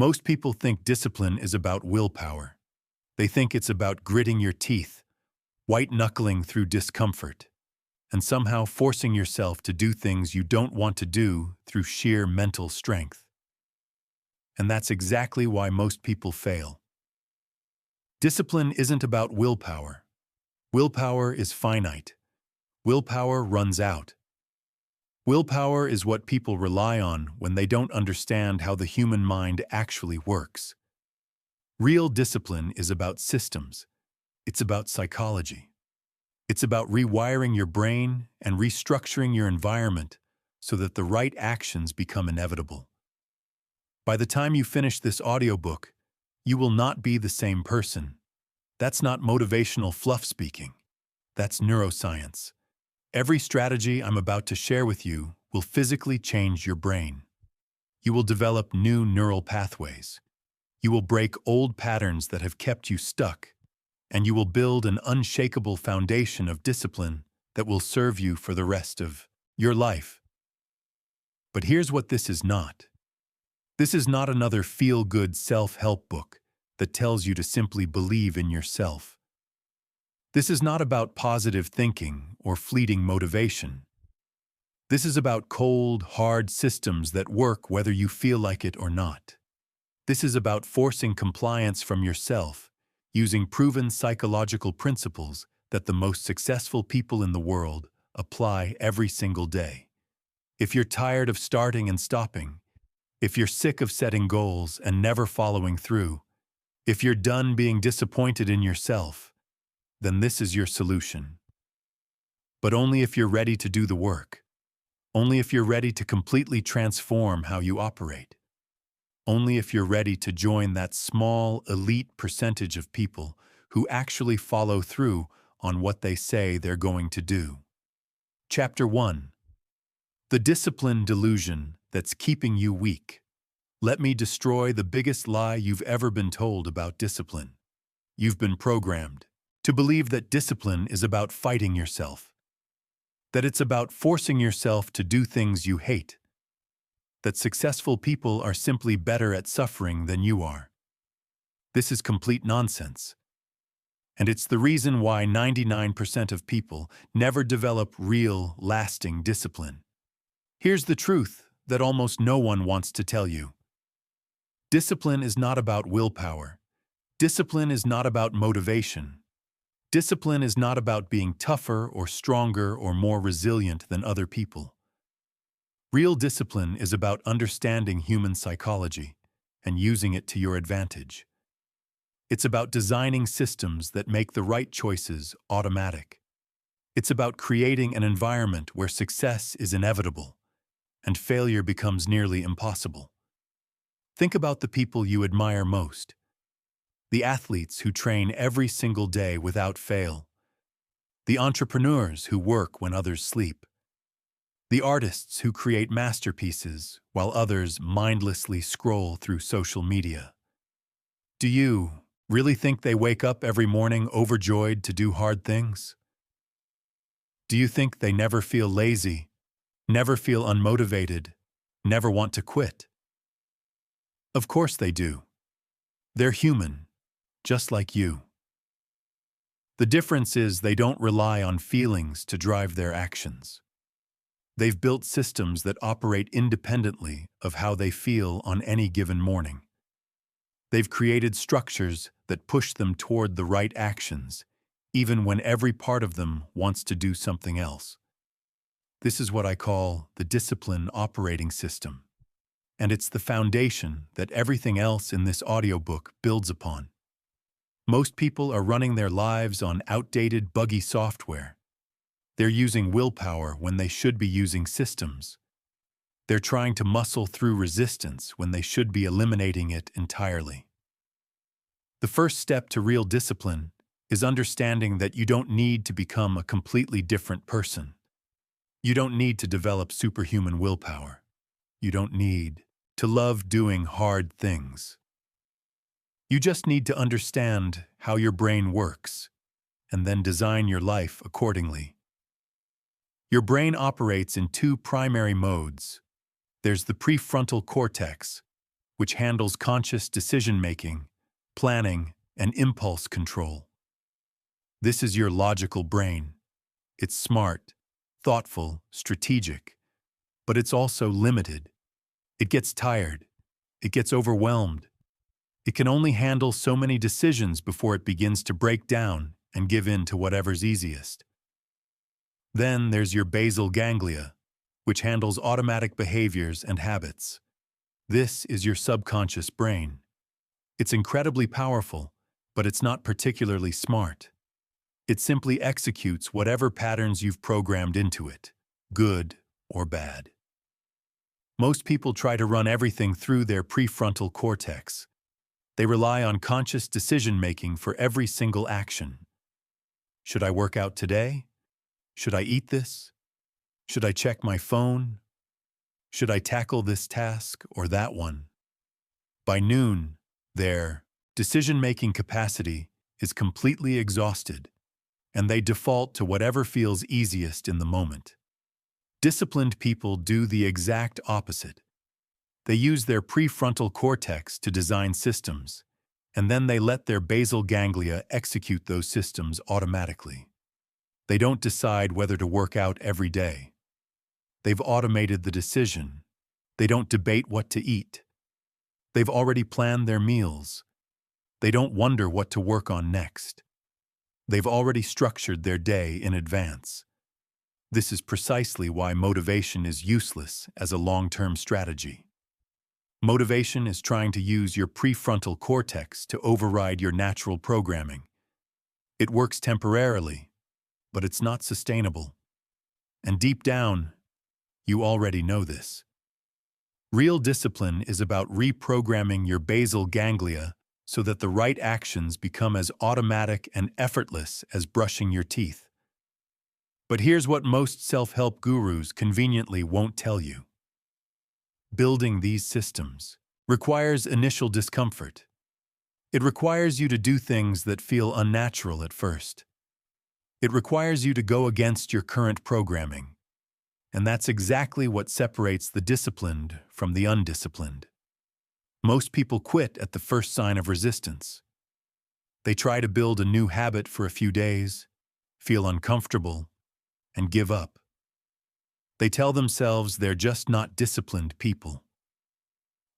Most people think discipline is about willpower. They think it's about gritting your teeth, white-knuckling through discomfort, and somehow forcing yourself to do things you don't want to do through sheer mental strength. And that's exactly why most people fail. Discipline isn't about willpower. Willpower is finite. Willpower runs out. Willpower is what people rely on when they don't understand how the human mind actually works. Real discipline is about systems. It's about psychology. It's about rewiring your brain and restructuring your environment so that the right actions become inevitable. By the time you finish this audiobook, you will not be the same person. That's not motivational fluff speaking. That's neuroscience. Every strategy I'm about to share with you will physically change your brain. You will develop new neural pathways. You will break old patterns that have kept you stuck, and you will build an unshakable foundation of discipline that will serve you for the rest of your life. But here's what this is not. This is not another feel-good self-help book that tells you to simply believe in yourself. This is not about positive thinking or fleeting motivation. This is about cold, hard systems that work whether you feel like it or not. This is about forcing compliance from yourself, using proven psychological principles that the most successful people in the world apply every single day. If you're tired of starting and stopping, if you're sick of setting goals and never following through, if you're done being disappointed in yourself, then this is your solution. But only if you're ready to do the work. Only if you're ready to completely transform how you operate. Only if you're ready to join that small, elite percentage of people who actually follow through on what they say they're going to do. Chapter 1. The discipline delusion that's keeping you weak. Let me destroy the biggest lie you've ever been told about discipline. You've been programmed to believe that discipline is about fighting yourself, that it's about forcing yourself to do things you hate, that successful people are simply better at suffering than you are. This is complete nonsense. And it's the reason why 99% of people never develop real, lasting discipline. Here's the truth that almost no one wants to tell you. Discipline is not about willpower. Discipline is not about motivation. Discipline is not about being tougher or stronger or more resilient than other people. Real discipline is about understanding human psychology and using it to your advantage. It's about designing systems that make the right choices automatic. It's about creating an environment where success is inevitable and failure becomes nearly impossible. Think about the people you admire most. The athletes who train every single day without fail. The entrepreneurs who work when others sleep. The artists who create masterpieces while others mindlessly scroll through social media. Do you really think they wake up every morning overjoyed to do hard things? Do you think they never feel lazy, never feel unmotivated, never want to quit? Of course they do. They're human, just like you. The difference is they don't rely on feelings to drive their actions. They've built systems that operate independently of how they feel on any given morning. They've created structures that push them toward the right actions, even when every part of them wants to do something else. This is what I call the discipline operating system, and it's the foundation that everything else in this audiobook builds upon. Most people are running their lives on outdated, buggy software. They're using willpower when they should be using systems. They're trying to muscle through resistance when they should be eliminating it entirely. The first step to real discipline is understanding that you don't need to become a completely different person. You don't need to develop superhuman willpower. You don't need to love doing hard things. You just need to understand how your brain works, and then design your life accordingly. Your brain operates in two primary modes. There's the prefrontal cortex, which handles conscious decision-making, planning, and impulse control. This is your logical brain. It's smart, thoughtful, strategic, but it's also limited. It gets tired. It gets overwhelmed. It can only handle so many decisions before it begins to break down and give in to whatever's easiest. Then there's your basal ganglia, which handles automatic behaviors and habits. This is your subconscious brain. It's incredibly powerful, but it's not particularly smart. It simply executes whatever patterns you've programmed into it, good or bad. Most people try to run everything through their prefrontal cortex. They rely on conscious decision-making for every single action. Should I work out today? Should I eat this? Should I check my phone? Should I tackle this task or that one? By noon, their decision-making capacity is completely exhausted, and they default to whatever feels easiest in the moment. Disciplined people do the exact opposite. They use their prefrontal cortex to design systems, and then they let their basal ganglia execute those systems automatically. They don't decide whether to work out every day. They've automated the decision. They don't debate what to eat. They've already planned their meals. They don't wonder what to work on next. They've already structured their day in advance. This is precisely why motivation is useless as a long-term strategy. Motivation is trying to use your prefrontal cortex to override your natural programming. It works temporarily, but it's not sustainable. And deep down, you already know this. Real discipline is about reprogramming your basal ganglia so that the right actions become as automatic and effortless as brushing your teeth. But here's what most self-help gurus conveniently won't tell you. Building these systems requires initial discomfort. It requires you to do things that feel unnatural at first. It requires you to go against your current programming. And that's exactly what separates the disciplined from the undisciplined. Most people quit at the first sign of resistance. They try to build a new habit for a few days, feel uncomfortable, and give up. They tell themselves they're just not disciplined people.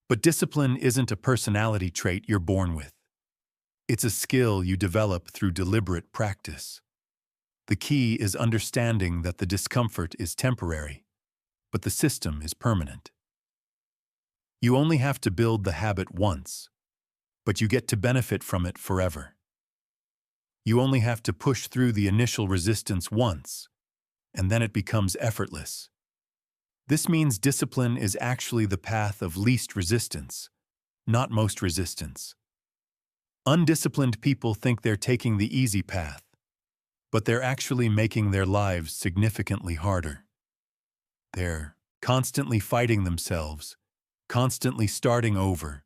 But discipline isn't a personality trait you're born with. It's a skill you develop through deliberate practice. The key is understanding that the discomfort is temporary, but the system is permanent. You only have to build the habit once, but you get to benefit from it forever. You only have to push through the initial resistance once, and then it becomes effortless. This means discipline is actually the path of least resistance, not most resistance. Undisciplined people think they're taking the easy path, but they're actually making their lives significantly harder. They're constantly fighting themselves, constantly starting over,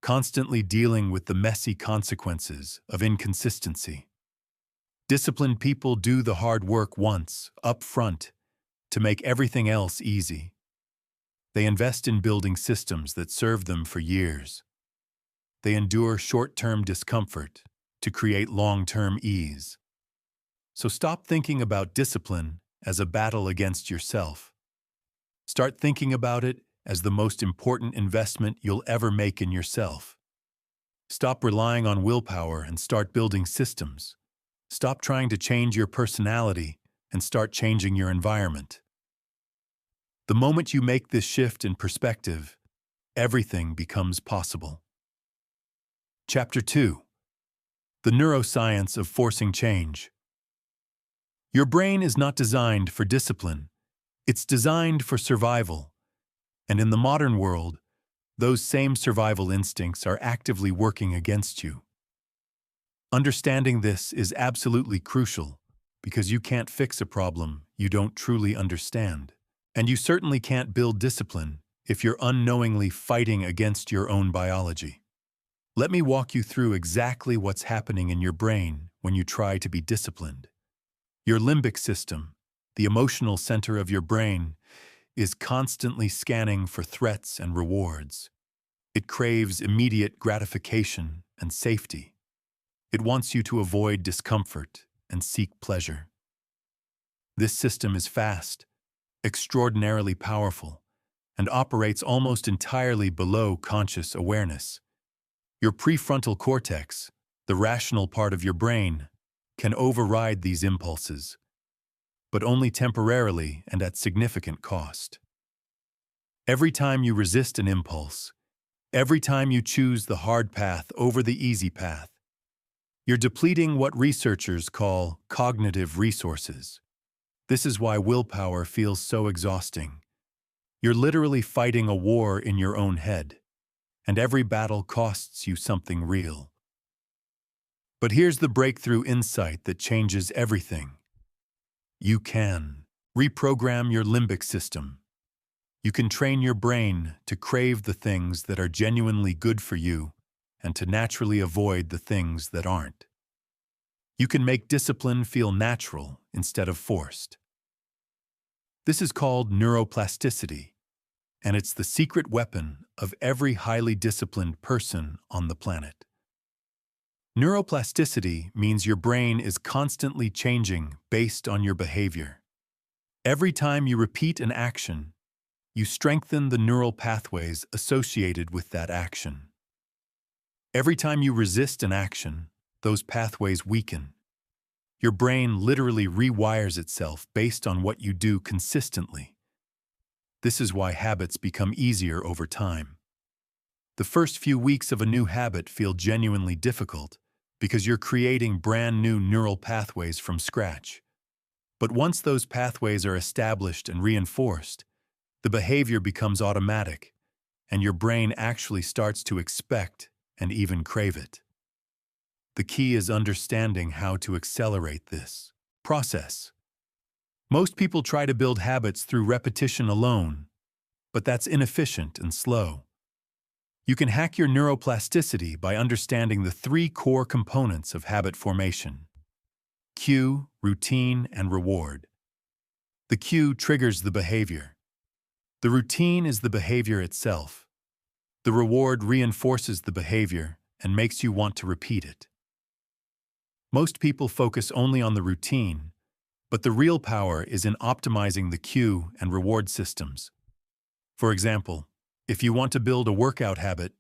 constantly dealing with the messy consequences of inconsistency. Disciplined people do the hard work once, up front, to make everything else easy. They invest in building systems that serve them for years. They endure short-term discomfort to create long-term ease. So stop thinking about discipline as a battle against yourself. Start thinking about it as the most important investment you'll ever make in yourself. Stop relying on willpower and start building systems. Stop trying to change your personality and start changing your environment. The moment you make this shift in perspective, everything becomes possible. Chapter 2. The Neuroscience of Forcing Change. Your brain is not designed for discipline. It's designed for survival. And in the modern world, those same survival instincts are actively working against you. Understanding this is absolutely crucial because you can't fix a problem you don't truly understand. And you certainly can't build discipline if you're unknowingly fighting against your own biology. Let me walk you through exactly what's happening in your brain when you try to be disciplined. Your limbic system, the emotional center of your brain, is constantly scanning for threats and rewards. It craves immediate gratification and safety. It wants you to avoid discomfort and seek pleasure. This system is fast, extraordinarily powerful, and operates almost entirely below conscious awareness. Your prefrontal cortex, the rational part of your brain, can override these impulses, but only temporarily and at significant cost. Every time you resist an impulse, every time you choose the hard path over the easy path, you're depleting what researchers call cognitive resources. This is why willpower feels so exhausting. You're literally fighting a war in your own head, and every battle costs you something real. But here's the breakthrough insight that changes everything. You can reprogram your limbic system. You can train your brain to crave the things that are genuinely good for you and to naturally avoid the things that aren't. You can make discipline feel natural instead of forced. This is called neuroplasticity, and it's the secret weapon of every highly disciplined person on the planet. Neuroplasticity means your brain is constantly changing based on your behavior. Every time you repeat an action, you strengthen the neural pathways associated with that action. Every time you resist an action, those pathways weaken. Your brain literally rewires itself based on what you do consistently. This is why habits become easier over time. The first few weeks of a new habit feel genuinely difficult because you're creating brand new neural pathways from scratch. But once those pathways are established and reinforced, the behavior becomes automatic, and your brain actually starts to expect and even crave it. The key is understanding how to accelerate this process. Most people try to build habits through repetition alone, but that's inefficient and slow. You can hack your neuroplasticity by understanding the 3 core components of habit formation: cue, routine, and reward. The cue triggers the behavior. The routine is the behavior itself. The reward reinforces the behavior and makes you want to repeat it. Most people focus only on the routine, but the real power is in optimizing the cue and reward systems. For example, if you want to build a workout habit,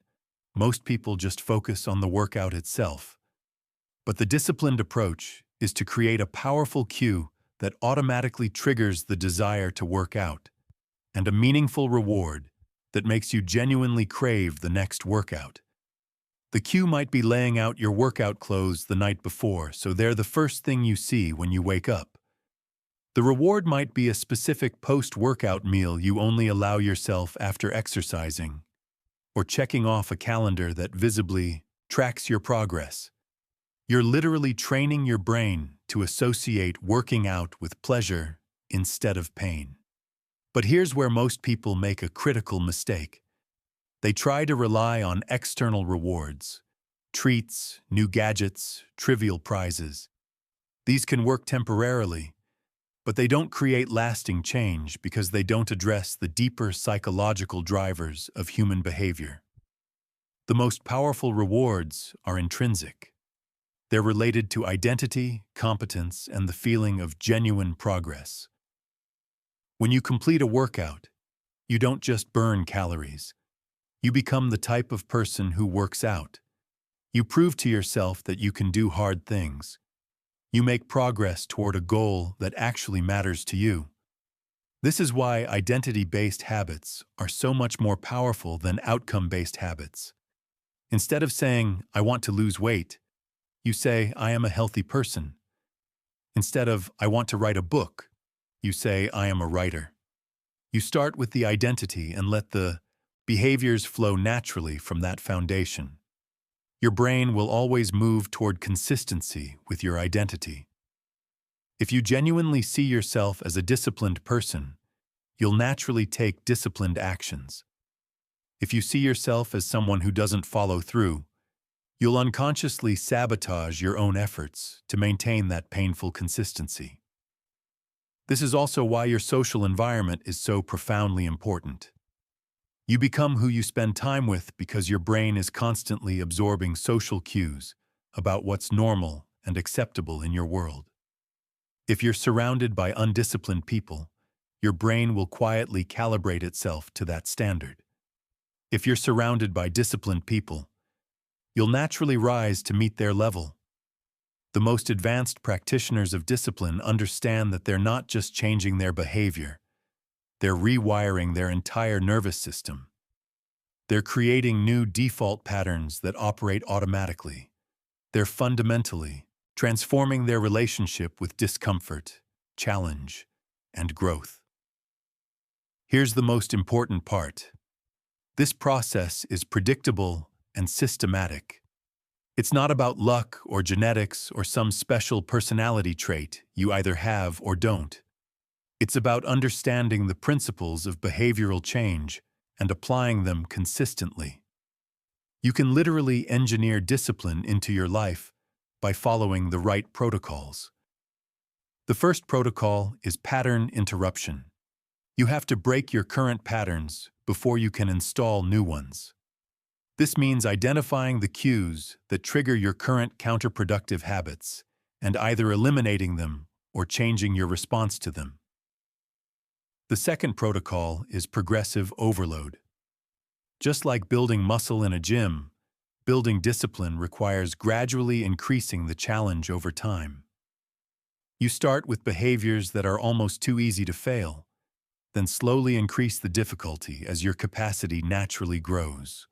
most people just focus on the workout itself. But the disciplined approach is to create a powerful cue that automatically triggers the desire to work out, and a meaningful reward that makes you genuinely crave the next workout. The cue might be laying out your workout clothes the night before, so they're the first thing you see when you wake up. The reward might be a specific post-workout meal you only allow yourself after exercising, or checking off a calendar that visibly tracks your progress. You're literally training your brain to associate working out with pleasure instead of pain. But here's where most people make a critical mistake. They try to rely on external rewards, treats, new gadgets, trivial prizes. These can work temporarily, but they don't create lasting change because they don't address the deeper psychological drivers of human behavior. The most powerful rewards are intrinsic. They're related to identity, competence, and the feeling of genuine progress. When you complete a workout, you don't just burn calories. You become the type of person who works out. You prove to yourself that you can do hard things. You make progress toward a goal that actually matters to you. This is why identity-based habits are so much more powerful than outcome-based habits. Instead of saying, "I want to lose weight," you say, "I am a healthy person." Instead of, "I want to write a book," you say, "I am a writer." You start with the identity and let the behaviors flow naturally from that foundation. Your brain will always move toward consistency with your identity. If you genuinely see yourself as a disciplined person, you'll naturally take disciplined actions. If you see yourself as someone who doesn't follow through, you'll unconsciously sabotage your own efforts to maintain that painful consistency. This is also why your social environment is so profoundly important. You become who you spend time with because your brain is constantly absorbing social cues about what's normal and acceptable in your world. If you're surrounded by undisciplined people, your brain will quietly calibrate itself to that standard. If you're surrounded by disciplined people, you'll naturally rise to meet their level. The most advanced practitioners of discipline understand that they're not just changing their behavior, they're rewiring their entire nervous system. They're creating new default patterns that operate automatically. They're fundamentally transforming their relationship with discomfort, challenge, and growth. Here's the most important part. This process is predictable and systematic. It's not about luck or genetics or some special personality trait you either have or don't. It's about understanding the principles of behavioral change and applying them consistently. You can literally engineer discipline into your life by following the right protocols. The first protocol is pattern interruption. You have to break your current patterns before you can install new ones. This means identifying the cues that trigger your current counterproductive habits and either eliminating them or changing your response to them. The second protocol is progressive overload. Just like building muscle in a gym, building discipline requires gradually increasing the challenge over time. You start with behaviors that are almost too easy to fail, then slowly increase the difficulty as your capacity naturally grows.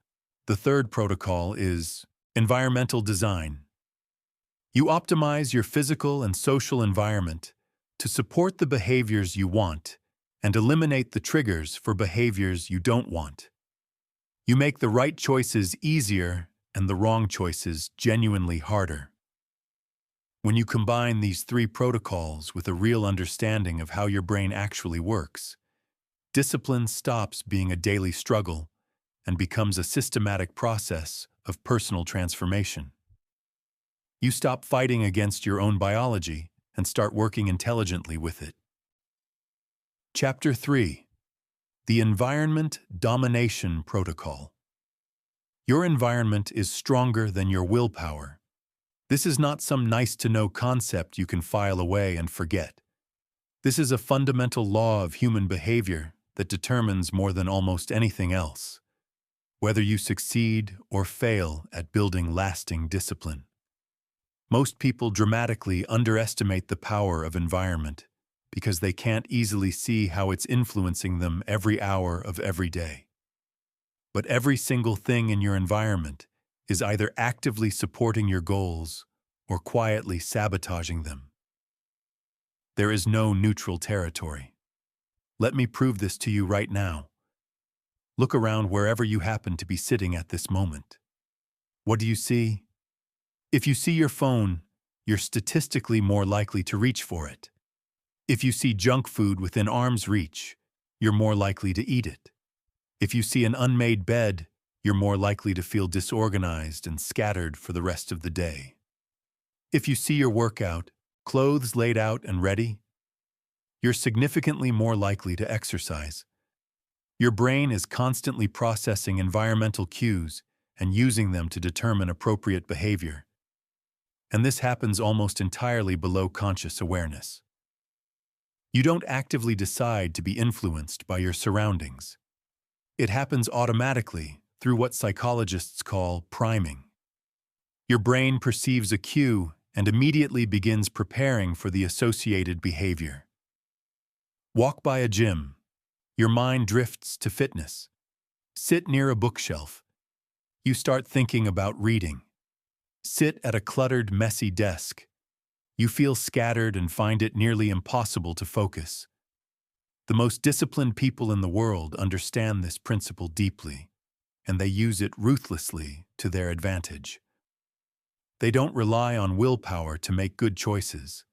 The third protocol is environmental design. You optimize your physical and social environment to support the behaviors you want and eliminate the triggers for behaviors you don't want. You make the right choices easier and the wrong choices genuinely harder. When you combine these three protocols with a real understanding of how your brain actually works, discipline stops being a daily struggle and becomes a systematic process of personal transformation. You stop fighting against your own biology and start working intelligently with it. Chapter 3. The Environment Domination Protocol. Your environment is stronger than your willpower. This is not some nice-to-know concept you can file away and forget. This is a fundamental law of human behavior that determines more than almost anything else whether you succeed or fail at building lasting discipline. Most people dramatically underestimate the power of environment because they can't easily see how it's influencing them every hour of every day. But every single thing in your environment is either actively supporting your goals or quietly sabotaging them. There is no neutral territory. Let me prove this to you right now. Look around wherever you happen to be sitting at this moment. What do you see? If you see your phone, you're statistically more likely to reach for it. If you see junk food within arm's reach, you're more likely to eat it. If you see an unmade bed, you're more likely to feel disorganized and scattered for the rest of the day. If you see your workout, clothes laid out and ready, you're significantly more likely to exercise. Your brain is constantly processing environmental cues and using them to determine appropriate behavior. And this happens almost entirely below conscious awareness. You don't actively decide to be influenced by your surroundings. It happens automatically through what psychologists call priming. Your brain perceives a cue and immediately begins preparing for the associated behavior. Walk by a gym. Your mind drifts to fitness. Sit near a bookshelf. You start thinking about reading. Sit at a cluttered, messy desk. You feel scattered and find it nearly impossible to focus. The most disciplined people in the world understand this principle deeply, and they use it ruthlessly to their advantage. They don't rely on willpower to make good choices.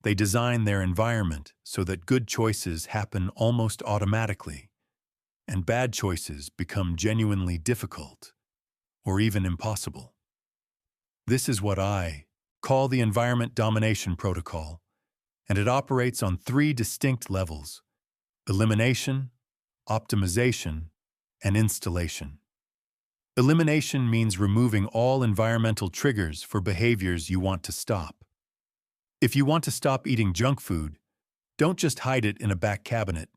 They design their environment so that good choices happen almost automatically, and bad choices become genuinely difficult, or even impossible. This is what I call the Environment Domination Protocol, and it operates on three distinct levels: elimination, optimization, and installation. Elimination means removing all environmental triggers for behaviors you want to stop. If you want to stop eating junk food, don't just hide it in a back cabinet.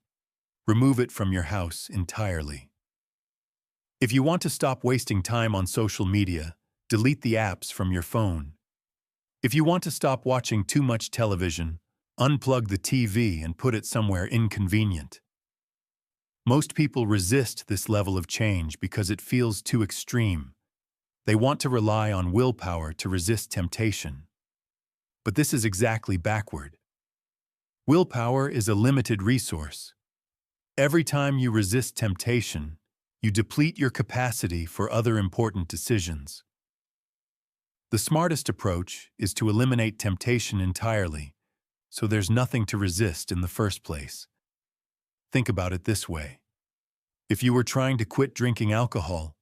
Remove it from your house entirely. If you want to stop wasting time on social media, delete the apps from your phone. If you want to stop watching too much television, unplug the TV and put it somewhere inconvenient. Most people resist this level of change because it feels too extreme. They want to rely on willpower to resist temptation. But this is exactly backward. Willpower is a limited resource. Every time you resist temptation, you deplete your capacity for other important decisions. The smartest approach is to eliminate temptation entirely, so there's nothing to resist in the first place. Think about it this way. If you were trying to quit drinking alcohol,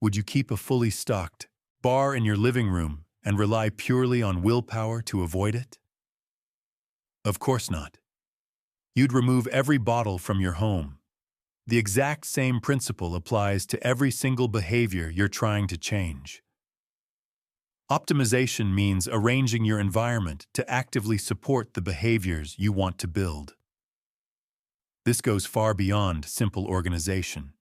would you keep a fully stocked bar in your living room and rely purely on willpower to avoid it? Of course not. You'd remove every bottle from your home. The exact same principle applies to every single behavior you're trying to change. Optimization means arranging your environment to actively support the behaviors you want to build. This goes far beyond simple organization.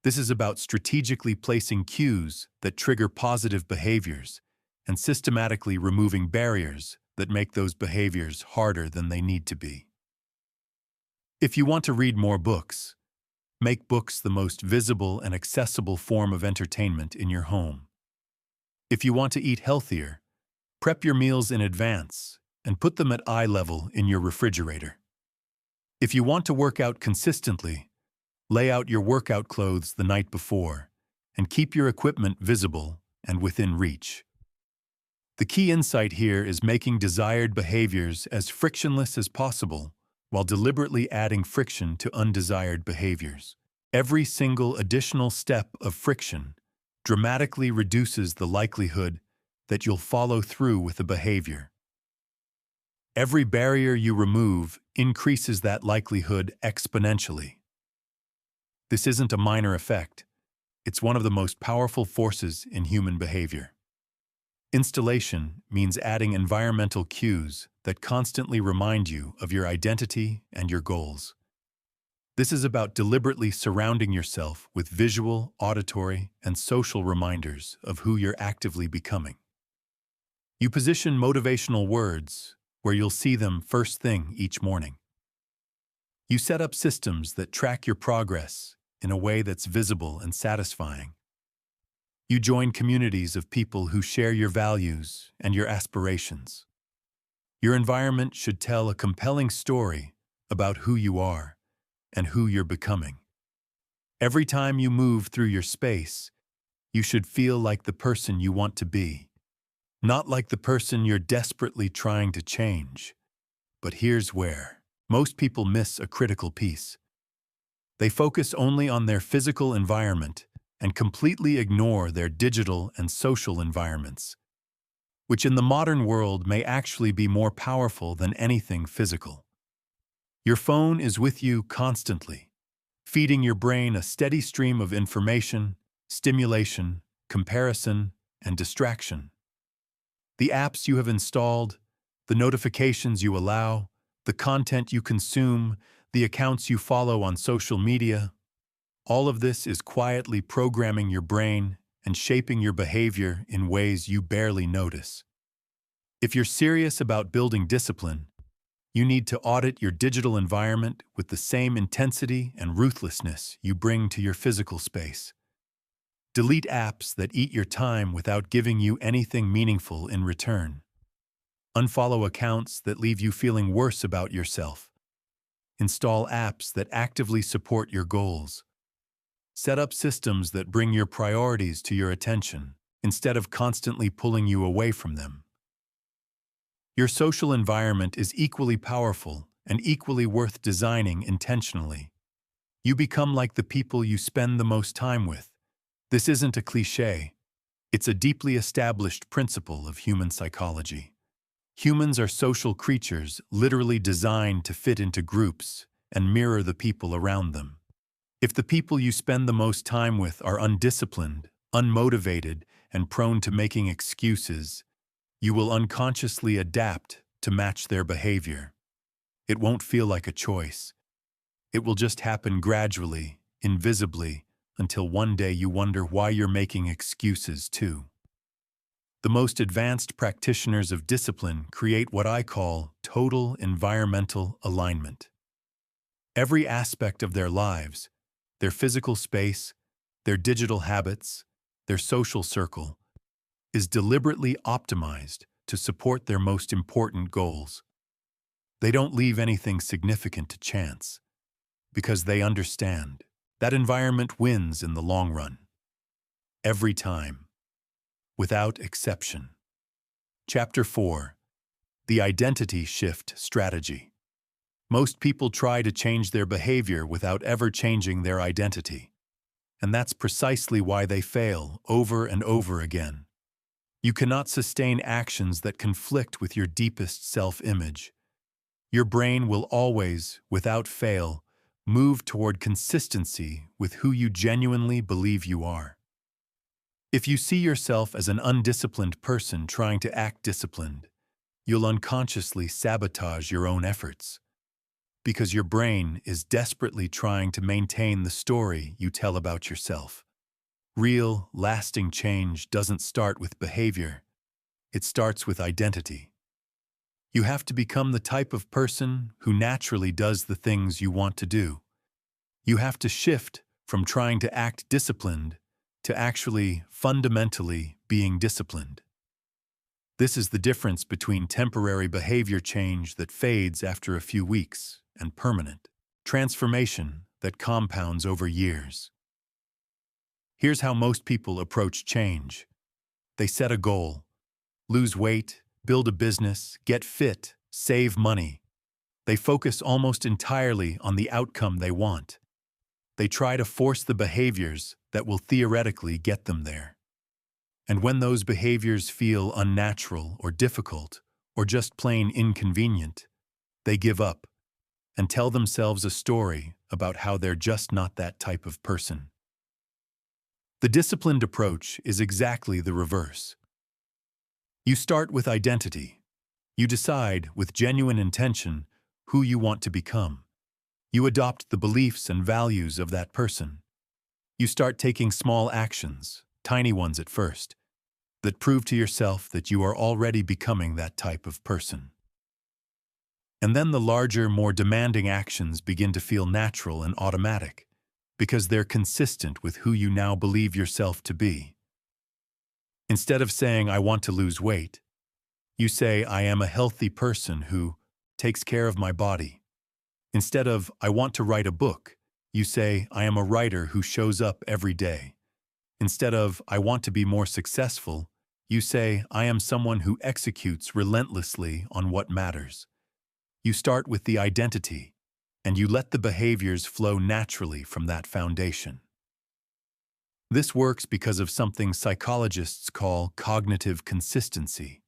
This is about strategically placing cues that trigger positive behaviors and systematically removing barriers that make those behaviors harder than they need to be. If you want to read more books, make books the most visible and accessible form of entertainment in your home. If you want to eat healthier, prep your meals in advance and put them at eye level in your refrigerator. If you want to work out consistently, lay out your workout clothes the night before and keep your equipment visible and within reach. The key insight here is making desired behaviors as frictionless as possible while deliberately adding friction to undesired behaviors. Every single additional step of friction dramatically reduces the likelihood that you'll follow through with a behavior. Every barrier you remove increases that likelihood exponentially. This isn't a minor effect. It's one of the most powerful forces in human behavior. Installation means adding environmental cues that constantly remind you of your identity and your goals. This is about deliberately surrounding yourself with visual, auditory, and social reminders of who you're actively becoming. You position motivational words where you'll see them first thing each morning. You set up systems that track your progress in a way that's visible and satisfying. You join communities of people who share your values and your aspirations. Your environment should tell a compelling story about who you are and who you're becoming. Every time you move through your space, you should feel like the person you want to be, not like the person you're desperately trying to change. But here's where most people miss a critical piece. They focus only on their physical environment and completely ignore their digital and social environments, which in the modern world may actually be more powerful than anything physical. Your phone is with you constantly, feeding your brain a steady stream of information, stimulation, comparison, and distraction. The apps you have installed, the notifications you allow, the content you consume, the accounts you follow on social media, all of this is quietly programming your brain and shaping your behavior in ways you barely notice. If you're serious about building discipline, you need to audit your digital environment with the same intensity and ruthlessness you bring to your physical space. Delete apps that eat your time without giving you anything meaningful in return. Unfollow accounts that leave you feeling worse about yourself. Install apps that actively support your goals. Set up systems that bring your priorities to your attention instead of constantly pulling you away from them. Your social environment is equally powerful and equally worth designing intentionally. You become like the people you spend the most time with. This isn't a cliché. It's a deeply established principle of human psychology. Humans are social creatures literally designed to fit into groups and mirror the people around them. If the people you spend the most time with are undisciplined, unmotivated, and prone to making excuses, you will unconsciously adapt to match their behavior. It won't feel like a choice. It will just happen gradually, invisibly, until one day you wonder why you're making excuses too. The most advanced practitioners of discipline create what I call total environmental alignment. Every aspect of their lives, their physical space, their digital habits, their social circle, is deliberately optimized to support their most important goals. They don't leave anything significant to chance, because they understand that environment wins in the long run. Every time, without exception. Chapter 4. The Identity Shift Strategy. Most people try to change their behavior without ever changing their identity. And that's precisely why they fail over and over again. You cannot sustain actions that conflict with your deepest self-image. Your brain will always, without fail, move toward consistency with who you genuinely believe you are. If you see yourself as an undisciplined person trying to act disciplined, you'll unconsciously sabotage your own efforts, because your brain is desperately trying to maintain the story you tell about yourself. Real, lasting change doesn't start with behavior. It starts with identity. You have to become the type of person who naturally does the things you want to do. You have to shift from trying to act disciplined to actually, fundamentally, being disciplined. This is the difference between temporary behavior change that fades after a few weeks and permanent transformation that compounds over years. Here's how most people approach change. They set a goal: lose weight, build a business, get fit, save money. They focus almost entirely on the outcome they want. They try to force the behaviors that will theoretically get them there. And when those behaviors feel unnatural or difficult, or just plain inconvenient, they give up and tell themselves a story about how they're just not that type of person. The disciplined approach is exactly the reverse. You start with identity. You decide, with genuine intention, who you want to become. You adopt the beliefs and values of that person. You start taking small actions, tiny ones at first, that prove to yourself that you are already becoming that type of person. And then the larger, more demanding actions begin to feel natural and automatic, because they're consistent with who you now believe yourself to be. Instead of saying, "I want to lose weight," you say, "I am a healthy person who takes care of my body." Instead of, "I want to write a book," you say, "I am a writer who shows up every day." Instead of, "I want to be more successful," you say, "I am someone who executes relentlessly on what matters." You start with the identity, and you let the behaviors flow naturally from that foundation. This works because of something psychologists call cognitive consistency.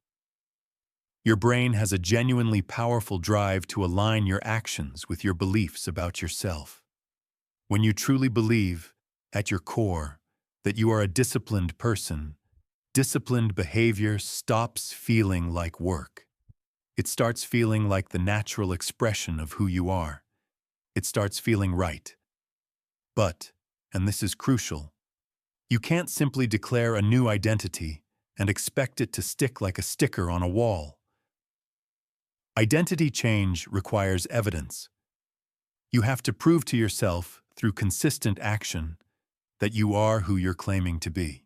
Your brain has a genuinely powerful drive to align your actions with your beliefs about yourself. When you truly believe, at your core, that you are a disciplined person, disciplined behavior stops feeling like work. It starts feeling like the natural expression of who you are. It starts feeling right. But, and this is crucial, you can't simply declare a new identity and expect it to stick like a sticker on a wall. Identity change requires evidence. You have to prove to yourself, through consistent action, that you are who you're claiming to be.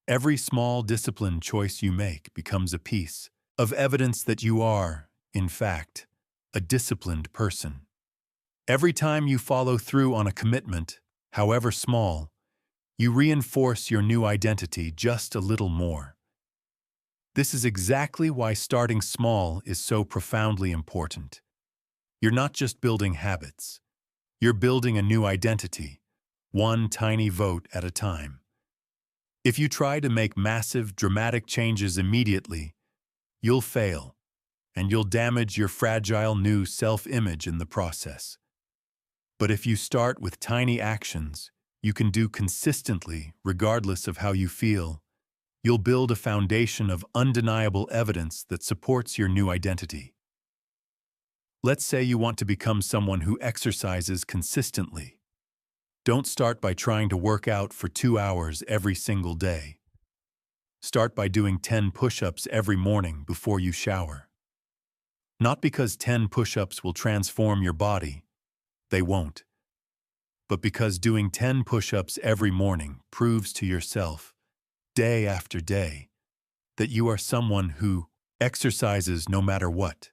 Every small disciplined choice you make becomes a piece of evidence that you are, in fact, a disciplined person. Every time you follow through on a commitment, however small, you reinforce your new identity just a little more. This is exactly why starting small is so profoundly important. You're not just building habits. You're building a new identity, one tiny vote at a time. If you try to make massive, dramatic changes immediately, you'll fail, and you'll damage your fragile new self-image in the process. But if you start with tiny actions you can do consistently, regardless of how you feel, you'll build a foundation of undeniable evidence that supports your new identity. Let's say you want to become someone who exercises consistently. Don't start by trying to work out for 2 hours every single day. Start by doing 10 push-ups every morning before you shower. Not because 10 push-ups will transform your body, they won't, but because doing 10 push-ups every morning proves to yourself, day after day, that you are someone who exercises no matter what.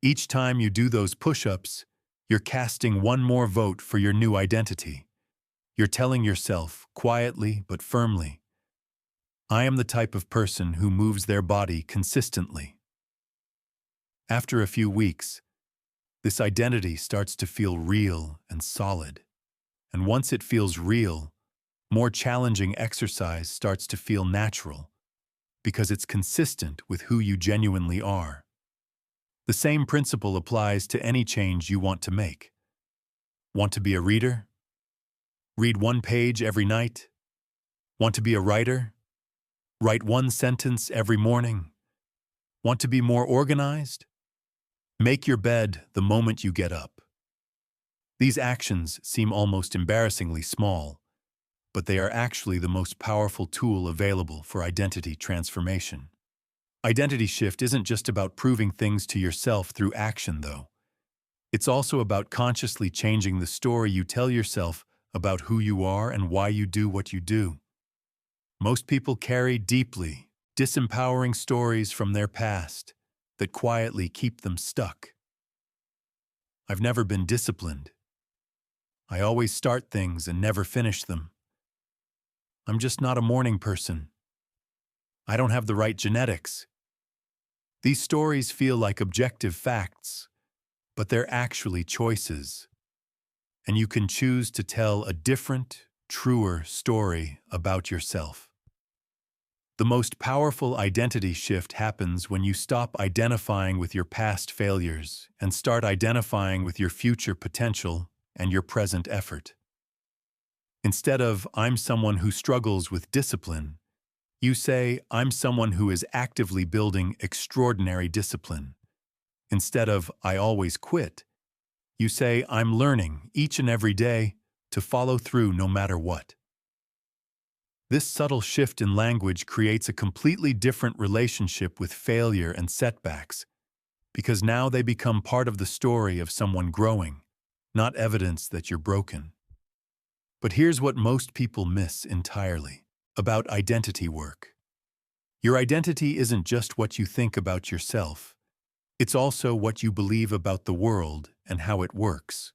Each time you do those push-ups, you're casting one more vote for your new identity. You're telling yourself, quietly but firmly, I am the type of person who moves their body consistently. After a few weeks, this identity starts to feel real and solid. And once it feels real, more challenging exercise starts to feel natural because it's consistent with who you genuinely are. The same principle applies to any change you want to make. Want to be a reader? Read 1 page every night? Want to be a writer? Write 1 sentence every morning? Want to be more organized? Make your bed the moment you get up. These actions seem almost embarrassingly small, but they are actually the most powerful tool available for identity transformation. Identity shift isn't just about proving things to yourself through action, though. It's also about consciously changing the story you tell yourself about who you are and why you do what you do. Most people carry deeply disempowering stories from their past that quietly keep them stuck. I've never been disciplined. I always start things and never finish them. I'm just not a morning person. I don't have the right genetics. These stories feel like objective facts, but they're actually choices. And you can choose to tell a different, truer story about yourself. The most powerful identity shift happens when you stop identifying with your past failures and start identifying with your future potential and your present effort. Instead of, I'm someone who struggles with discipline, you say, I'm someone who is actively building extraordinary discipline. Instead of, I always quit, you say, I'm learning each and every day to follow through no matter what. This subtle shift in language creates a completely different relationship with failure and setbacks, because now they become part of the story of someone growing, not evidence that you're broken. But here's what most people miss entirely about identity work. Your identity isn't just what you think about yourself. It's also what you believe about the world and how it works.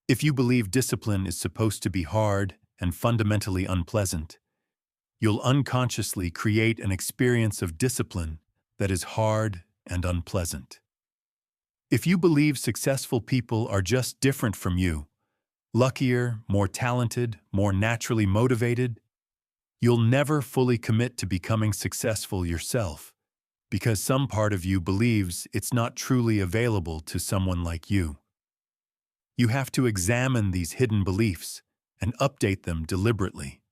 If you believe discipline is supposed to be hard and fundamentally unpleasant, you'll unconsciously create an experience of discipline that is hard and unpleasant. If you believe successful people are just different from you, luckier, more talented, more naturally motivated, you'll never fully commit to becoming successful yourself, because some part of you believes it's not truly available to someone like you. You have to examine these hidden beliefs and update them deliberately.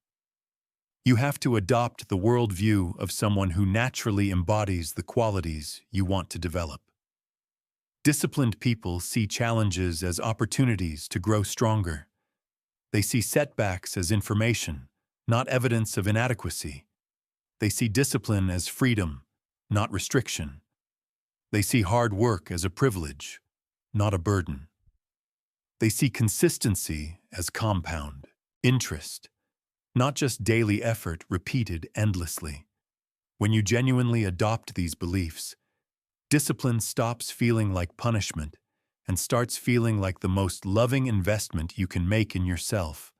You have to adopt the worldview of someone who naturally embodies the qualities you want to develop. Disciplined people see challenges as opportunities to grow stronger. They see setbacks as information, not evidence of inadequacy. They see discipline as freedom, not restriction. They see hard work as a privilege, not a burden. They see consistency as compound, interest, not just daily effort repeated endlessly. When you genuinely adopt these beliefs, discipline stops feeling like punishment and starts feeling like the most loving investment you can make in yourself.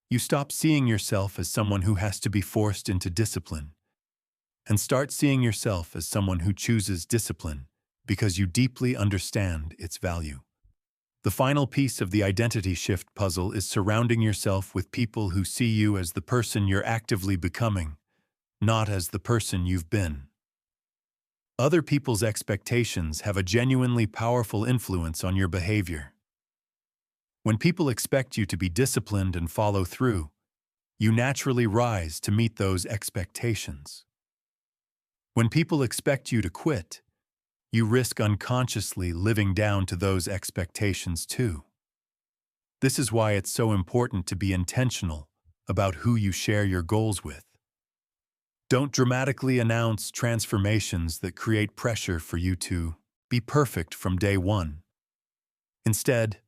You stop seeing yourself as someone who has to be forced into discipline, and start seeing yourself as someone who chooses discipline because you deeply understand its value. The final piece of the identity shift puzzle is surrounding yourself with people who see you as the person you're actively becoming, not as the person you've been. Other people's expectations have a genuinely powerful influence on your behavior. When people expect you to be disciplined and follow through, you naturally rise to meet those expectations. When people expect you to quit, you risk unconsciously living down to those expectations too. This is why it's so important to be intentional about who you share your goals with. Don't dramatically announce transformations that create pressure for you to be perfect from day one. Instead,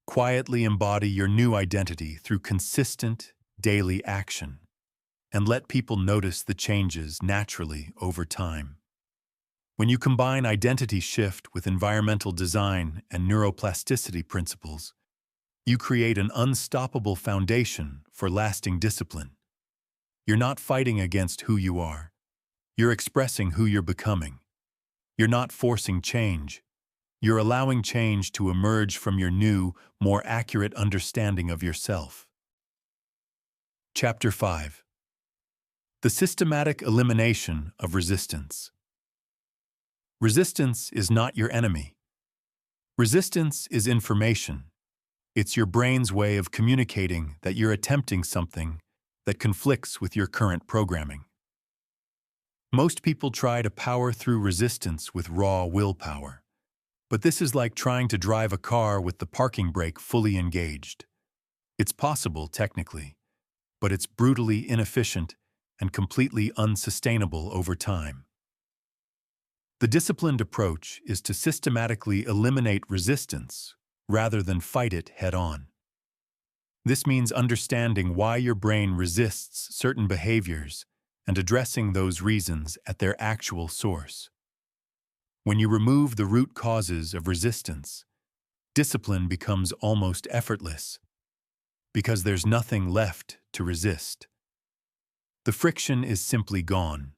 quietly embody your new identity through consistent, daily action, and let people notice the changes naturally over time. When you combine identity shift with environmental design and neuroplasticity principles, you create an unstoppable foundation for lasting discipline. You're not fighting against who you are. You're expressing who you're becoming. You're not forcing change. You're allowing change to emerge from your new, more accurate understanding of yourself. Chapter 5. The Systematic Elimination of Resistance. Resistance is not your enemy. Resistance is information. It's your brain's way of communicating that you're attempting something that conflicts with your current programming. Most people try to power through resistance with raw willpower, but this is like trying to drive a car with the parking brake fully engaged. It's possible technically, but it's brutally inefficient and completely unsustainable over time. The disciplined approach is to systematically eliminate resistance rather than fight it head-on. This means understanding why your brain resists certain behaviors and addressing those reasons at their actual source. When you remove the root causes of resistance, discipline becomes almost effortless because there's nothing left to resist. The friction is simply gone.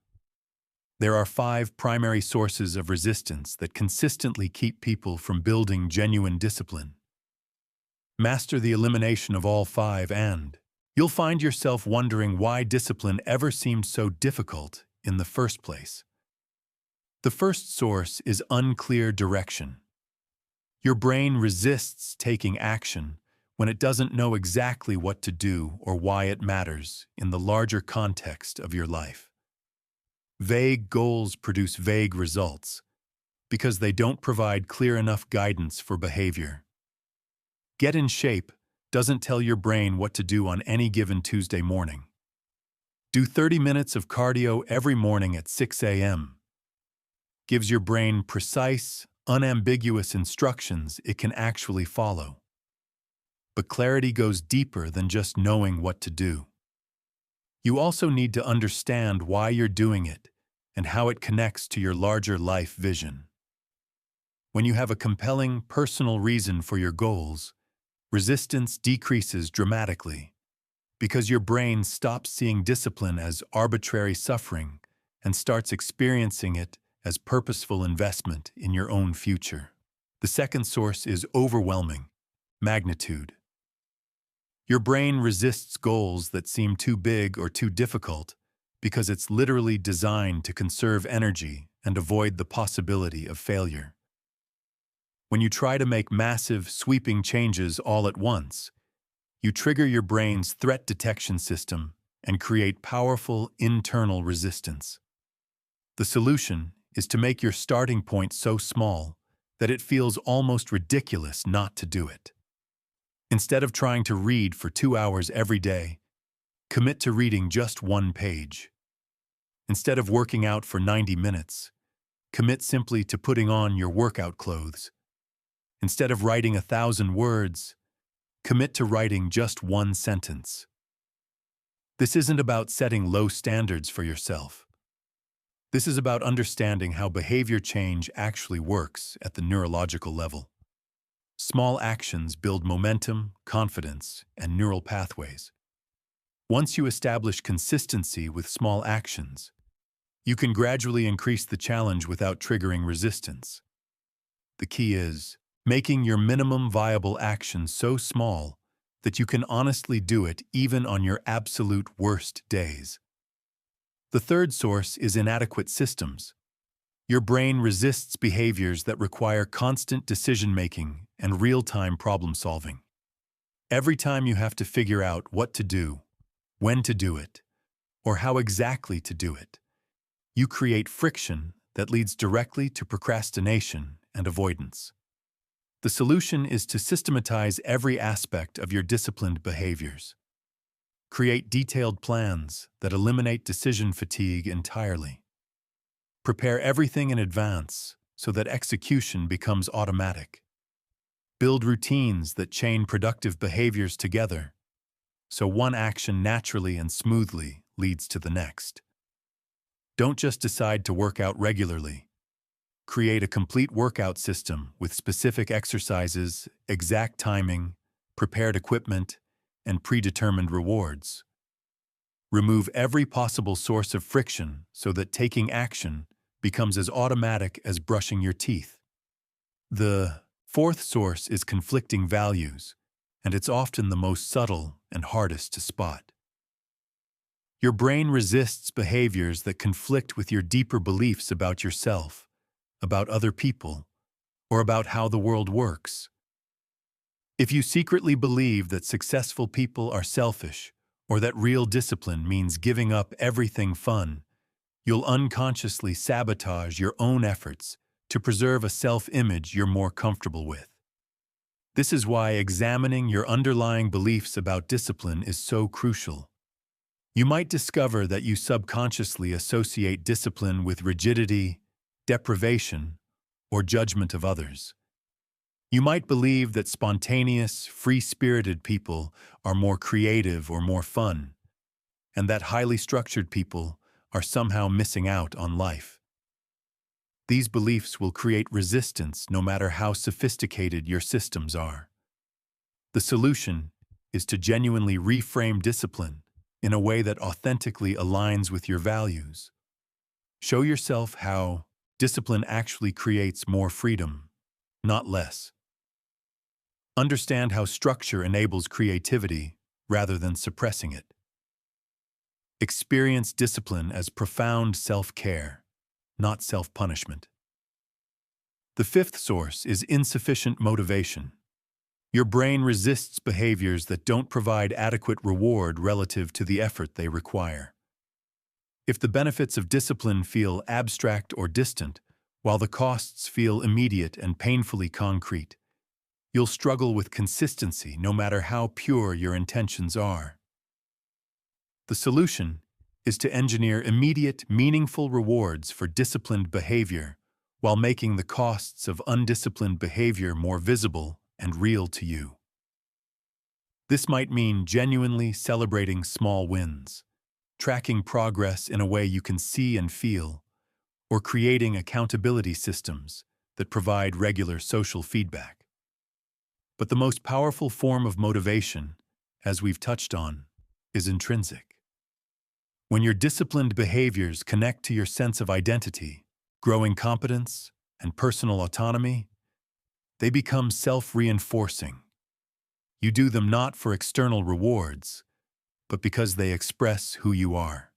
There are 5 primary sources of resistance that consistently keep people from building genuine discipline. Master the elimination of all 5 and you'll find yourself wondering why discipline ever seemed so difficult in the first place. The first source is unclear direction. Your brain resists taking action when it doesn't know exactly what to do or why it matters in the larger context of your life. Vague goals produce vague results because they don't provide clear enough guidance for behavior. Get in shape doesn't tell your brain what to do on any given Tuesday morning. Do 30 minutes of cardio every morning at 6 a.m. Gives your brain precise, unambiguous instructions it can actually follow. But clarity goes deeper than just knowing what to do. You also need to understand why you're doing it and how it connects to your larger life vision. When you have a compelling personal reason for your goals, resistance decreases dramatically because your brain stops seeing discipline as arbitrary suffering and starts experiencing it as purposeful investment in your own future. The second source is overwhelming magnitude. Your brain resists goals that seem too big or too difficult because it's literally designed to conserve energy and avoid the possibility of failure. When you try to make massive, sweeping changes all at once, you trigger your brain's threat detection system and create powerful internal resistance. The solution is to make your starting point so small that it feels almost ridiculous not to do it. Instead of trying to read for 2 hours every day, commit to reading just 1 page. Instead of working out for 90 minutes, commit simply to putting on your workout clothes. Instead of writing 1,000 words, commit to writing just 1 sentence. This isn't about setting low standards for yourself. This is about understanding how behavior change actually works at the neurological level. Small actions build momentum, confidence, and neural pathways. Once you establish consistency with small actions, you can gradually increase the challenge without triggering resistance. The key is making your minimum viable action so small that you can honestly do it even on your absolute worst days. The third source is inadequate systems. Your brain resists behaviors that require constant decision-making and real-time problem-solving. Every time you have to figure out what to do, when to do it, or how exactly to do it, you create friction that leads directly to procrastination and avoidance. The solution is to systematize every aspect of your disciplined behaviors. Create detailed plans that eliminate decision fatigue entirely. Prepare everything in advance so that execution becomes automatic. Build routines that chain productive behaviors together, so one action naturally and smoothly leads to the next. Don't just decide to work out regularly. Create a complete workout system with specific exercises, exact timing, prepared equipment, and predetermined rewards. Remove every possible source of friction so that taking action becomes as automatic as brushing your teeth. The fourth source is conflicting values, and it's often the most subtle and hardest to spot. Your brain resists behaviors that conflict with your deeper beliefs about yourself, about other people, or about how the world works. If you secretly believe that successful people are selfish, or that real discipline means giving up everything fun, you'll unconsciously sabotage your own efforts to preserve a self-image you're more comfortable with. This is why examining your underlying beliefs about discipline is so crucial. You might discover that you subconsciously associate discipline with rigidity, deprivation, or judgment of others. You might believe that spontaneous, free-spirited people are more creative or more fun, and that highly structured people are somehow missing out on life. These beliefs will create resistance no matter how sophisticated your systems are. The solution is to genuinely reframe discipline in a way that authentically aligns with your values. Show yourself how discipline actually creates more freedom, not less. Understand how structure enables creativity rather than suppressing it. Experience discipline as profound self-care, not self-punishment. The fifth source is insufficient motivation. Your brain resists behaviors that don't provide adequate reward relative to the effort they require. If the benefits of discipline feel abstract or distant, while the costs feel immediate and painfully concrete, you'll struggle with consistency no matter how pure your intentions are. The solution is to engineer immediate, meaningful rewards for disciplined behavior while making the costs of undisciplined behavior more visible and real to you. This might mean genuinely celebrating small wins, tracking progress in a way you can see and feel, or creating accountability systems that provide regular social feedback. But the most powerful form of motivation, as we've touched on, is intrinsic. When your disciplined behaviors connect to your sense of identity, growing competence, and personal autonomy, they become self-reinforcing. You do them not for external rewards, but because they express who you are.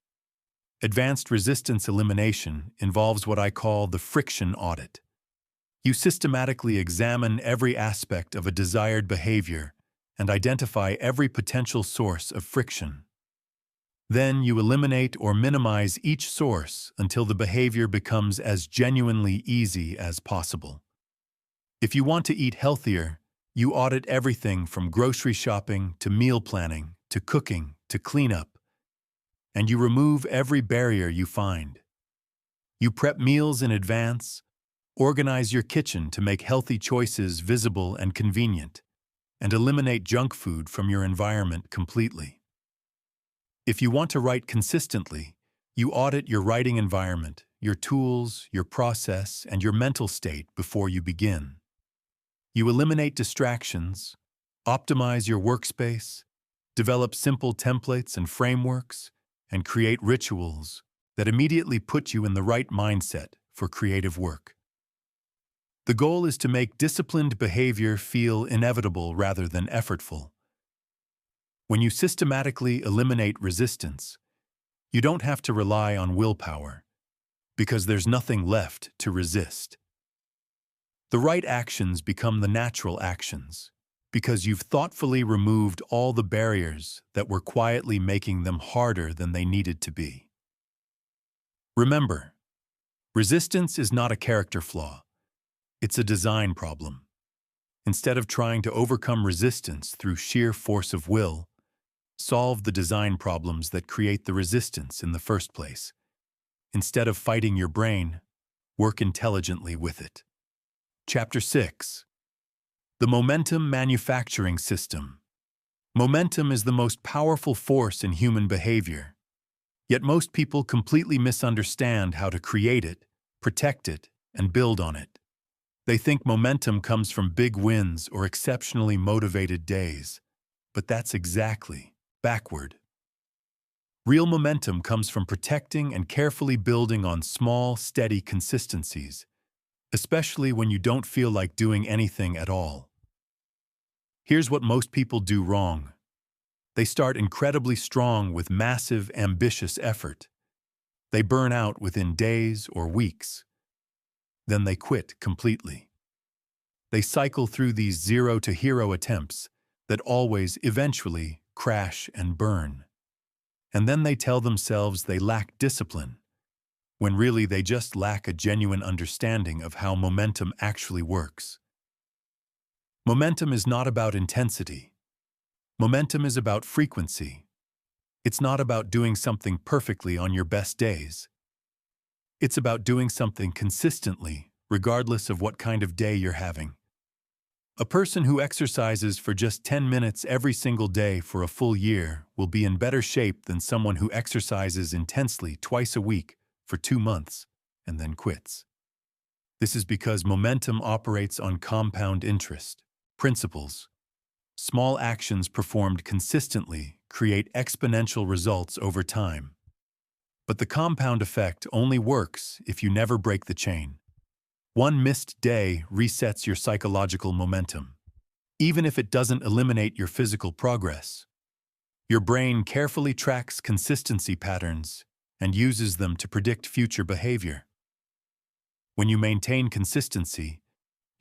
Advanced resistance elimination involves what I call the friction audit. You systematically examine every aspect of a desired behavior and identify every potential source of friction. Then you eliminate or minimize each source until the behavior becomes as genuinely easy as possible. If you want to eat healthier, you audit everything from grocery shopping to meal planning to cooking to cleanup, and you remove every barrier you find. You prep meals in advance, organize your kitchen to make healthy choices visible and convenient, and eliminate junk food from your environment completely. If you want to write consistently, you audit your writing environment, your tools, your process, and your mental state before you begin. You eliminate distractions, optimize your workspace, develop simple templates and frameworks, and create rituals that immediately put you in the right mindset for creative work. The goal is to make disciplined behavior feel inevitable rather than effortful. When you systematically eliminate resistance, you don't have to rely on willpower, because there's nothing left to resist. The right actions become the natural actions, because you've thoughtfully removed all the barriers that were quietly making them harder than they needed to be. Remember, resistance is not a character flaw. It's a design problem. Instead of trying to overcome resistance through sheer force of will, solve the design problems that create the resistance in the first place. Instead of fighting your brain, work intelligently with it. Chapter 6. The Momentum Manufacturing System. Momentum is the most powerful force in human behavior. Yet most people completely misunderstand how to create it, protect it, and build on it. They think momentum comes from big wins or exceptionally motivated days, but that's exactly backward. Real momentum comes from protecting and carefully building on small, steady consistencies, especially when you don't feel like doing anything at all. Here's what most people do wrong. They start incredibly strong with massive, ambitious effort. They burn out within days or weeks. Then they quit completely. They cycle through these zero-to-hero attempts that always eventually crash and burn. And then they tell themselves they lack discipline, when really they just lack a genuine understanding of how momentum actually works. Momentum is not about intensity. Momentum is about frequency. It's not about doing something perfectly on your best days. It's about doing something consistently, regardless of what kind of day you're having. A person who exercises for just 10 minutes every single day for a full year will be in better shape than someone who exercises intensely twice a week for 2 months and then quits. This is because momentum operates on compound interest principles. Small actions performed consistently create exponential results over time. But the compound effect only works if you never break the chain. One missed day resets your psychological momentum. Even if it doesn't eliminate your physical progress, your brain carefully tracks consistency patterns and uses them to predict future behavior. When you maintain consistency,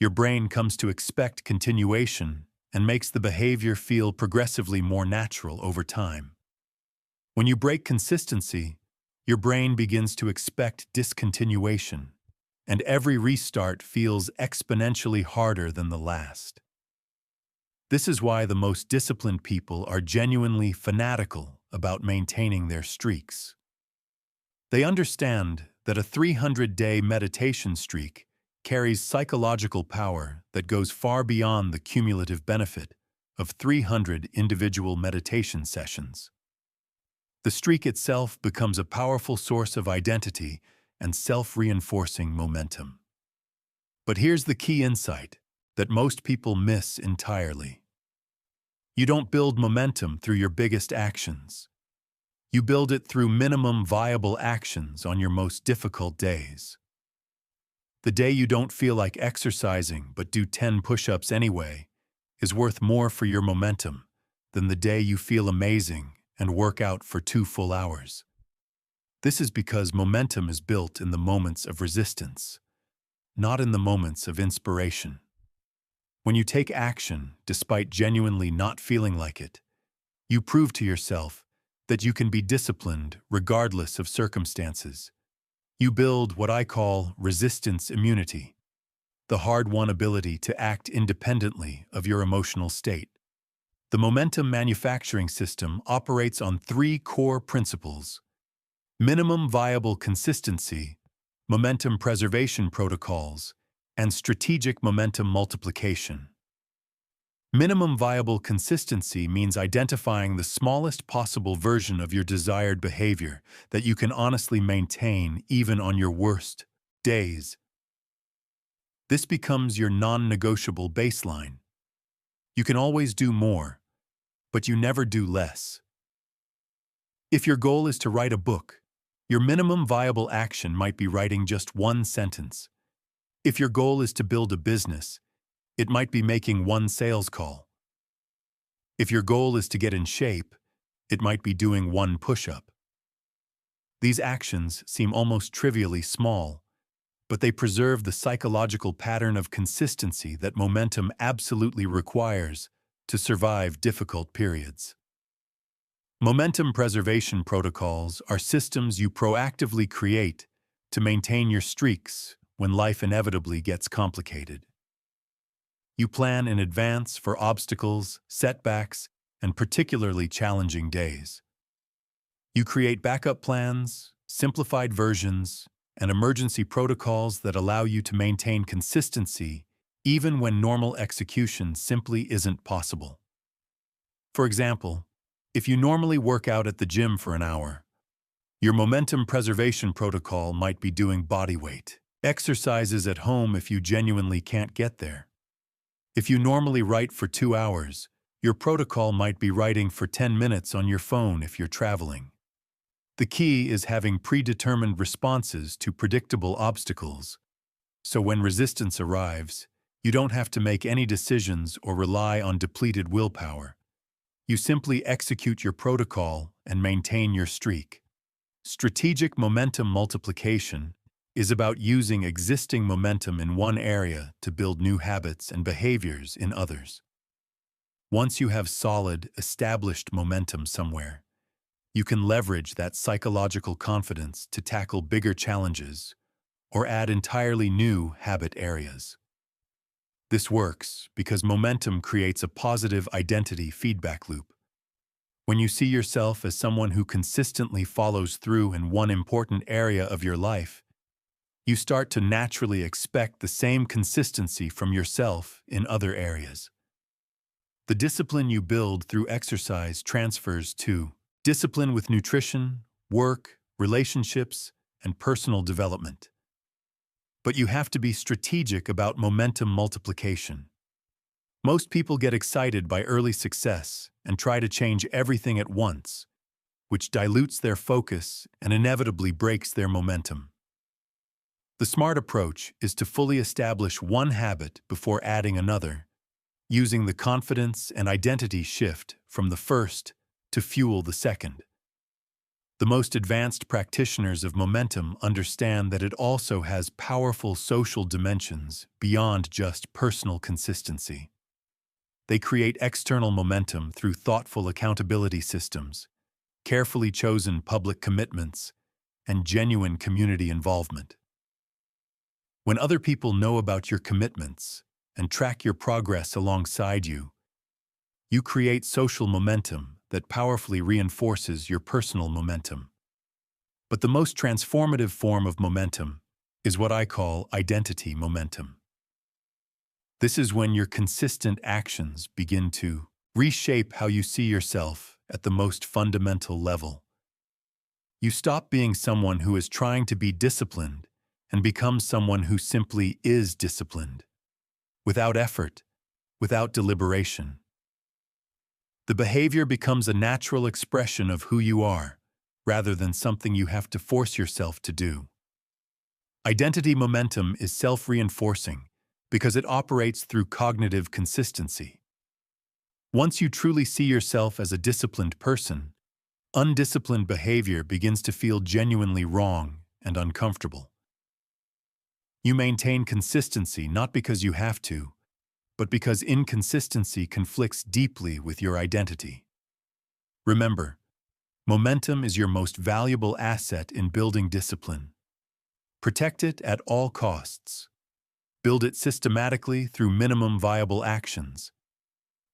your brain comes to expect continuation and makes the behavior feel progressively more natural over time. When you break consistency, your brain begins to expect discontinuation, and every restart feels exponentially harder than the last. This is why the most disciplined people are genuinely fanatical about maintaining their streaks. They understand that a 300-day meditation streak carries psychological power that goes far beyond the cumulative benefit of 300 individual meditation sessions. The streak itself becomes a powerful source of identity and self-reinforcing momentum. But here's the key insight that most people miss entirely. You don't build momentum through your biggest actions. You build it through minimum viable actions on your most difficult days. The day you don't feel like exercising but do 10 push-ups anyway is worth more for your momentum than the day you feel amazing and work out for 2 full hours. This is because momentum is built in the moments of resistance, not in the moments of inspiration. When you take action despite genuinely not feeling like it, you prove to yourself that you can be disciplined regardless of circumstances. You build what I call resistance immunity, the hard-won ability to act independently of your emotional state. The momentum manufacturing system operates on 3 core principles: minimum viable consistency, momentum preservation protocols, and strategic momentum multiplication. Minimum viable consistency means identifying the smallest possible version of your desired behavior that you can honestly maintain even on your worst days. This becomes your non-negotiable baseline. You can always do more, but you never do less. If your goal is to write a book, your minimum viable action might be writing just 1 sentence. If your goal is to build a business, it might be making 1 sales call. If your goal is to get in shape, it might be doing 1 push-up. These actions seem almost trivially small, but they preserve the psychological pattern of consistency that momentum absolutely requires to survive difficult periods. Momentum preservation protocols are systems you proactively create to maintain your streaks when life inevitably gets complicated. You plan in advance for obstacles, setbacks, and particularly challenging days. You create backup plans, simplified versions, and emergency protocols that allow you to maintain consistency even when normal execution simply isn't possible. For example, if you normally work out at the gym for an hour, your momentum preservation protocol might be doing body weight exercises at home if you genuinely can't get there. If you normally write for 2 hours, your protocol might be writing for 10 minutes on your phone if you're traveling. The key is having predetermined responses to predictable obstacles, so when resistance arrives, you don't have to make any decisions or rely on depleted willpower. You simply execute your protocol and maintain your streak. Strategic momentum multiplication is about using existing momentum in one area to build new habits and behaviors in others. Once you have solid, established momentum somewhere, you can leverage that psychological confidence to tackle bigger challenges or add entirely new habit areas. This works because momentum creates a positive identity feedback loop. When you see yourself as someone who consistently follows through in one important area of your life, you start to naturally expect the same consistency from yourself in other areas. The discipline you build through exercise transfers to discipline with nutrition, work, relationships, and personal development. But you have to be strategic about momentum multiplication. Most people get excited by early success and try to change everything at once, which dilutes their focus and inevitably breaks their momentum. The smart approach is to fully establish one habit before adding another, using the confidence and identity shift from the first to fuel the second. The most advanced practitioners of momentum understand that it also has powerful social dimensions beyond just personal consistency. They create external momentum through thoughtful accountability systems, carefully chosen public commitments, and genuine community involvement. When other people know about your commitments and track your progress alongside you, you create social momentum that powerfully reinforces your personal momentum. But the most transformative form of momentum is what I call identity momentum. This is when your consistent actions begin to reshape how you see yourself at the most fundamental level. You stop being someone who is trying to be disciplined and become someone who simply is disciplined, without effort, without deliberation. The behavior becomes a natural expression of who you are, rather than something you have to force yourself to do. Identity momentum is self-reinforcing because it operates through cognitive consistency. Once you truly see yourself as a disciplined person, undisciplined behavior begins to feel genuinely wrong and uncomfortable. You maintain consistency not because you have to, but because inconsistency conflicts deeply with your identity. Remember, momentum is your most valuable asset in building discipline. Protect it at all costs. Build it systematically through minimum viable actions.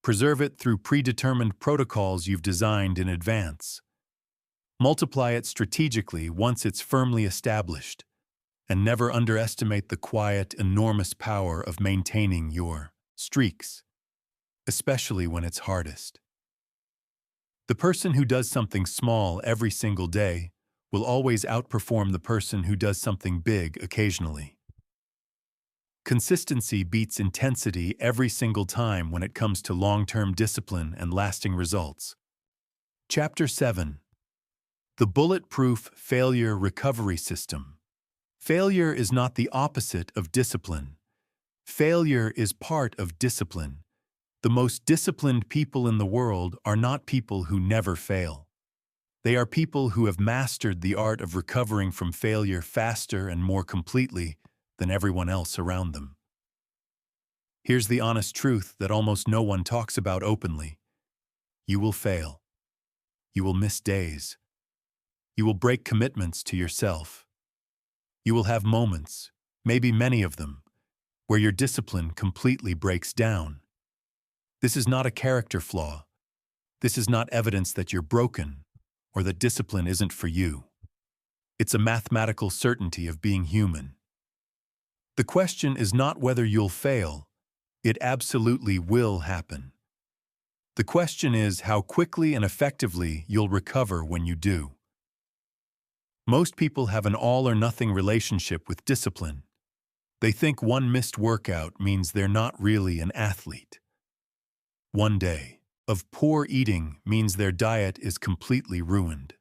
Preserve it through predetermined protocols you've designed in advance. Multiply it strategically once it's firmly established, and never underestimate the quiet, enormous power of maintaining your streaks, especially when it's hardest. The person who does something small every single day will always outperform the person who does something big occasionally. Consistency beats intensity every single time when it comes to long-term discipline and lasting results. Chapter 7. The Bulletproof Failure Recovery System. Failure is not the opposite of discipline. Failure is part of discipline. The most disciplined people in the world are not people who never fail. They are people who have mastered the art of recovering from failure faster and more completely than everyone else around them. Here's the honest truth that almost no one talks about openly. You will fail. You will miss days. You will break commitments to yourself. You will have moments, maybe many of them, where your discipline completely breaks down. This is not a character flaw. This is not evidence that you're broken or that discipline isn't for you. It's a mathematical certainty of being human. The question is not whether you'll fail. It absolutely will happen. The question is how quickly and effectively you'll recover when you do. Most people have an all-or-nothing relationship with discipline. They think one missed workout means they're not really an athlete. One day of poor eating means their diet is completely ruined.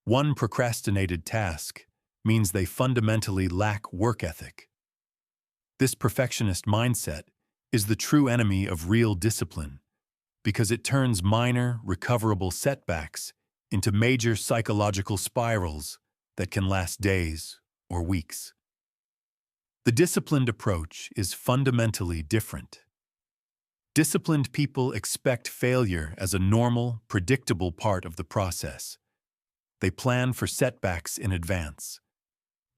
One procrastinated task means they fundamentally lack work ethic. This perfectionist mindset is the true enemy of real discipline because it turns minor, recoverable setbacks into major psychological spirals that can last days or weeks. The disciplined approach is fundamentally different. Disciplined people expect failure as a normal, predictable part of the process. They plan for setbacks in advance.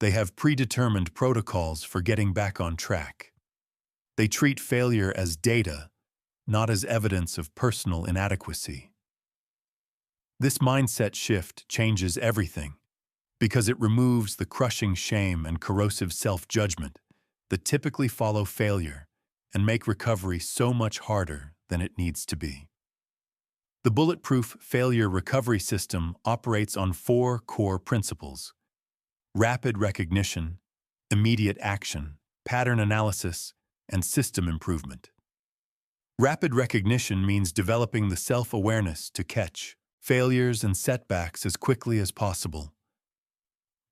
They have predetermined protocols for getting back on track. They treat failure as data, not as evidence of personal inadequacy. This mindset shift changes everything because it removes the crushing shame and corrosive self-judgment that typically follow failure and make recovery so much harder than it needs to be. The Bulletproof failure recovery system operates on 4 core principles: rapid recognition, immediate action, pattern analysis, and system improvement. Rapid recognition means developing the self-awareness to catch failures and setbacks as quickly as possible.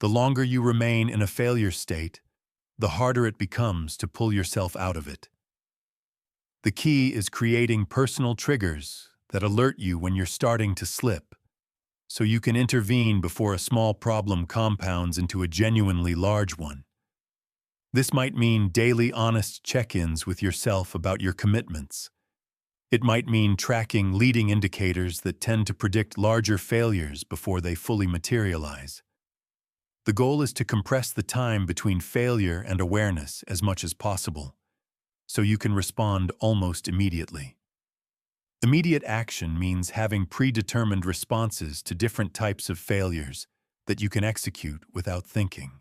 The longer you remain in a failure state, the harder it becomes to pull yourself out of it. The key is creating personal triggers that alert you when you're starting to slip, so you can intervene before a small problem compounds into a genuinely large one. This might mean daily honest check-ins with yourself about your commitments. It might mean tracking leading indicators that tend to predict larger failures before they fully materialize. The goal is to compress the time between failure and awareness as much as possible, so you can respond almost immediately. Immediate action means having predetermined responses to different types of failures that you can execute without thinking.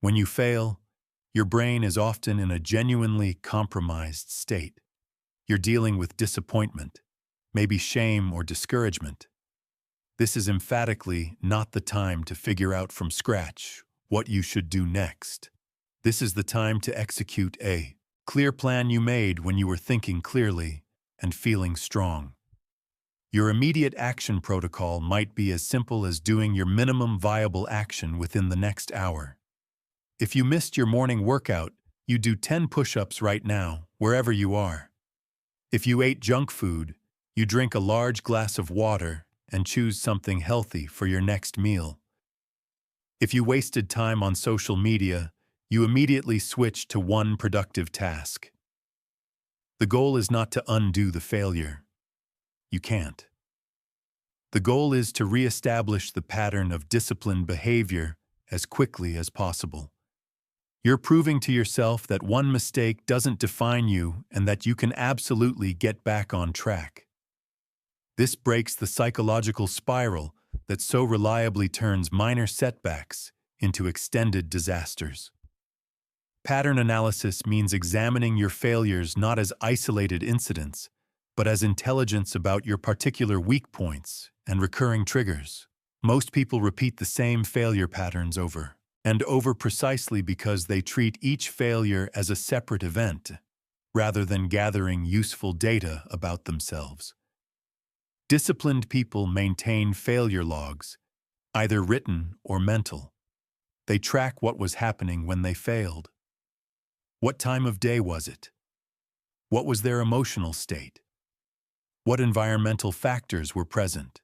When you fail, your brain is often in a genuinely compromised state. You're dealing with disappointment, maybe shame or discouragement. This is emphatically not the time to figure out from scratch what you should do next. This is the time to execute a clear plan you made when you were thinking clearly and feeling strong. Your immediate action protocol might be as simple as doing your minimum viable action within the next hour. If you missed your morning workout, you do 10 push-ups right now, wherever you are. If you ate junk food, you drink a large glass of water and choose something healthy for your next meal. If you wasted time on social media, you immediately switch to one productive task. The goal is not to undo the failure. You can't. The goal is to reestablish the pattern of disciplined behavior as quickly as possible. You're proving to yourself that one mistake doesn't define you and that you can absolutely get back on track. This breaks the psychological spiral that so reliably turns minor setbacks into extended disasters. Pattern analysis means examining your failures not as isolated incidents, but as intelligence about your particular weak points and recurring triggers. Most people repeat the same failure patterns over and over precisely because they treat each failure as a separate event, rather than gathering useful data about themselves. Disciplined people maintain failure logs, either written or mental. They track what was happening when they failed. What time of day was it? What was their emotional state? What environmental factors were present?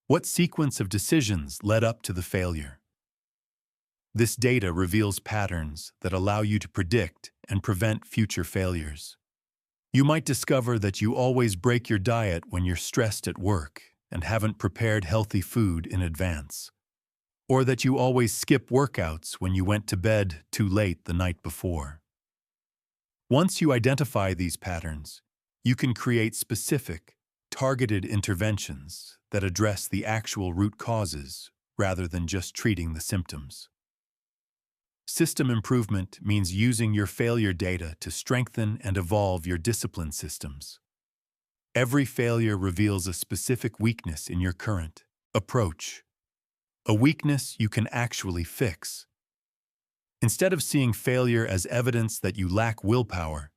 What sequence of decisions led up to the failure? This data reveals patterns that allow you to predict and prevent future failures. You might discover that you always break your diet when you're stressed at work and haven't prepared healthy food in advance, or that you always skip workouts when you went to bed too late the night before. Once you identify these patterns, you can create specific, targeted interventions that address the actual root causes rather than just treating the symptoms. System improvement means using your failure data to strengthen and evolve your discipline systems. Every failure reveals a specific weakness in your current approach, a weakness you can actually fix. Instead of seeing failure as evidence that you lack willpower,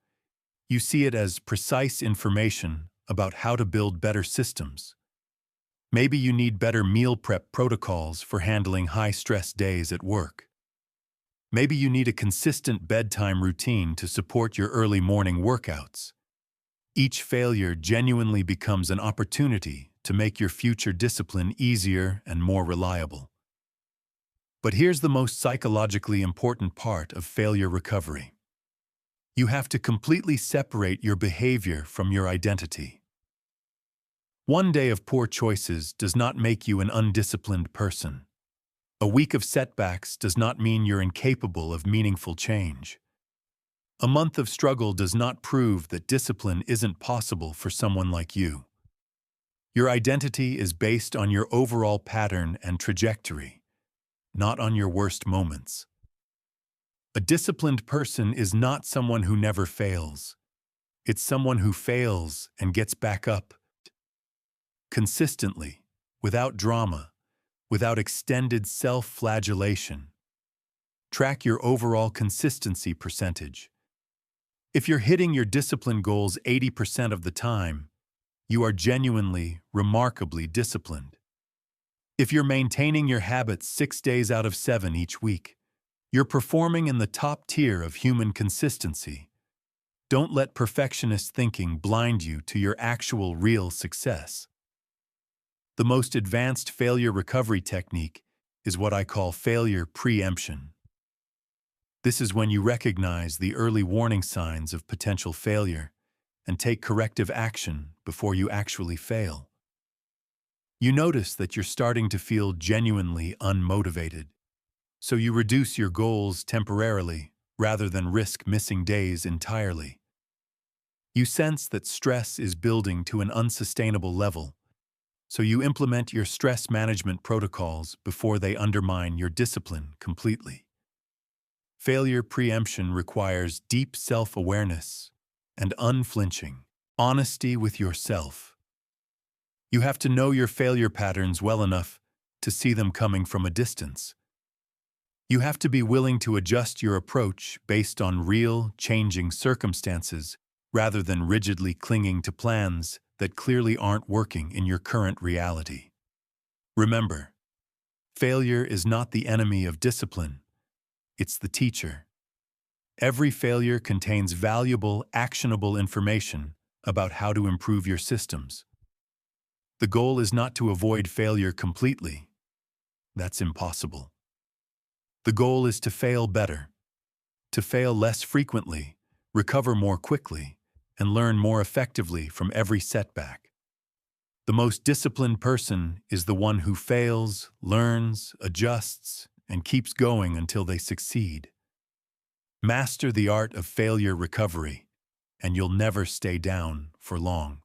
you see it as precise information about how to build better systems. Maybe you need better meal prep protocols for handling high-stress days at work. Maybe you need a consistent bedtime routine to support your early morning workouts. Each failure genuinely becomes an opportunity to make your future discipline easier and more reliable. But here's the most psychologically important part of failure recovery. You have to completely separate your behavior from your identity. One day of poor choices does not make you an undisciplined person. A week of setbacks does not mean you're incapable of meaningful change. A month of struggle does not prove that discipline isn't possible for someone like you. Your identity is based on your overall pattern and trajectory, not on your worst moments. A disciplined person is not someone who never fails. It's someone who fails and gets back up consistently, without drama, without extended self-flagellation. Track your overall consistency percentage. If you're hitting your discipline goals 80% of the time, you are genuinely, remarkably disciplined. If you're maintaining your habits 6 days out of 7 each week, you're performing in the top tier of human consistency. Don't let perfectionist thinking blind you to your actual real success. The most advanced failure recovery technique is what I call failure preemption. This is when you recognize the early warning signs of potential failure and take corrective action before you actually fail. You notice that you're starting to feel genuinely unmotivated, so you reduce your goals temporarily rather than risk missing days entirely. You sense that stress is building to an unsustainable level, so you implement your stress management protocols before they undermine your discipline completely. Failure preemption requires deep self-awareness and unflinching honesty with yourself. You have to know your failure patterns well enough to see them coming from a distance. You have to be willing to adjust your approach based on real, changing circumstances rather than rigidly clinging to plans that clearly aren't working in your current reality. Remember, failure is not the enemy of discipline. It's the teacher. Every failure contains valuable, actionable information about how to improve your systems. The goal is not to avoid failure completely. That's impossible. The goal is to fail better, to fail less frequently, recover more quickly, and learn more effectively from every setback. The most disciplined person is the one who fails, learns, adjusts, and keeps going until they succeed. Master the art of failure recovery, and you'll never stay down for long.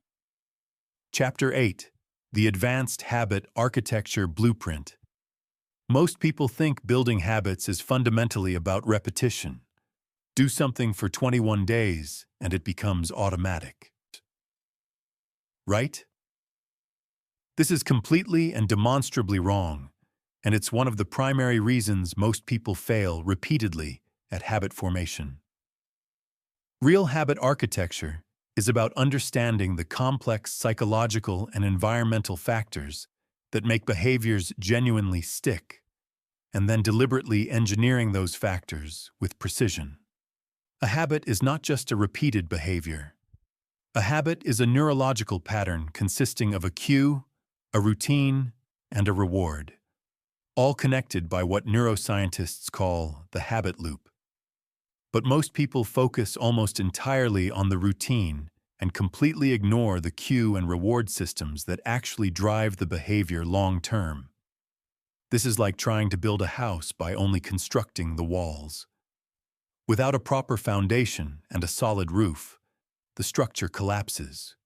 Chapter 8: The Advanced Habit Architecture Blueprint. Most people think building habits is fundamentally about repetition. Do something for 21 days, and it becomes automatic. Right? This is completely and demonstrably wrong, and it's one of the primary reasons most people fail repeatedly at habit formation. Real habit architecture is about understanding the complex psychological and environmental factors that make behaviors genuinely stick, and then deliberately engineering those factors with precision. A habit is not just a repeated behavior. A habit is a neurological pattern consisting of a cue, a routine, and a reward, all connected by what neuroscientists call the habit loop. But most people focus almost entirely on the routine and completely ignore the cue and reward systems that actually drive the behavior long term. This is like trying to build a house by only constructing the walls. Without a proper foundation and a solid roof, the structure collapses,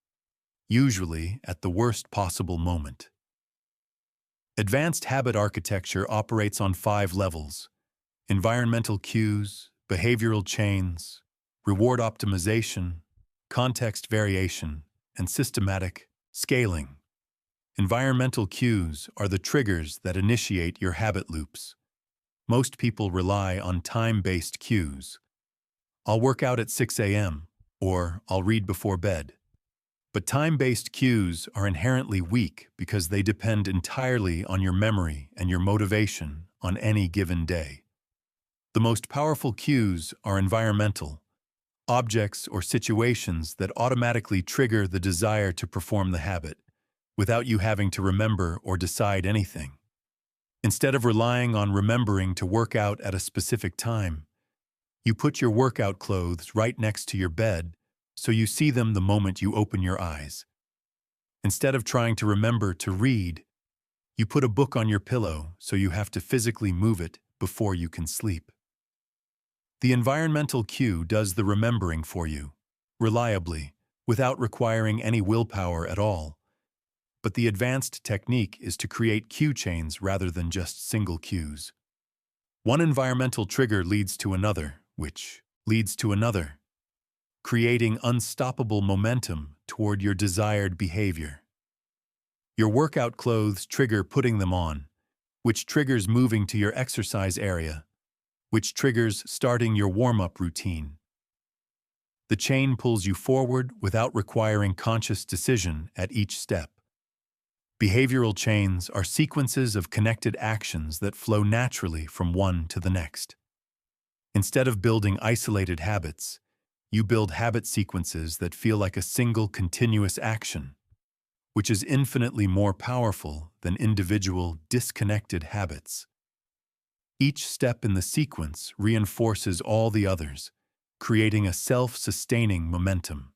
usually at the worst possible moment. Advanced habit architecture operates on 5 levels: environmental cues, behavioral chains, reward optimization, context variation, and systematic scaling. Environmental cues are the triggers that initiate your habit loops. Most people rely on time-based cues. I'll work out at 6 a.m., or I'll read before bed. But time-based cues are inherently weak because they depend entirely on your memory and your motivation on any given day. The most powerful cues are environmental, objects or situations that automatically trigger the desire to perform the habit, without you having to remember or decide anything. Instead of relying on remembering to work out at a specific time, you put your workout clothes right next to your bed so you see them the moment you open your eyes. Instead of trying to remember to read, you put a book on your pillow so you have to physically move it before you can sleep. The environmental cue does the remembering for you, reliably, without requiring any willpower at all. But the advanced technique is to create cue chains rather than just single cues. One environmental trigger leads to another, which leads to another, creating unstoppable momentum toward your desired behavior. Your workout clothes trigger putting them on, which triggers moving to your exercise area, which triggers starting your warm-up routine. The chain pulls you forward without requiring conscious decision at each step. Behavioral chains are sequences of connected actions that flow naturally from one to the next. Instead of building isolated habits, you build habit sequences that feel like a single continuous action, which is infinitely more powerful than individual disconnected habits. Each step in the sequence reinforces all the others, creating a self-sustaining momentum.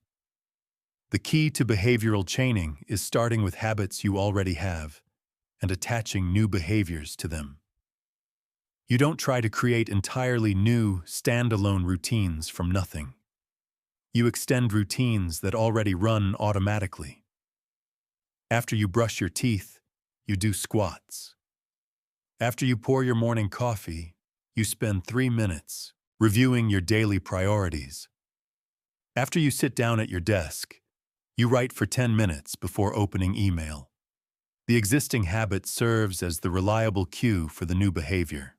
The key to behavioral chaining is starting with habits you already have and attaching new behaviors to them. You don't try to create entirely new, standalone routines from nothing. You extend routines that already run automatically. After you brush your teeth, you do squats. After you pour your morning coffee, you spend 3 minutes reviewing your daily priorities. After you sit down at your desk, you write for 10 minutes before opening email. The existing habit serves as the reliable cue for the new behavior.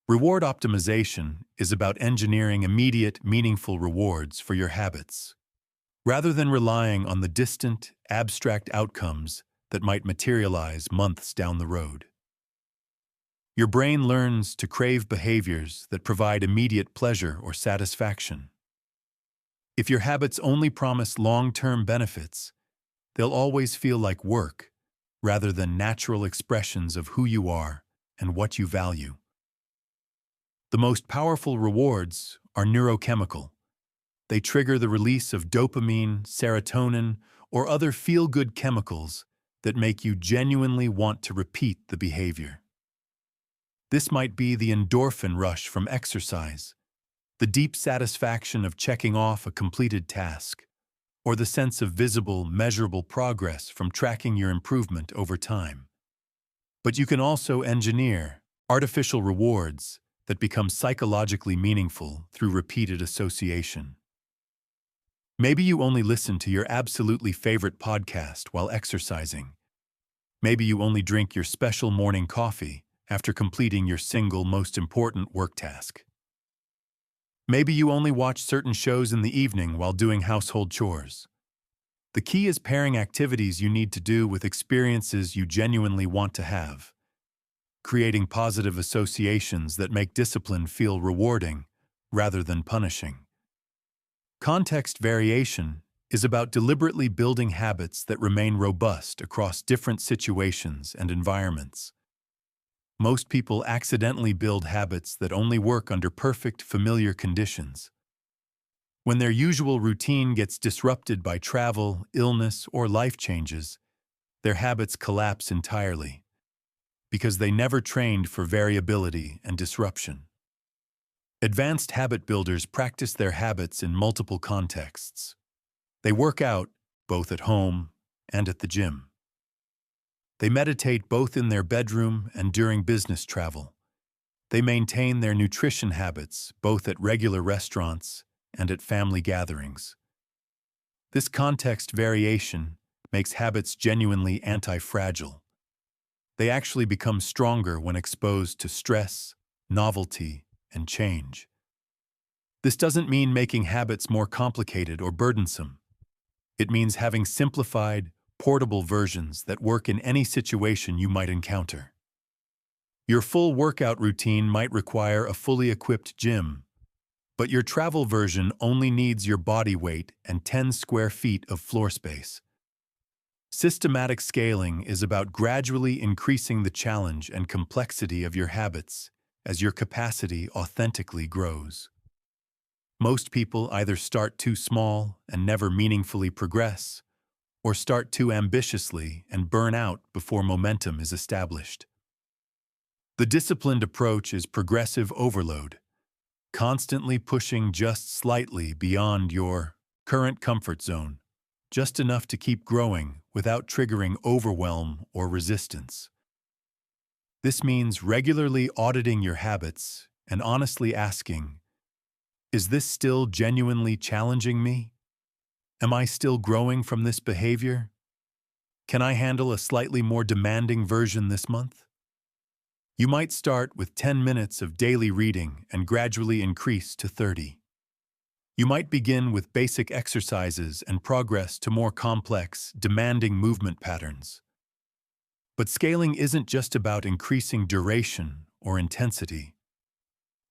Reward optimization is about engineering immediate, meaningful rewards for your habits, rather than relying on the distant, abstract outcomes that might materialize months down the road. Your brain learns to crave behaviors that provide immediate pleasure or satisfaction. If your habits only promise long-term benefits, they'll always feel like work, rather than natural expressions of who you are and what you value. The most powerful rewards are neurochemical. They trigger the release of dopamine, serotonin, or other feel-good chemicals that make you genuinely want to repeat the behavior. This might be the endorphin rush from exercise, the deep satisfaction of checking off a completed task, or the sense of visible, measurable progress from tracking your improvement over time. But you can also engineer artificial rewards that become psychologically meaningful through repeated association. Maybe you only listen to your absolutely favorite podcast while exercising. Maybe you only drink your special morning coffee after completing your single most important work task. Maybe you only watch certain shows in the evening while doing household chores. The key is pairing activities you need to do with experiences you genuinely want to have, creating positive associations that make discipline feel rewarding rather than punishing. Context variation is about deliberately building habits that remain robust across different situations and environments. Most people accidentally build habits that only work under perfect, familiar conditions. When their usual routine gets disrupted by travel, illness, or life changes, their habits collapse entirely, because they never trained for variability and disruption. Advanced habit builders practice their habits in multiple contexts. They work out, both at home and at the gym. They meditate both in their bedroom and during business travel. They maintain their nutrition habits both at regular restaurants and at family gatherings. This context variation makes habits genuinely anti-fragile. They actually become stronger when exposed to stress, novelty, and change. This doesn't mean making habits more complicated or burdensome. It means having simplified, portable versions that work in any situation you might encounter. Your full workout routine might require a fully equipped gym, but your travel version only needs your body weight and 10 square feet of floor space. Systematic scaling is about gradually increasing the challenge and complexity of your habits as your capacity authentically grows. Most people either start too small and never meaningfully progress, or start too ambitiously and burn out before momentum is established. The disciplined approach is progressive overload, constantly pushing just slightly beyond your current comfort zone, just enough to keep growing without triggering overwhelm or resistance. This means regularly auditing your habits and honestly asking, is this still genuinely challenging me? Am I still growing from this behavior? Can I handle a slightly more demanding version this month? You might start with 10 minutes of daily reading and gradually increase to 30. You might begin with basic exercises and progress to more complex, demanding movement patterns. But scaling isn't just about increasing duration or intensity.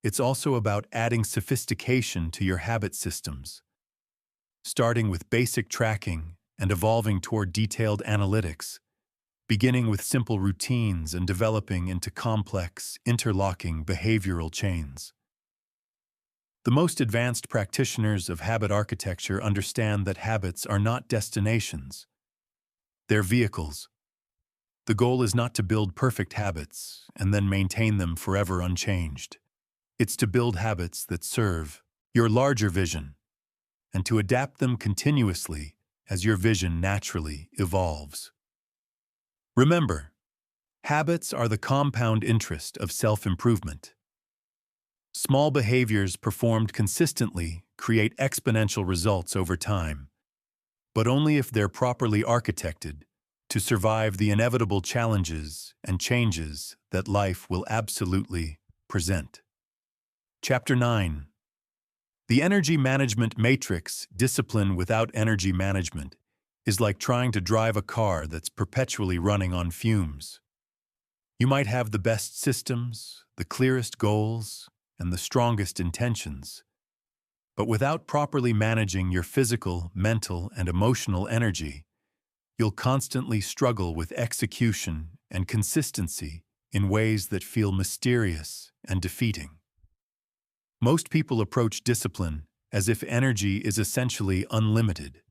It's also about adding sophistication to your habit systems, starting with basic tracking and evolving toward detailed analytics, beginning with simple routines and developing into complex, interlocking behavioral chains. The most advanced practitioners of habit architecture understand that habits are not destinations. They're vehicles. The goal is not to build perfect habits and then maintain them forever unchanged. It's to build habits that serve your larger vision and to adapt them continuously as your vision naturally evolves. Remember, habits are the compound interest of self-improvement. Small behaviors performed consistently create exponential results over time, but only if they're properly architected to survive the inevitable challenges and changes that life will absolutely present. Chapter 9. The energy management matrix, discipline without energy management, is like trying to drive a car that's perpetually running on fumes. You might have the best systems, the clearest goals, and the strongest intentions, but without properly managing your physical, mental, and emotional energy, you'll constantly struggle with execution and consistency in ways that feel mysterious and defeating. Most people approach discipline as if energy is essentially unlimited.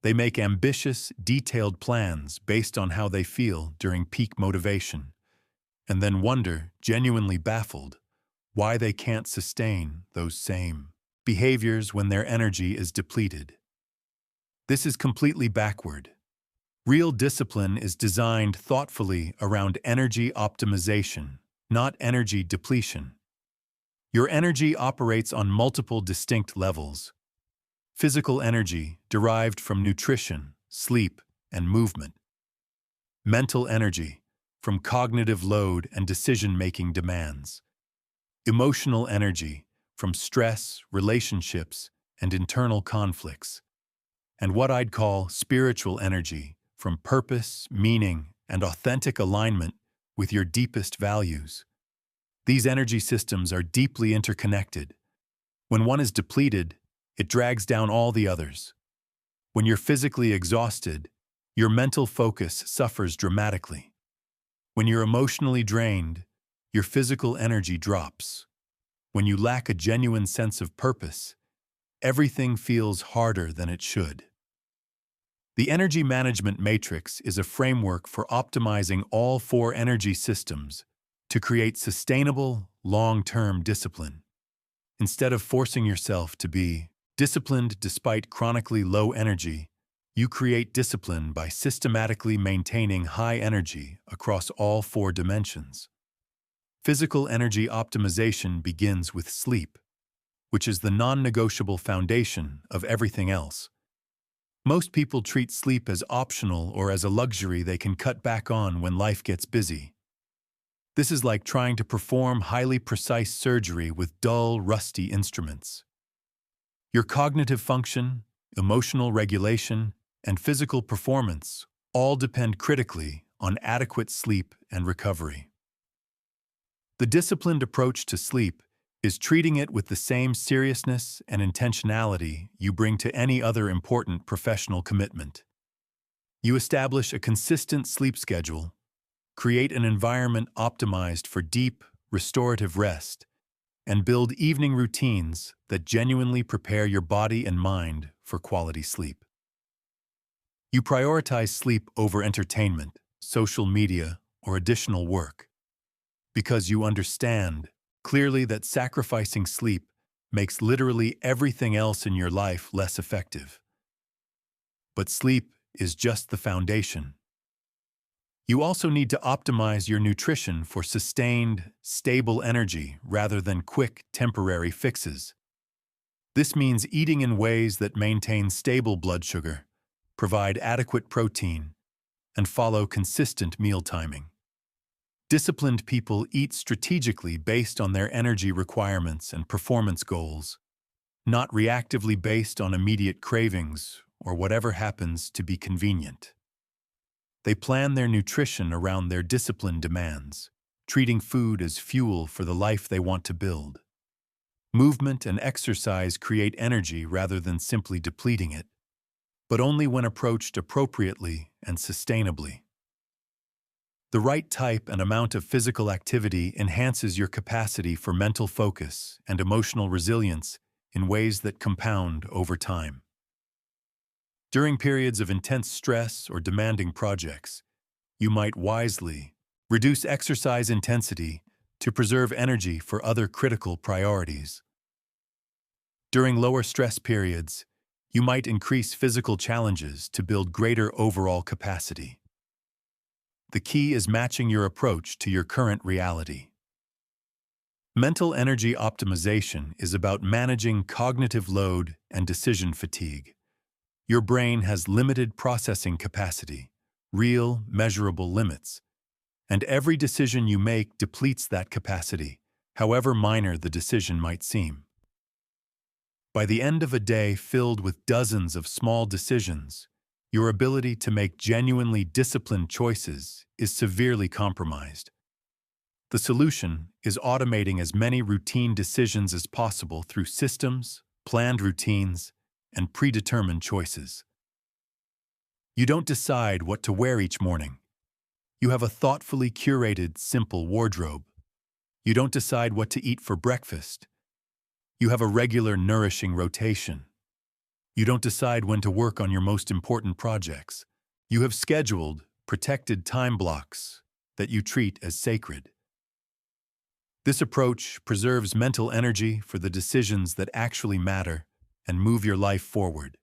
They make ambitious, detailed plans based on how they feel during peak motivation, and then wonder, genuinely baffled, why they can't sustain those same behaviors when their energy is depleted. This is completely backward. Real discipline is designed thoughtfully around energy optimization, not energy depletion. Your energy operates on multiple distinct levels. Physical energy derived from nutrition, sleep, and movement. Mental energy from cognitive load and decision-making demands. Emotional energy from stress, relationships, and internal conflicts. And what I'd call spiritual energy from purpose, meaning, and authentic alignment with your deepest values. These energy systems are deeply interconnected. When one is depleted, it drags down all the others. When you're physically exhausted, your mental focus suffers dramatically. When you're emotionally drained, your physical energy drops. When you lack a genuine sense of purpose, everything feels harder than it should. The energy management matrix is a framework for optimizing all four energy systems to create sustainable, long-term discipline. Instead of forcing yourself to be disciplined despite chronically low energy, you create discipline by systematically maintaining high energy across all four dimensions. Physical energy optimization begins with sleep, which is the non-negotiable foundation of everything else. Most people treat sleep as optional or as a luxury they can cut back on when life gets busy. This is like trying to perform highly precise surgery with dull, rusty instruments. Your cognitive function, emotional regulation, and physical performance all depend critically on adequate sleep and recovery. The disciplined approach to sleep is treating it with the same seriousness and intentionality you bring to any other important professional commitment. You establish a consistent sleep schedule, create an environment optimized for deep, restorative rest, and build evening routines that genuinely prepare your body and mind for quality sleep. You prioritize sleep over entertainment, social media, or additional work, because you understand clearly that sacrificing sleep makes literally everything else in your life less effective. But sleep is just the foundation. You also need to optimize your nutrition for sustained, stable energy rather than quick, temporary fixes. This means eating in ways that maintain stable blood sugar, provide adequate protein, and follow consistent meal timing. Disciplined people eat strategically based on their energy requirements and performance goals, not reactively based on immediate cravings or whatever happens to be convenient. They plan their nutrition around their discipline demands, treating food as fuel for the life they want to build. Movement and exercise create energy rather than simply depleting it, but only when approached appropriately and sustainably. The right type and amount of physical activity enhances your capacity for mental focus and emotional resilience in ways that compound over time. During periods of intense stress or demanding projects, you might wisely reduce exercise intensity to preserve energy for other critical priorities. During lower stress periods, you might increase physical challenges to build greater overall capacity. The key is matching your approach to your current reality. Mental energy optimization is about managing cognitive load and decision fatigue. Your brain has limited processing capacity, real, measurable limits, and every decision you make depletes that capacity, however minor the decision might seem. By the end of a day filled with dozens of small decisions, your ability to make genuinely disciplined choices is severely compromised. The solution is automating as many routine decisions as possible through systems, planned routines, and predetermined choices. You don't decide what to wear each morning. You have a thoughtfully curated, simple wardrobe. You don't decide what to eat for breakfast. You have a regular, nourishing rotation. You don't decide when to work on your most important projects. You have scheduled, protected time blocks that you treat as sacred. This approach preserves mental energy for the decisions that actually matter and move your life forward.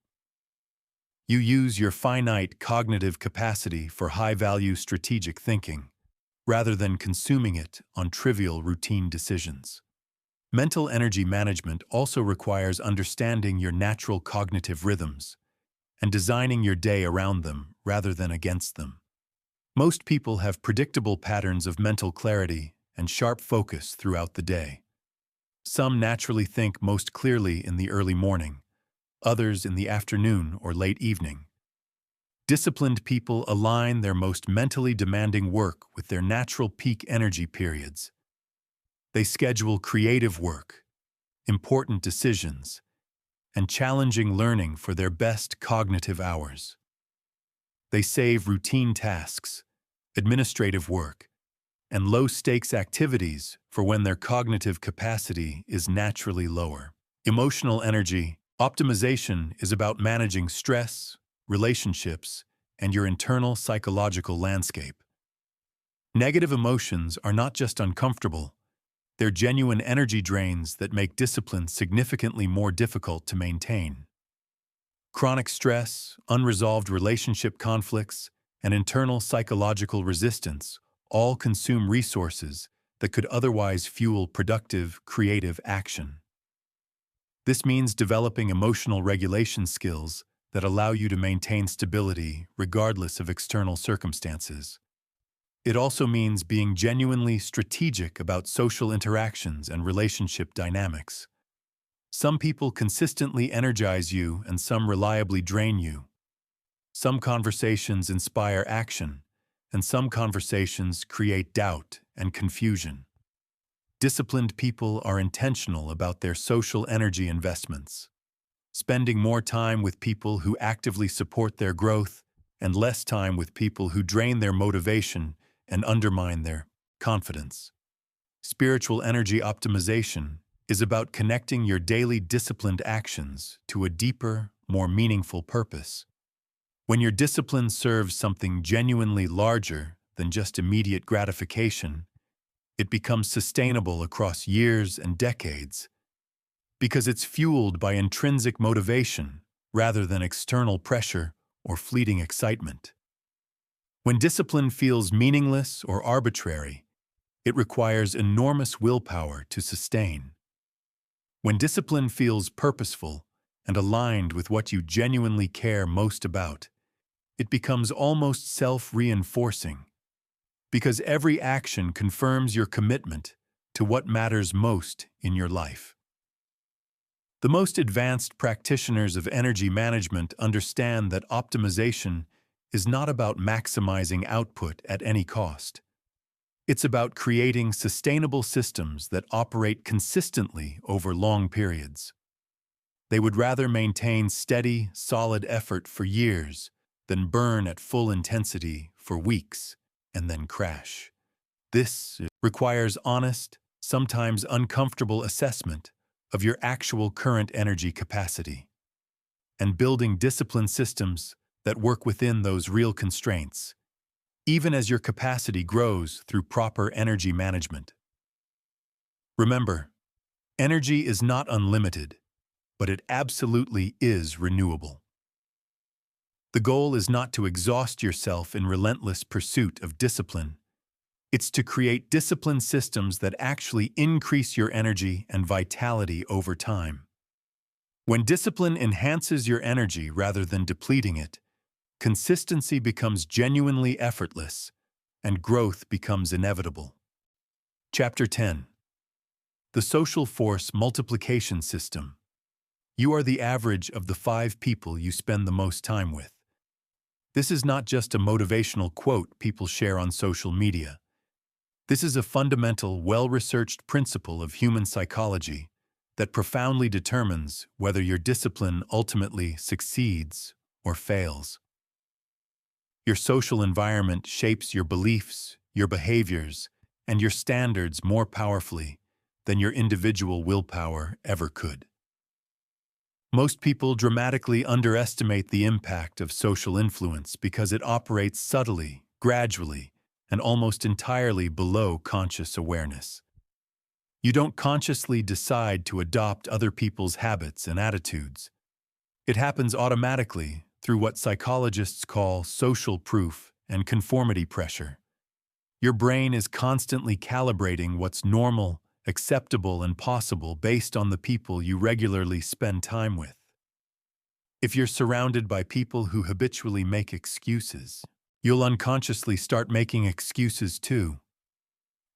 You use your finite cognitive capacity for high-value strategic thinking, rather than consuming it on trivial routine decisions. Mental energy management also requires understanding your natural cognitive rhythms and designing your day around them rather than against them. Most people have predictable patterns of mental clarity and sharp focus throughout the day. Some naturally think most clearly in the early morning, others in the afternoon or late evening. Disciplined people align their most mentally demanding work with their natural peak energy periods. They schedule creative work, important decisions, and challenging learning for their best cognitive hours. They save routine tasks, administrative work, and low-stakes activities for when their cognitive capacity is naturally lower. Emotional energy optimization is about managing stress, relationships, and your internal psychological landscape. Negative emotions are not just uncomfortable, they're genuine energy drains that make discipline significantly more difficult to maintain. Chronic stress, unresolved relationship conflicts, and internal psychological resistance all consume resources that could otherwise fuel productive, creative action. This means developing emotional regulation skills that allow you to maintain stability regardless of external circumstances. It also means being genuinely strategic about social interactions and relationship dynamics. Some people consistently energize you and some reliably drain you. Some conversations inspire action, and some conversations create doubt and confusion. Disciplined people are intentional about their social energy investments, spending more time with people who actively support their growth and less time with people who drain their motivation and undermine their confidence. Spiritual energy optimization is about connecting your daily disciplined actions to a deeper, more meaningful purpose. When your discipline serves something genuinely larger than just immediate gratification, it becomes sustainable across years and decades because it's fueled by intrinsic motivation rather than external pressure or fleeting excitement. When discipline feels meaningless or arbitrary, it requires enormous willpower to sustain. When discipline feels purposeful and aligned with what you genuinely care most about, it becomes almost self-reinforcing, because every action confirms your commitment to what matters most in your life. The most advanced practitioners of energy management understand that optimization is not about maximizing output at any cost. It's about creating sustainable systems that operate consistently over long periods. They would rather maintain steady, solid effort for years than burn at full intensity for weeks and then crash. This requires honest, sometimes uncomfortable assessment of your actual current energy capacity and building disciplined systems that work within those real constraints, even as your capacity grows through proper energy management. Remember, energy is not unlimited, but it absolutely is renewable. The goal is not to exhaust yourself in relentless pursuit of discipline. It's to create disciplined systems that actually increase your energy and vitality over time. When discipline enhances your energy rather than depleting it, consistency becomes genuinely effortless, and growth becomes inevitable. Chapter 10. The Social Force Multiplication System. You are the average of the 5 people you spend the most time with. This is not just a motivational quote people share on social media. This is a fundamental, well-researched principle of human psychology that profoundly determines whether your discipline ultimately succeeds or fails. Your social environment shapes your beliefs, your behaviors, and your standards more powerfully than your individual willpower ever could. Most people dramatically underestimate the impact of social influence because it operates subtly, gradually, and almost entirely below conscious awareness. You don't consciously decide to adopt other people's habits and attitudes. It happens automatically through what psychologists call social proof and conformity pressure. Your brain is constantly calibrating what's normal, acceptable, and possible based on the people you regularly spend time with. If you're surrounded by people who habitually make excuses, you'll unconsciously start making excuses too.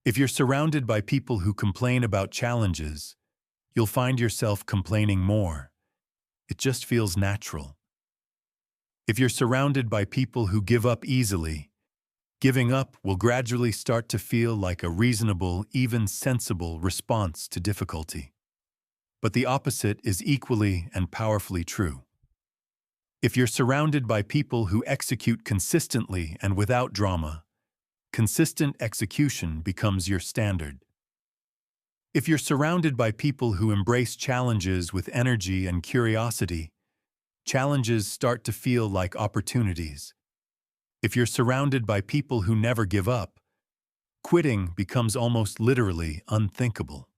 If you're surrounded by people who complain about challenges, you'll find yourself complaining more. It just feels natural. If you're surrounded by people who give up easily, giving up will gradually start to feel like a reasonable, even sensible response to difficulty. But the opposite is equally and powerfully true. If you're surrounded by people who execute consistently and without drama, Consistent execution becomes your standard. If you're surrounded by people who embrace challenges with energy and curiosity, challenges start to feel like opportunities. If you're surrounded by people who never give up, quitting becomes almost literally unthinkable.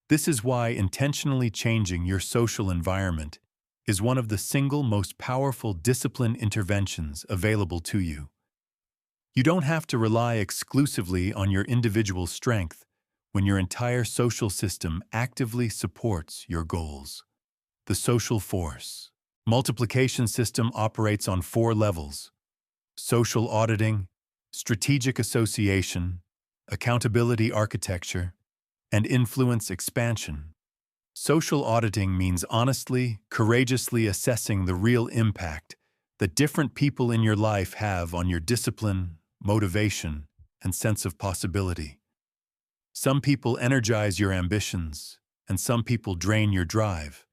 This is why intentionally changing your social environment is one of the single most powerful discipline interventions available to you. You don't have to rely exclusively on your individual strength when your entire social system actively supports your goals. The social force multiplication system operates on 4 levels: social auditing, strategic association, accountability architecture, and influence expansion. Social auditing means honestly, courageously assessing the real impact that different people in your life have on your discipline, motivation, and sense of possibility. Some people energize your ambitions, and some people drain your drive.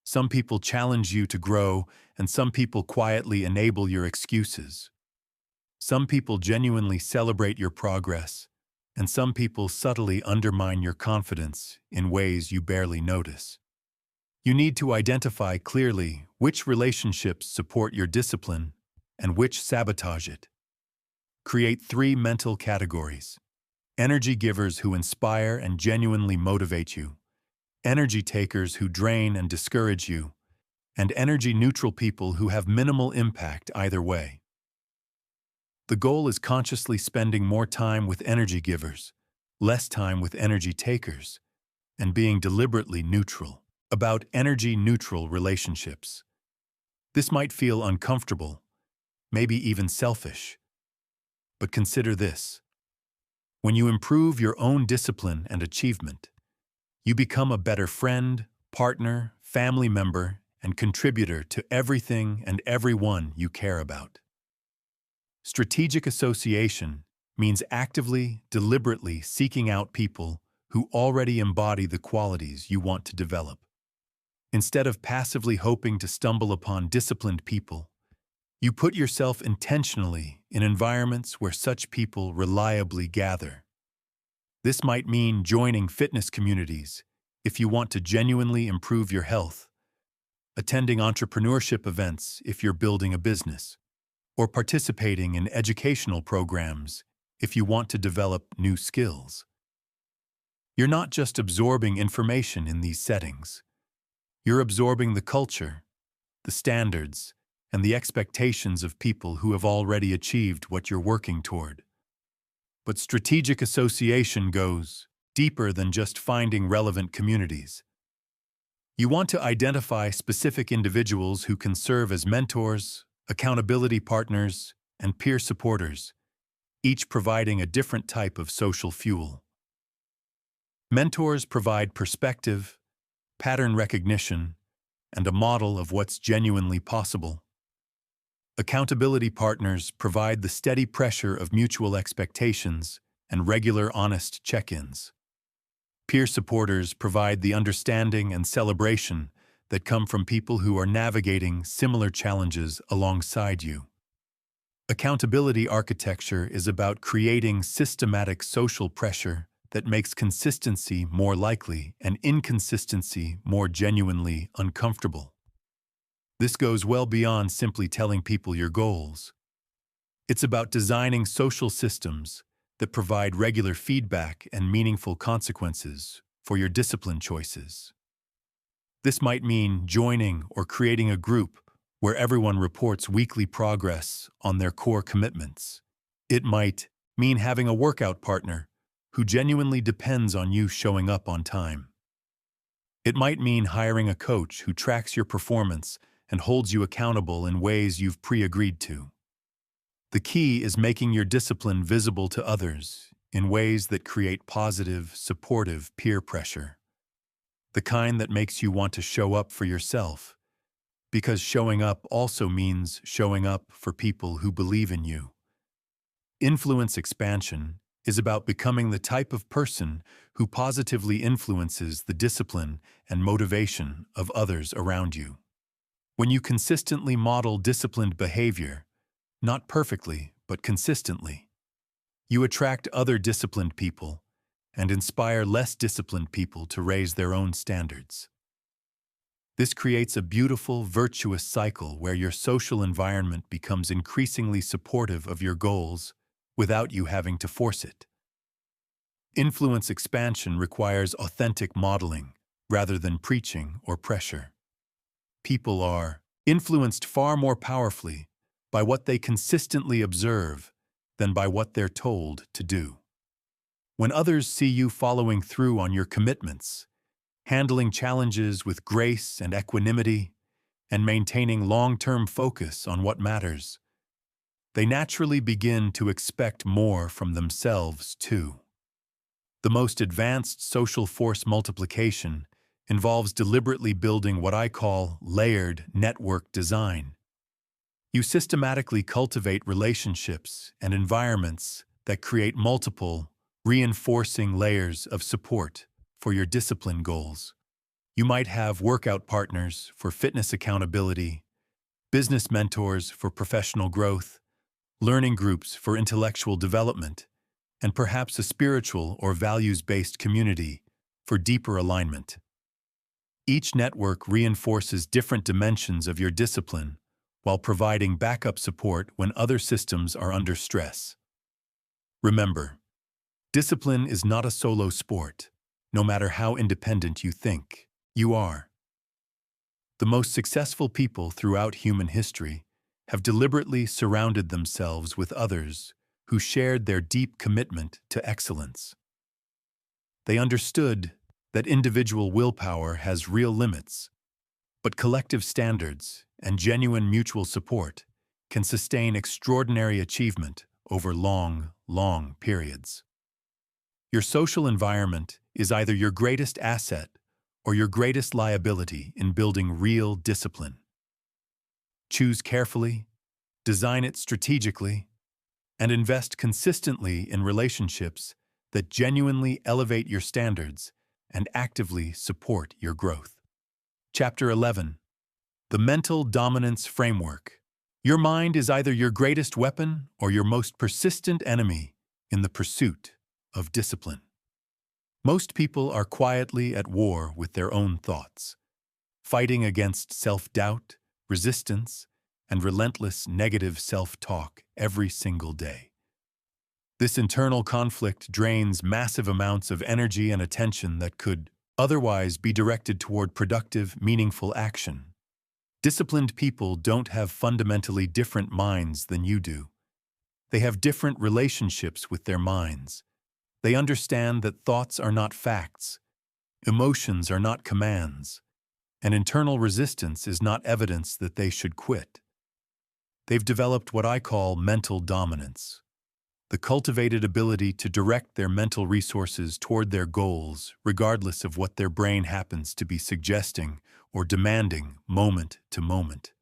Some people challenge you to grow, and some people quietly enable your excuses. Some people genuinely celebrate your progress, and some people subtly undermine your confidence in ways you barely notice. You need to identify clearly which relationships support your discipline and which sabotage it. Create 3 mental categories: energy givers who inspire and genuinely motivate you, energy takers who drain and discourage you, and energy-neutral people who have minimal impact either way. The goal is consciously spending more time with energy givers, less time with energy takers, and being deliberately neutral about energy-neutral relationships. This might feel uncomfortable, maybe even selfish, but consider this. When you improve your own discipline and achievement, you become a better friend, partner, family member, and contributor to everything and everyone you care about. Strategic association means actively, deliberately seeking out people who already embody the qualities you want to develop. Instead of passively hoping to stumble upon disciplined people, you put yourself intentionally in environments where such people reliably gather. This might mean joining fitness communities if you want to genuinely improve your health, attending entrepreneurship events if you're building a business, or participating in educational programs if you want to develop new skills. You're not just absorbing information in these settings. You're absorbing the culture, the standards, and the expectations of people who have already achieved what you're working toward. But strategic association goes deeper than just finding relevant communities. You want to identify specific individuals who can serve as mentors, accountability partners, and peer supporters, each providing a different type of social fuel. Mentors provide perspective, pattern recognition, and a model of what's genuinely possible. Accountability partners provide the steady pressure of mutual expectations and regular honest check-ins. Peer supporters provide the understanding and celebration that come from people who are navigating similar challenges alongside you. Accountability architecture is about creating systematic social pressure that makes consistency more likely and inconsistency more genuinely uncomfortable. This goes well beyond simply telling people your goals. It's about designing social systems that provide regular feedback and meaningful consequences for your discipline choices. This might mean joining or creating a group where everyone reports weekly progress on their core commitments. It might mean having a workout partner who genuinely depends on you showing up on time. It might mean hiring a coach who tracks your performance and holds you accountable in ways you've pre-agreed to. The key is making your discipline visible to others in ways that create positive, supportive peer pressure. The kind that makes you want to show up for yourself, because showing up also means showing up for people who believe in you. Influence expansion is about becoming the type of person who positively influences the discipline and motivation of others around you. When you consistently model disciplined behavior, not perfectly, but consistently, You attract other disciplined people and inspire less disciplined people to raise their own standards. This creates a beautiful, virtuous cycle where your social environment becomes increasingly supportive of your goals without you having to force it. Influence expansion requires authentic modeling rather than preaching or pressure. People are influenced far more powerfully by what they consistently observe than by what they're told to do. When others see you following through on your commitments, handling challenges with grace and equanimity, and maintaining long-term focus on what matters, they naturally begin to expect more from themselves too. The most advanced social force multiplication involves deliberately building what I call layered network design. You systematically cultivate relationships and environments that create multiple, reinforcing layers of support for your discipline goals. You might have workout partners for fitness accountability, business mentors for professional growth, learning groups for intellectual development, and perhaps a spiritual or values-based community for deeper alignment. Each network reinforces different dimensions of your discipline while providing backup support when other systems are under stress. Remember, discipline is not a solo sport, no matter how independent you think you are. The most successful people throughout human history have deliberately surrounded themselves with others who shared their deep commitment to excellence. They understood that individual willpower has real limits, but collective standards and genuine mutual support can sustain extraordinary achievement over long, long periods. Your social environment is either your greatest asset or your greatest liability in building real discipline. Choose carefully, design it strategically, and invest consistently in relationships that genuinely elevate your standards and actively support your growth. Chapter 11. The Mental Dominance Framework. Your mind is either your greatest weapon or your most persistent enemy in the pursuit of discipline. Most people are quietly at war with their own thoughts, fighting against self-doubt, resistance, and relentless negative self-talk every single day. This internal conflict drains massive amounts of energy and attention that could otherwise be directed toward productive, meaningful action. Disciplined people don't have fundamentally different minds than you do. They have different relationships with their minds. They understand that thoughts are not facts, emotions are not commands, and internal resistance is not evidence that they should quit. They've developed what I call mental dominance, the cultivated ability to direct their mental resources toward their goals, regardless of what their brain happens to be suggesting or demanding moment to moment.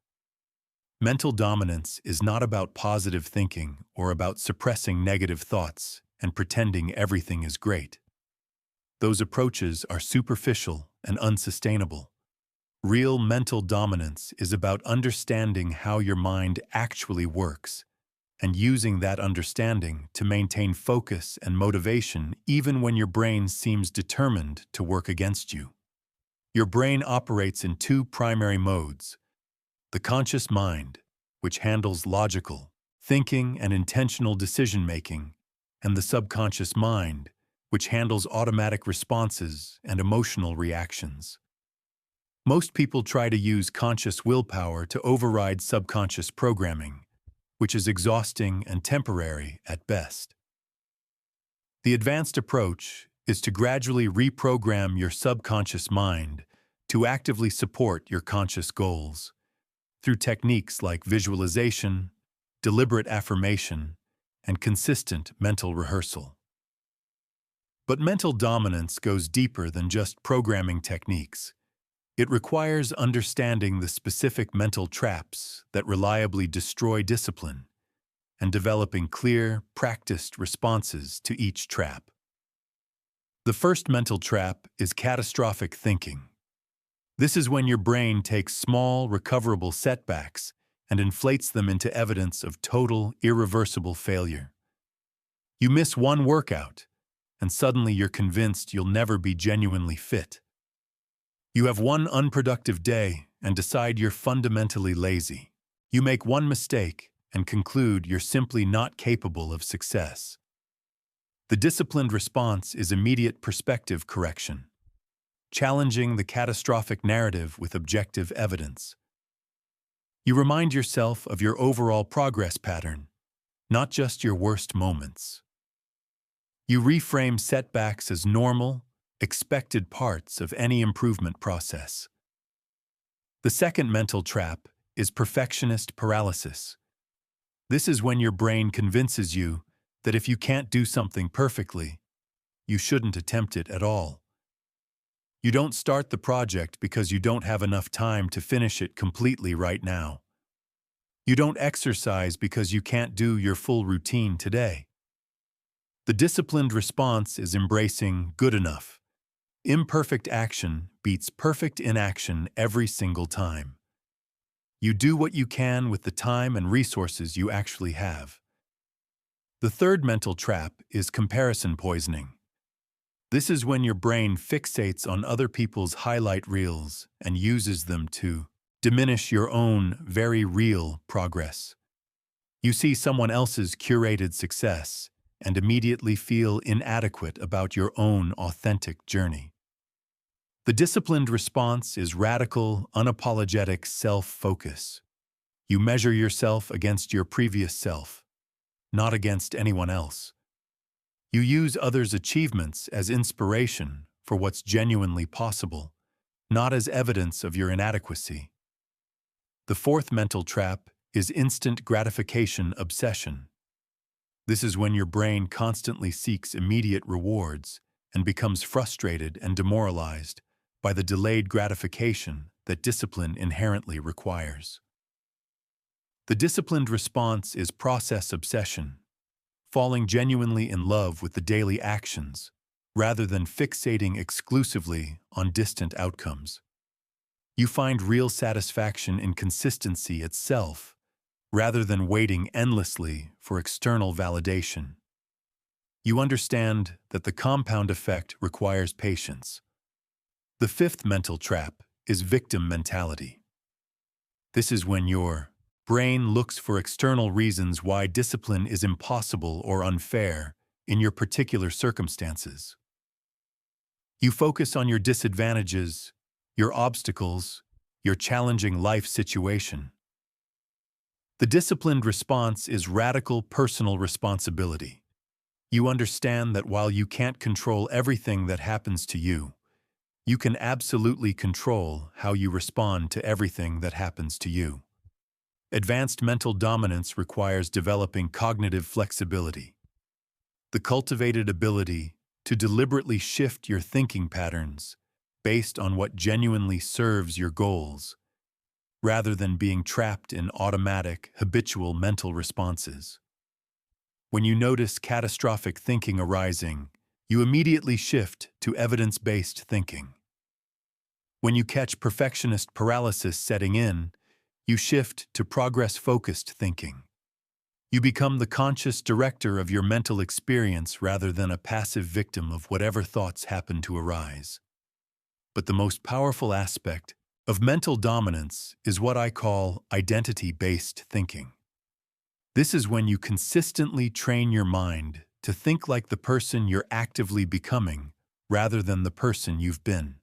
Mental dominance is not about positive thinking or about suppressing negative thoughts and pretending everything is great. Those approaches are superficial and unsustainable. Real mental dominance is about understanding how your mind actually works and using that understanding to maintain focus and motivation even when your brain seems determined to work against you. Your brain operates in two primary modes: the conscious mind, which handles logical thinking and intentional decision-making, and the subconscious mind, which handles automatic responses and emotional reactions. Most people try to use conscious willpower to override subconscious programming, which is exhausting and temporary at best. The advanced approach is to gradually reprogram your subconscious mind to actively support your conscious goals through techniques like visualization, deliberate affirmation, and consistent mental rehearsal. But mental dominance goes deeper than just programming techniques. It requires understanding the specific mental traps that reliably destroy discipline and developing clear, practiced responses to each trap. The first mental trap is catastrophic thinking. This is when your brain takes small, recoverable setbacks and inflates them into evidence of total, irreversible failure. You miss one workout, and suddenly you're convinced you'll never be genuinely fit. You have one unproductive day and decide you're fundamentally lazy. You make one mistake and conclude you're simply not capable of success. The disciplined response is immediate perspective correction, challenging the catastrophic narrative with objective evidence. You remind yourself of your overall progress pattern, not just your worst moments. You reframe setbacks as normal, expected parts of any improvement process. The second mental trap is perfectionist paralysis. This is when your brain convinces you that if you can't do something perfectly, you shouldn't attempt it at all. You don't start the project because you don't have enough time to finish it completely right now. You don't exercise because you can't do your full routine today. The disciplined response is embracing good enough. Imperfect action beats perfect inaction every single time. You do what you can with the time and resources you actually have. The third mental trap is comparison poisoning. This is when your brain fixates on other people's highlight reels and uses them to diminish your own very real progress. You see someone else's curated success and immediately feel inadequate about your own authentic journey. The disciplined response is radical, unapologetic self-focus. You measure yourself against your previous self, not against anyone else. You use others' achievements as inspiration for what's genuinely possible, not as evidence of your inadequacy. The fourth mental trap is instant gratification obsession. This is when your brain constantly seeks immediate rewards and becomes frustrated and demoralized by the delayed gratification that discipline inherently requires. The disciplined response is process obsession, falling genuinely in love with the daily actions rather than fixating exclusively on distant outcomes. You find real satisfaction in consistency itself rather than waiting endlessly for external validation. You understand that the compound effect requires patience. The fifth mental trap is victim mentality. This is when your brain looks for external reasons why discipline is impossible or unfair in your particular circumstances. You focus on your disadvantages, your obstacles, your challenging life situation. The disciplined response is radical personal responsibility. You understand that while you can't control everything that happens to you, you can absolutely control how you respond to everything that happens to you. Advanced mental dominance requires developing cognitive flexibility, the cultivated ability to deliberately shift your thinking patterns based on what genuinely serves your goals, rather than being trapped in automatic, habitual mental responses. When you notice catastrophic thinking arising, you immediately shift to evidence-based thinking. When you catch perfectionist paralysis setting in, you shift to progress-focused thinking. You become the conscious director of your mental experience rather than a passive victim of whatever thoughts happen to arise. But the most powerful aspect of mental dominance is what I call identity-based thinking. This is when you consistently train your mind to think like the person you're actively becoming rather than the person you've been.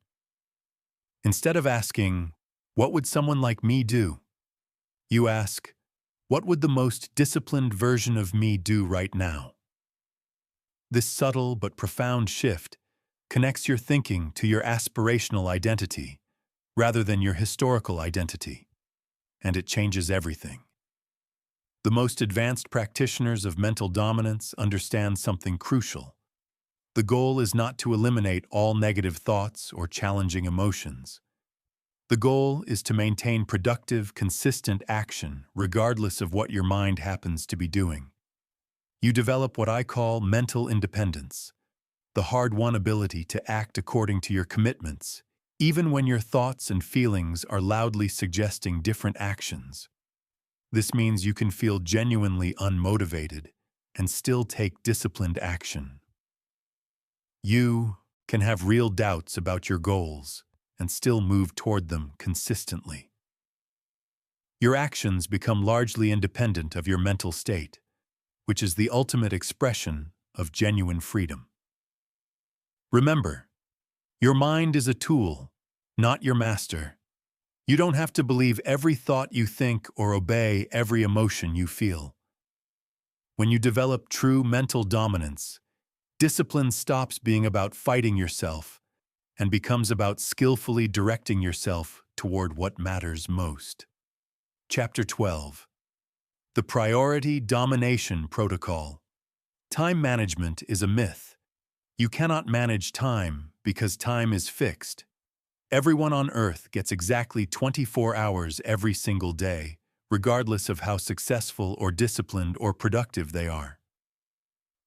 Instead of asking, "What would someone like me do?" you ask, "What would the most disciplined version of me do right now?" This subtle but profound shift connects your thinking to your aspirational identity rather than your historical identity, and it changes everything. The most advanced practitioners of mental dominance understand something crucial. The goal is not to eliminate all negative thoughts or challenging emotions. The goal is to maintain productive, consistent action regardless of what your mind happens to be doing. You develop what I call mental independence, the hard-won ability to act according to your commitments, even when your thoughts and feelings are loudly suggesting different actions. This means you can feel genuinely unmotivated and still take disciplined action. You can have real doubts about your goals and still move toward them consistently. Your actions become largely independent of your mental state, which is the ultimate expression of genuine freedom. Remember, your mind is a tool, not your master. You don't have to believe every thought you think or obey every emotion you feel. When you develop true mental dominance, discipline stops being about fighting yourself and becomes about skillfully directing yourself toward what matters most. Chapter 12. The Priority Domination Protocol. Time management is a myth. You cannot manage time because time is fixed. Everyone on Earth gets exactly 24 hours every single day, regardless of how successful or disciplined or productive they are.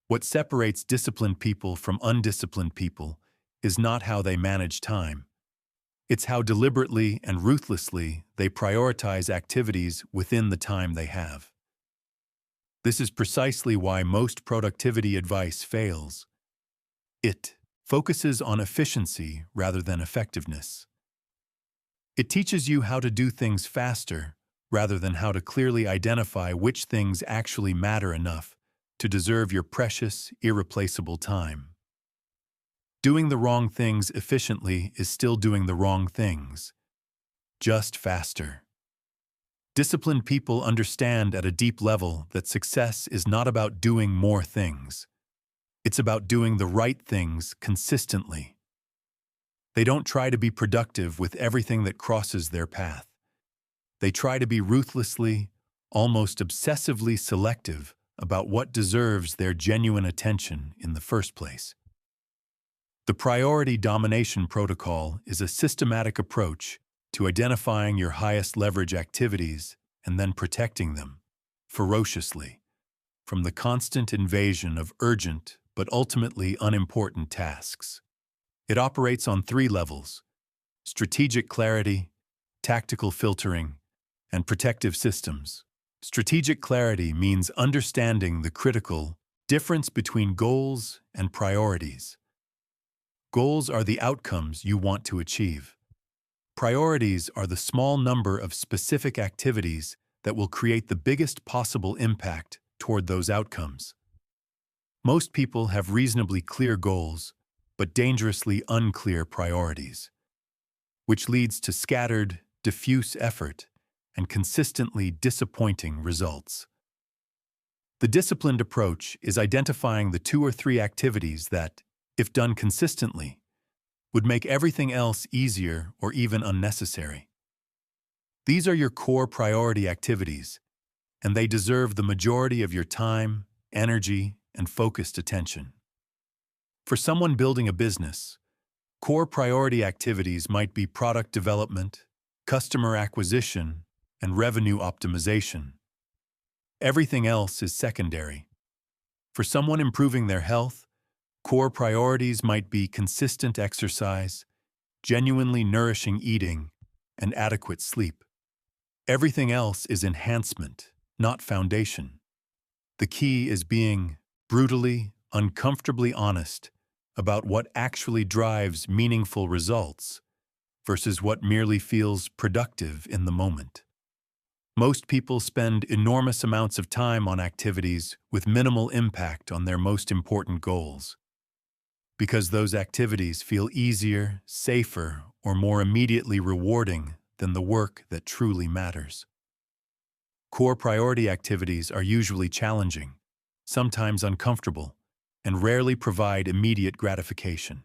What separates disciplined people from undisciplined people is not how they manage time. It's how deliberately and ruthlessly they prioritize activities within the time they have. This is precisely why most productivity advice fails. It focuses on efficiency rather than effectiveness. It teaches you how to do things faster rather than how to clearly identify which things actually matter enough to deserve your precious, irreplaceable time. Doing the wrong things efficiently is still doing the wrong things, just faster. Disciplined people understand at a deep level that success is not about doing more things. It's about doing the right things consistently. They don't try to be productive with everything that crosses their path. They try to be ruthlessly, almost obsessively selective about what deserves their genuine attention in the first place. The Priority Domination Protocol is a systematic approach to identifying your highest leverage activities and then protecting them, ferociously, from the constant invasion of urgent but ultimately unimportant tasks. It operates on 3 levels: strategic clarity, tactical filtering, and protective systems. Strategic clarity means understanding the critical difference between goals and priorities. Goals are the outcomes you want to achieve. Priorities are the small number of specific activities that will create the biggest possible impact toward those outcomes. Most people have reasonably clear goals, but dangerously unclear priorities, which leads to scattered, diffuse effort and consistently disappointing results. The disciplined approach is identifying the 2 or 3 activities that, if done consistently, would make everything else easier or even unnecessary. These are your core priority activities, and they deserve the majority of your time, energy, and focused attention. For someone building a business, core priority activities might be product development, customer acquisition, and revenue optimization. Everything else is secondary. For someone improving their health, core priorities might be consistent exercise, genuinely nourishing eating, and adequate sleep. Everything else is enhancement, not foundation. The key is being brutally, uncomfortably honest about what actually drives meaningful results versus what merely feels productive in the moment. Most people spend enormous amounts of time on activities with minimal impact on their most important goals, because those activities feel easier, safer, or more immediately rewarding than the work that truly matters. Core priority activities are usually challenging, sometimes uncomfortable, and rarely provide immediate gratification.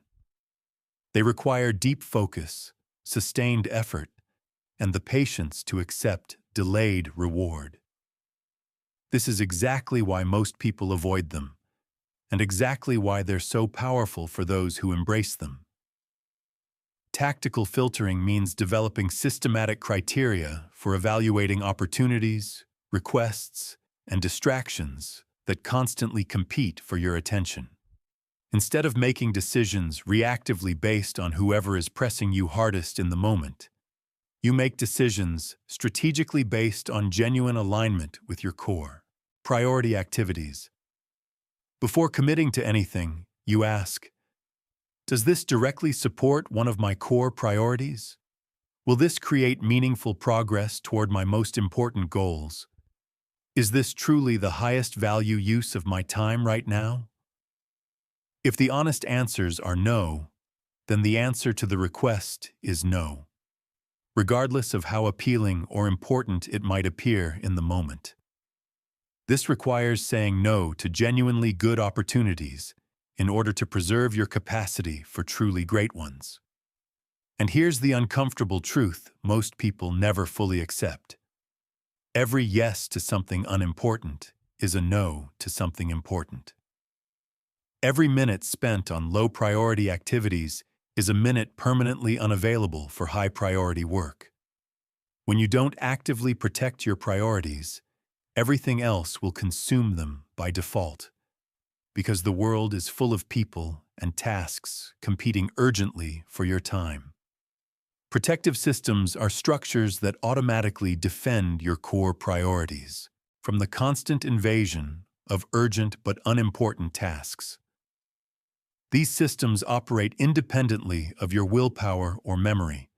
They require deep focus, sustained effort, and the patience to accept delayed reward. This is exactly why most people avoid them, and exactly why they're so powerful for those who embrace them. Tactical filtering means developing systematic criteria for evaluating opportunities, requests, and distractions that constantly compete for your attention. Instead of making decisions reactively based on whoever is pressing you hardest in the moment, you make decisions strategically based on genuine alignment with your core priority activities. Before committing to anything, you ask, does this directly support one of my core priorities? Will this create meaningful progress toward my most important goals? Is this truly the highest value use of my time right now? If the honest answers are no, then the answer to the request is no, regardless of how appealing or important it might appear in the moment. This requires saying no to genuinely good opportunities in order to preserve your capacity for truly great ones. And here's the uncomfortable truth most people never fully accept. Every yes to something unimportant is a no to something important. Every minute spent on low-priority activities is a minute permanently unavailable for high-priority work. When you don't actively protect your priorities, everything else will consume them by default, because the world is full of people and tasks competing urgently for your time. Protective systems are structures that automatically defend your core priorities from the constant invasion of urgent but unimportant tasks. These systems operate independently of your willpower or memory,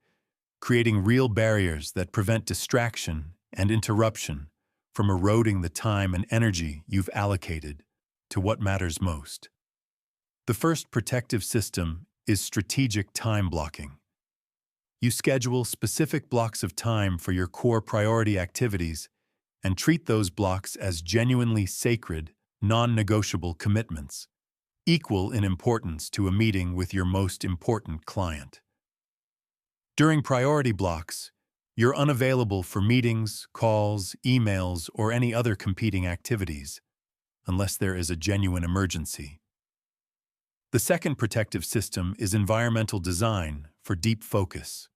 creating real barriers that prevent distraction and interruption from eroding the time and energy you've allocated to what matters most. The first protective system is strategic time blocking. You schedule specific blocks of time for your core priority activities and treat those blocks as genuinely sacred, non-negotiable commitments, equal in importance to a meeting with your most important client. During priority blocks, you're unavailable for meetings, calls, emails, or any other competing activities, unless there is a genuine emergency. The second protective system is environmental design for deep focus.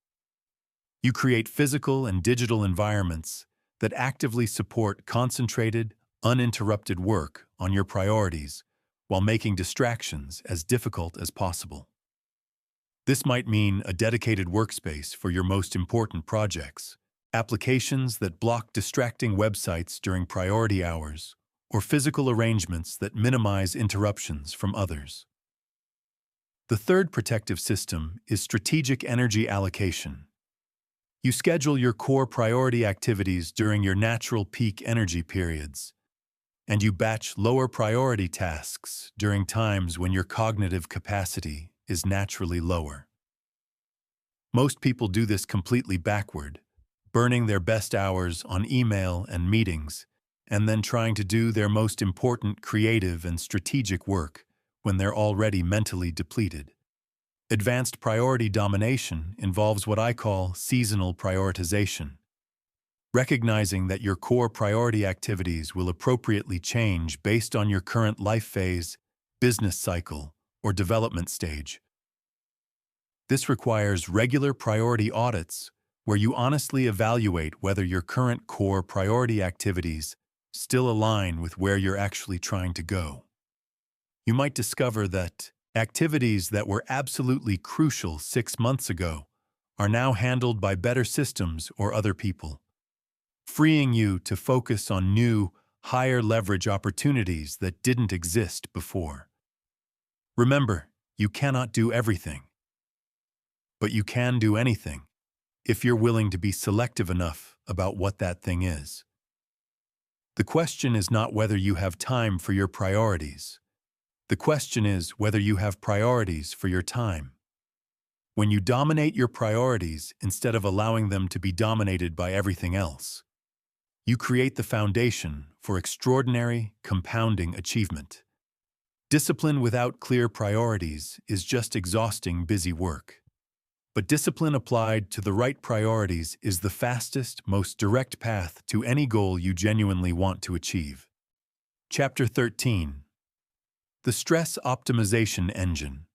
You create physical and digital environments that actively support concentrated, uninterrupted work on your priorities while making distractions as difficult as possible. This might mean a dedicated workspace for your most important projects, applications that block distracting websites during priority hours, or physical arrangements that minimize interruptions from others. The third protective system is strategic energy allocation. You schedule your core priority activities during your natural peak energy periods, and you batch lower priority tasks during times when your cognitive capacity is naturally lower. Most people do this completely backward, burning their best hours on email and meetings, and then trying to do their most important creative and strategic work when they're already mentally depleted. Advanced priority domination involves what I call seasonal prioritization, recognizing that your core priority activities will appropriately change based on your current life phase, business cycle, or development stage. This requires regular priority audits where you honestly evaluate whether your current core priority activities still align with where you're actually trying to go. You might discover that activities that were absolutely crucial 6 months ago are now handled by better systems or other people, freeing you to focus on new, higher leverage opportunities that didn't exist before. Remember, you cannot do everything, but you can do anything if you're willing to be selective enough about what that thing is. The question is not whether you have time for your priorities. The question is whether you have priorities for your time. When you dominate your priorities instead of allowing them to be dominated by everything else, you create the foundation for extraordinary, compounding achievement. Discipline without clear priorities is just exhausting, busy work. But discipline applied to the right priorities is the fastest, most direct path to any goal you genuinely want to achieve. Chapter 13. The Stress Optimization Engine.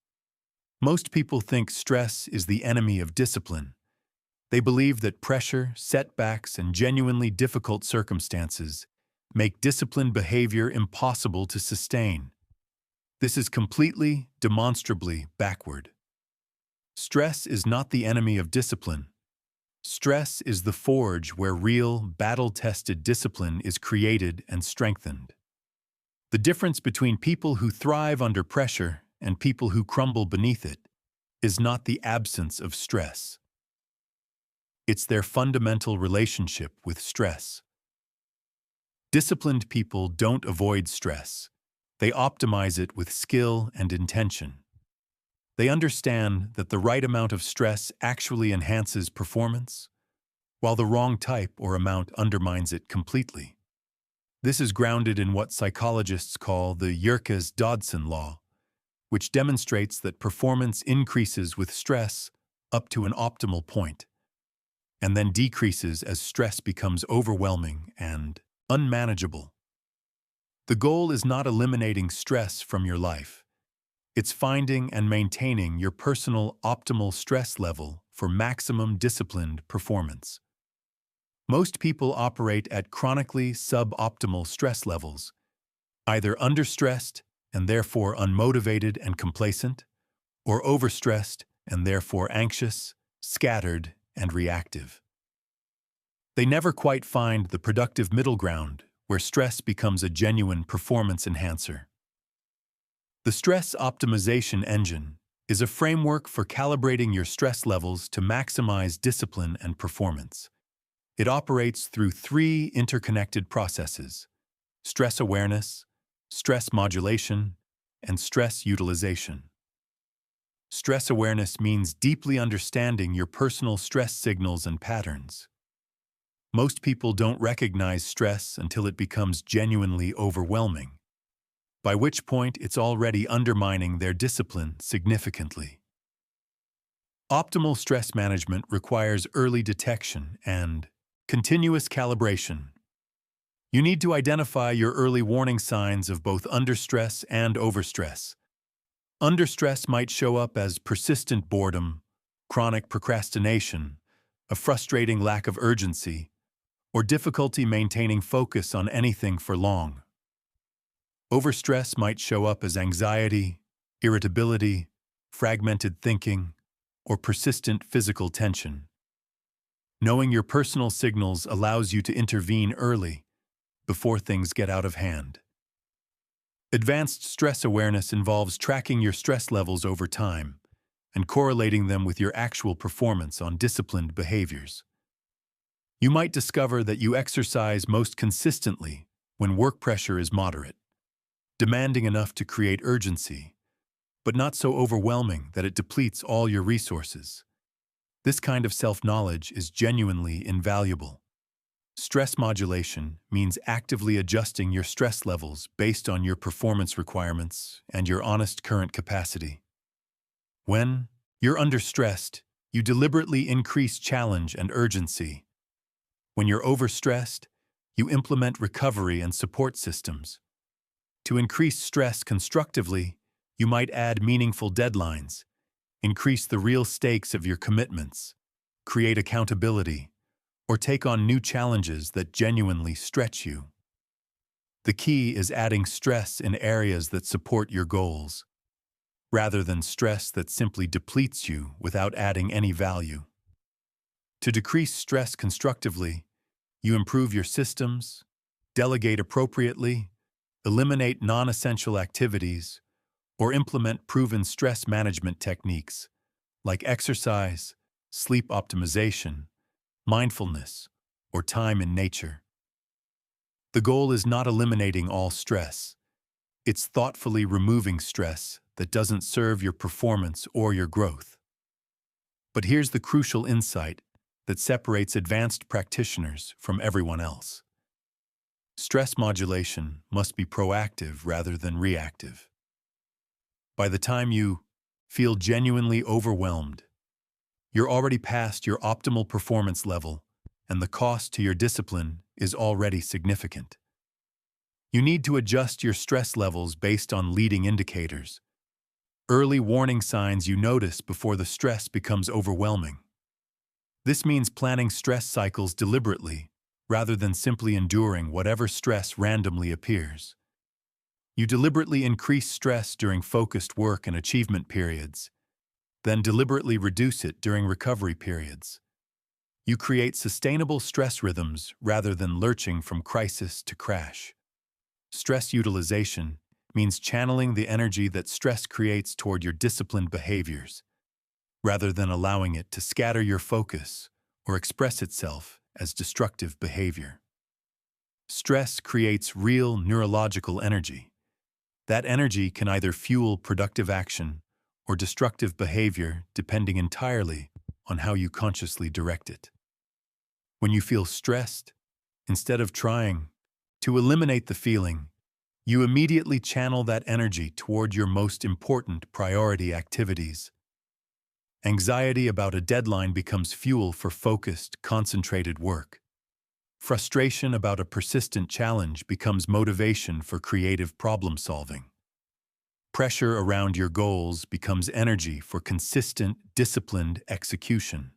Most people think stress is the enemy of discipline. They believe that pressure, setbacks, and genuinely difficult circumstances make disciplined behavior impossible to sustain. This is completely, demonstrably backward. Stress is not the enemy of discipline. Stress is the forge where real, battle-tested discipline is created and strengthened. The difference between people who thrive under pressure and people who crumble beneath it is not the absence of stress. It's their fundamental relationship with stress. Disciplined people don't avoid stress. They optimize it with skill and intention. They understand that the right amount of stress actually enhances performance, while the wrong type or amount undermines it completely. This is grounded in what psychologists call the Yerkes-Dodson law, which demonstrates that performance increases with stress up to an optimal point, and then decreases as stress becomes overwhelming and unmanageable. The goal is not eliminating stress from your life. It's finding and maintaining your personal optimal stress level for maximum disciplined performance. Most people operate at chronically suboptimal stress levels, either understressed and therefore unmotivated and complacent, or overstressed and therefore anxious, scattered, and reactive. They never quite find the productive middle ground where stress becomes a genuine performance enhancer. The stress optimization engine is a framework for calibrating your stress levels to maximize discipline and performance. It operates through three interconnected processes: stress awareness, stress modulation, and stress utilization. Stress awareness means deeply understanding your personal stress signals and patterns. Most people don't recognize stress until it becomes genuinely overwhelming, by which point it's already undermining their discipline significantly. Optimal stress management requires early detection and continuous calibration. You need to identify your early warning signs of both understress and overstress. Understress might show up as persistent boredom, chronic procrastination, a frustrating lack of urgency, or difficulty maintaining focus on anything for long. Overstress might show up as anxiety, irritability, fragmented thinking, or persistent physical tension. Knowing your personal signals allows you to intervene early, before things get out of hand. Advanced stress awareness involves tracking your stress levels over time and correlating them with your actual performance on disciplined behaviors. You might discover that you exercise most consistently when work pressure is moderate, demanding enough to create urgency, but not so overwhelming that it depletes all your resources. This kind of self-knowledge is genuinely invaluable. Stress modulation means actively adjusting your stress levels based on your performance requirements and your honest current capacity. When you're understressed, you deliberately increase challenge and urgency. When you're overstressed, you implement recovery and support systems. To increase stress constructively, you might add meaningful deadlines, increase the real stakes of your commitments, create accountability, or take on new challenges that genuinely stretch you. The key is adding stress in areas that support your goals, rather than stress that simply depletes you without adding any value. To decrease stress constructively, you improve your systems, delegate appropriately, eliminate non-essential activities, or implement proven stress management techniques like exercise, sleep optimization, mindfulness, or time in nature. The goal is not eliminating all stress. It's thoughtfully removing stress that doesn't serve your performance or your growth. But here's the crucial insight that separates advanced practitioners from everyone else. Stress modulation must be proactive rather than reactive. By the time you feel genuinely overwhelmed, you're already past your optimal performance level, and the cost to your discipline is already significant. You need to adjust your stress levels based on leading indicators, early warning signs you notice before the stress becomes overwhelming. This means planning stress cycles deliberately, rather than simply enduring whatever stress randomly appears. You deliberately increase stress during focused work and achievement periods, then deliberately reduce it during recovery periods. You create sustainable stress rhythms rather than lurching from crisis to crash. Stress utilization means channeling the energy that stress creates toward your disciplined behaviors, rather than allowing it to scatter your focus or express itself as destructive behavior. Stress creates real neurological energy. That energy can either fuel productive action or destructive behavior depending entirely on how you consciously direct it. When you feel stressed, instead of trying to eliminate the feeling, you immediately channel that energy toward your most important priority activities. Anxiety about a deadline becomes fuel for focused, concentrated work. Frustration about a persistent challenge becomes motivation for creative problem-solving. Pressure around your goals becomes energy for consistent, disciplined execution.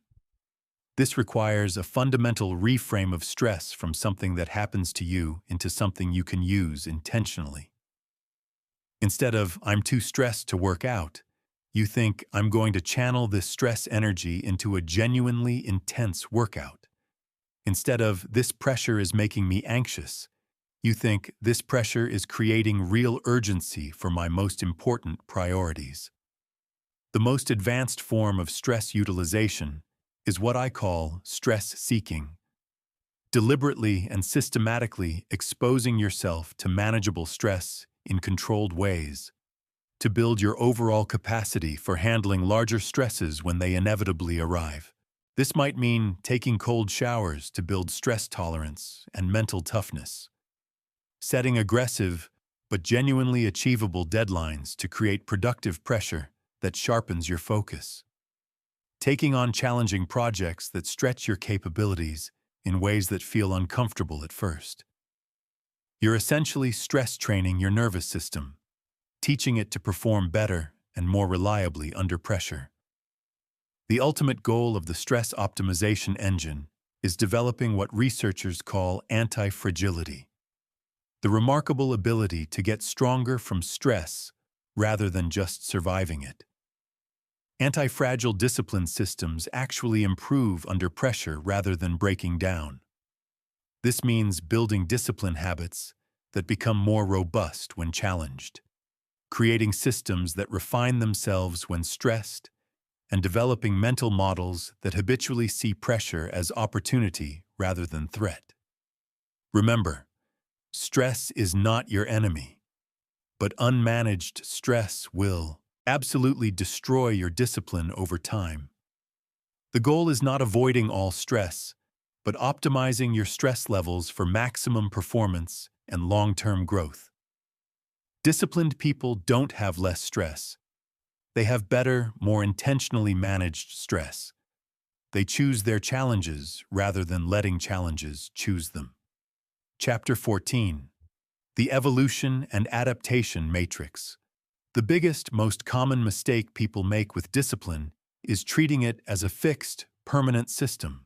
This requires a fundamental reframe of stress from something that happens to you into something you can use intentionally. Instead of, "I'm too stressed to work out," you think, "I'm going to channel this stress energy into a genuinely intense workout." Instead of, "This pressure is making me anxious," you think, "This pressure is creating real urgency for my most important priorities." The most advanced form of stress utilization is what I call stress seeking. Deliberately and systematically exposing yourself to manageable stress in controlled ways, to build your overall capacity for handling larger stresses when they inevitably arrive. This might mean taking cold showers to build stress tolerance and mental toughness, setting aggressive but genuinely achievable deadlines to create productive pressure that sharpens your focus, taking on challenging projects that stretch your capabilities in ways that feel uncomfortable at first. You're essentially stress training your nervous system, teaching it to perform better and more reliably under pressure. The ultimate goal of the stress optimization engine is developing what researchers call anti-fragility, the remarkable ability to get stronger from stress rather than just surviving it. Anti-fragile discipline systems actually improve under pressure rather than breaking down. This means building discipline habits that become more robust when challenged, creating systems that refine themselves when stressed, and developing mental models that habitually see pressure as opportunity rather than threat. Remember, stress is not your enemy, but unmanaged stress will absolutely destroy your discipline over time. The goal is not avoiding all stress, but optimizing your stress levels for maximum performance and long-term growth. Disciplined people don't have less stress. They have better, more intentionally managed stress. They choose their challenges rather than letting challenges choose them. Chapter 14. The Evolution and Adaptation Matrix. The biggest, most common mistake people make with discipline is treating it as a fixed, permanent system.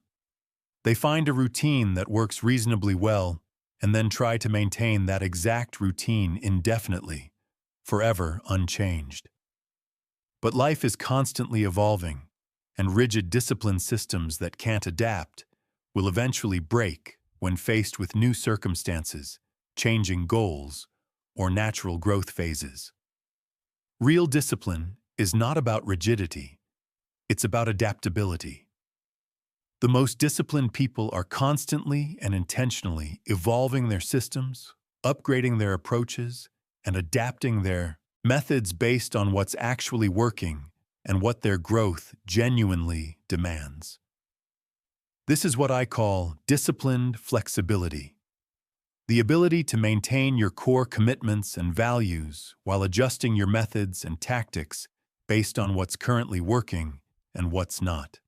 They find a routine that works reasonably well and then try to maintain that exact routine indefinitely, forever unchanged. But life is constantly evolving, and rigid discipline systems that can't adapt will eventually break when faced with new circumstances, changing goals, or natural growth phases. Real discipline is not about rigidity, it's about adaptability. The most disciplined people are constantly and intentionally evolving their systems, upgrading their approaches, and adapting their methods based on what's actually working and what their growth genuinely demands. This is what I call disciplined flexibility. The ability to maintain your core commitments and values while adjusting your methods and tactics based on what's currently working and what's not.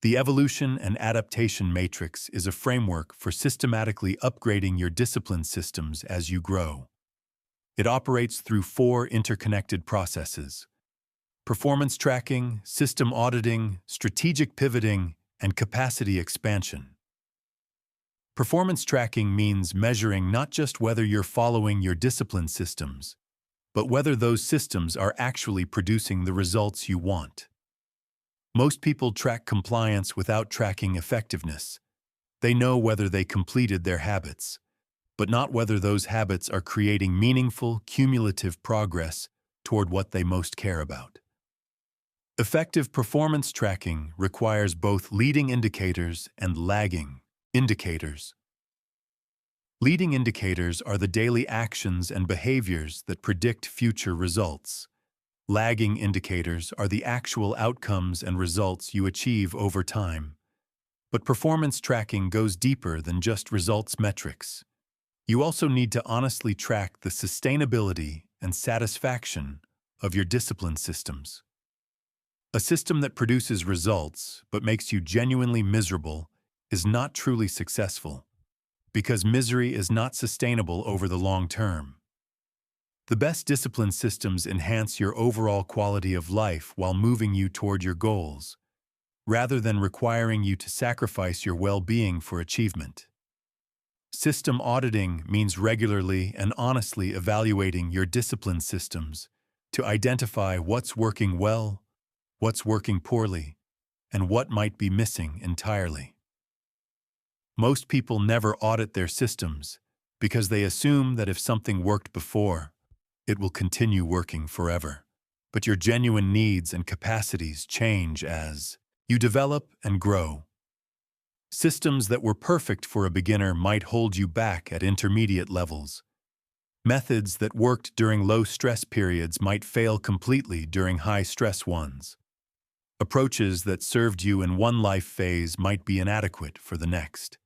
The Evolution and Adaptation Matrix is a framework for systematically upgrading your discipline systems as you grow. It operates through 4 interconnected processes: performance tracking, system auditing, strategic pivoting, and capacity expansion. Performance tracking means measuring not just whether you're following your discipline systems, but whether those systems are actually producing the results you want. Most people track compliance without tracking effectiveness. They know whether they completed their habits, but not whether those habits are creating meaningful, cumulative progress toward what they most care about. Effective performance tracking requires both leading indicators and lagging indicators. Leading indicators are the daily actions and behaviors that predict future results. Lagging indicators are the actual outcomes and results you achieve over time. But performance tracking goes deeper than just results metrics. You also need to honestly track the sustainability and satisfaction of your discipline systems. A system that produces results but makes you genuinely miserable is not truly successful, because misery is not sustainable over the long term. The best discipline systems enhance your overall quality of life while moving you toward your goals, rather than requiring you to sacrifice your well-being for achievement. System auditing means regularly and honestly evaluating your discipline systems to identify what's working well, what's working poorly, and what might be missing entirely. Most people never audit their systems because they assume that if something worked before, it will continue working forever. But your genuine needs and capacities change as you develop and grow. Systems that were perfect for a beginner might hold you back at intermediate levels. Methods that worked during low-stress periods might fail completely during high-stress ones. Approaches that served you in one life phase might be inadequate for the next.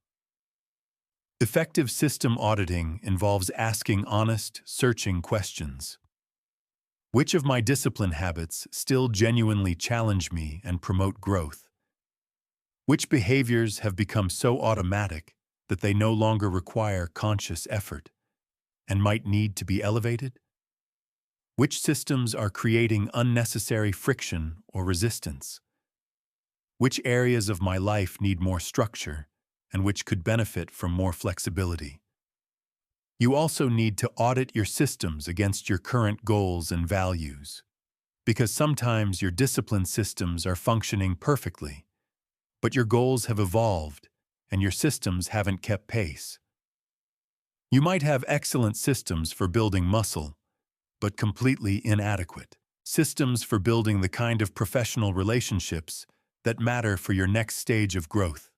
Effective system auditing involves asking honest, searching questions. Which of my discipline habits still genuinely challenge me and promote growth? Which behaviors have become so automatic that they no longer require conscious effort and might need to be elevated? Which systems are creating unnecessary friction or resistance? Which areas of my life need more structure and which could benefit from more flexibility? You also need to audit your systems against your current goals and values, because sometimes your discipline systems are functioning perfectly, but your goals have evolved and your systems haven't kept pace. You might have excellent systems for building muscle, but completely inadequate systems for building the kind of professional relationships that matter for your next stage of growth.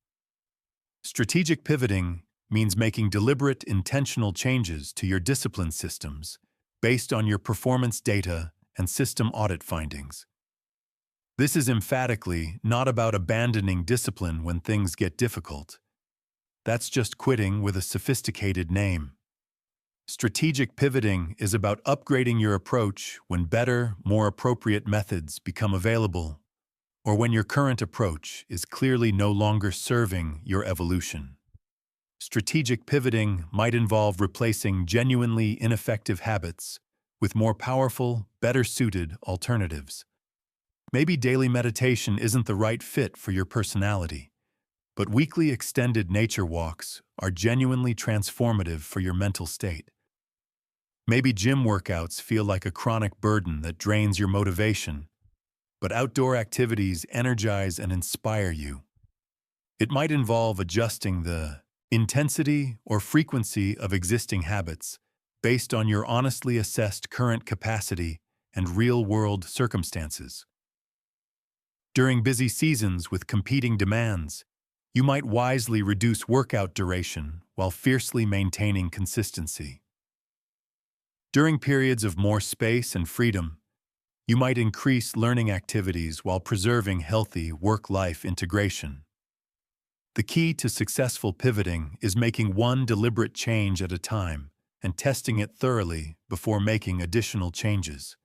Strategic pivoting means making deliberate, intentional changes to your discipline systems based on your performance data and system audit findings. This is emphatically not about abandoning discipline when things get difficult. That's just quitting with a sophisticated name. Strategic pivoting is about upgrading your approach when better, more appropriate methods become available, or when your current approach is clearly no longer serving your evolution. Strategic pivoting might involve replacing genuinely ineffective habits with more powerful, better-suited alternatives. Maybe daily meditation isn't the right fit for your personality, but weekly extended nature walks are genuinely transformative for your mental state. Maybe gym workouts feel like a chronic burden that drains your motivation, but outdoor activities energize and inspire you. It might involve adjusting the intensity or frequency of existing habits based on your honestly assessed current capacity and real-world circumstances. During busy seasons with competing demands, you might wisely reduce workout duration while fiercely maintaining consistency. During periods of more space and freedom, you might increase learning activities while preserving healthy work-life integration. The key to successful pivoting is making one deliberate change at a time and testing it thoroughly before making additional changes.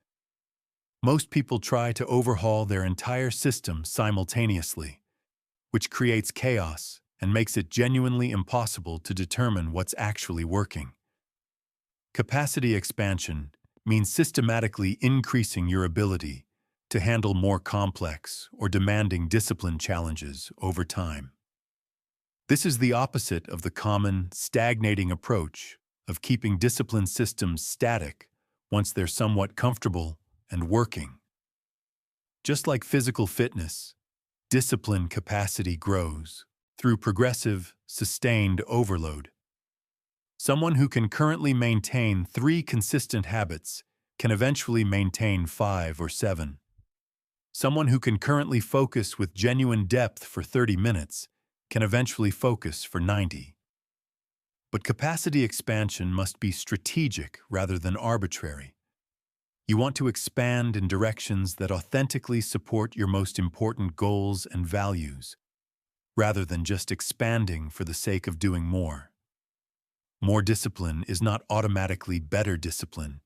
Most people try to overhaul their entire system simultaneously, which creates chaos and makes it genuinely impossible to determine what's actually working. Capacity expansion means systematically increasing your ability to handle more complex or demanding discipline challenges over time. This is the opposite of the common, stagnating approach of keeping discipline systems static once they're somewhat comfortable and working. Just like physical fitness, discipline capacity grows through progressive, sustained overload. Someone who can currently maintain 3 consistent habits can eventually maintain 5 or 7. Someone who can currently focus with genuine depth for 30 minutes can eventually focus for 90. But capacity expansion must be strategic rather than arbitrary. You want to expand in directions that authentically support your most important goals and values, rather than just expanding for the sake of doing more. More discipline is not automatically better discipline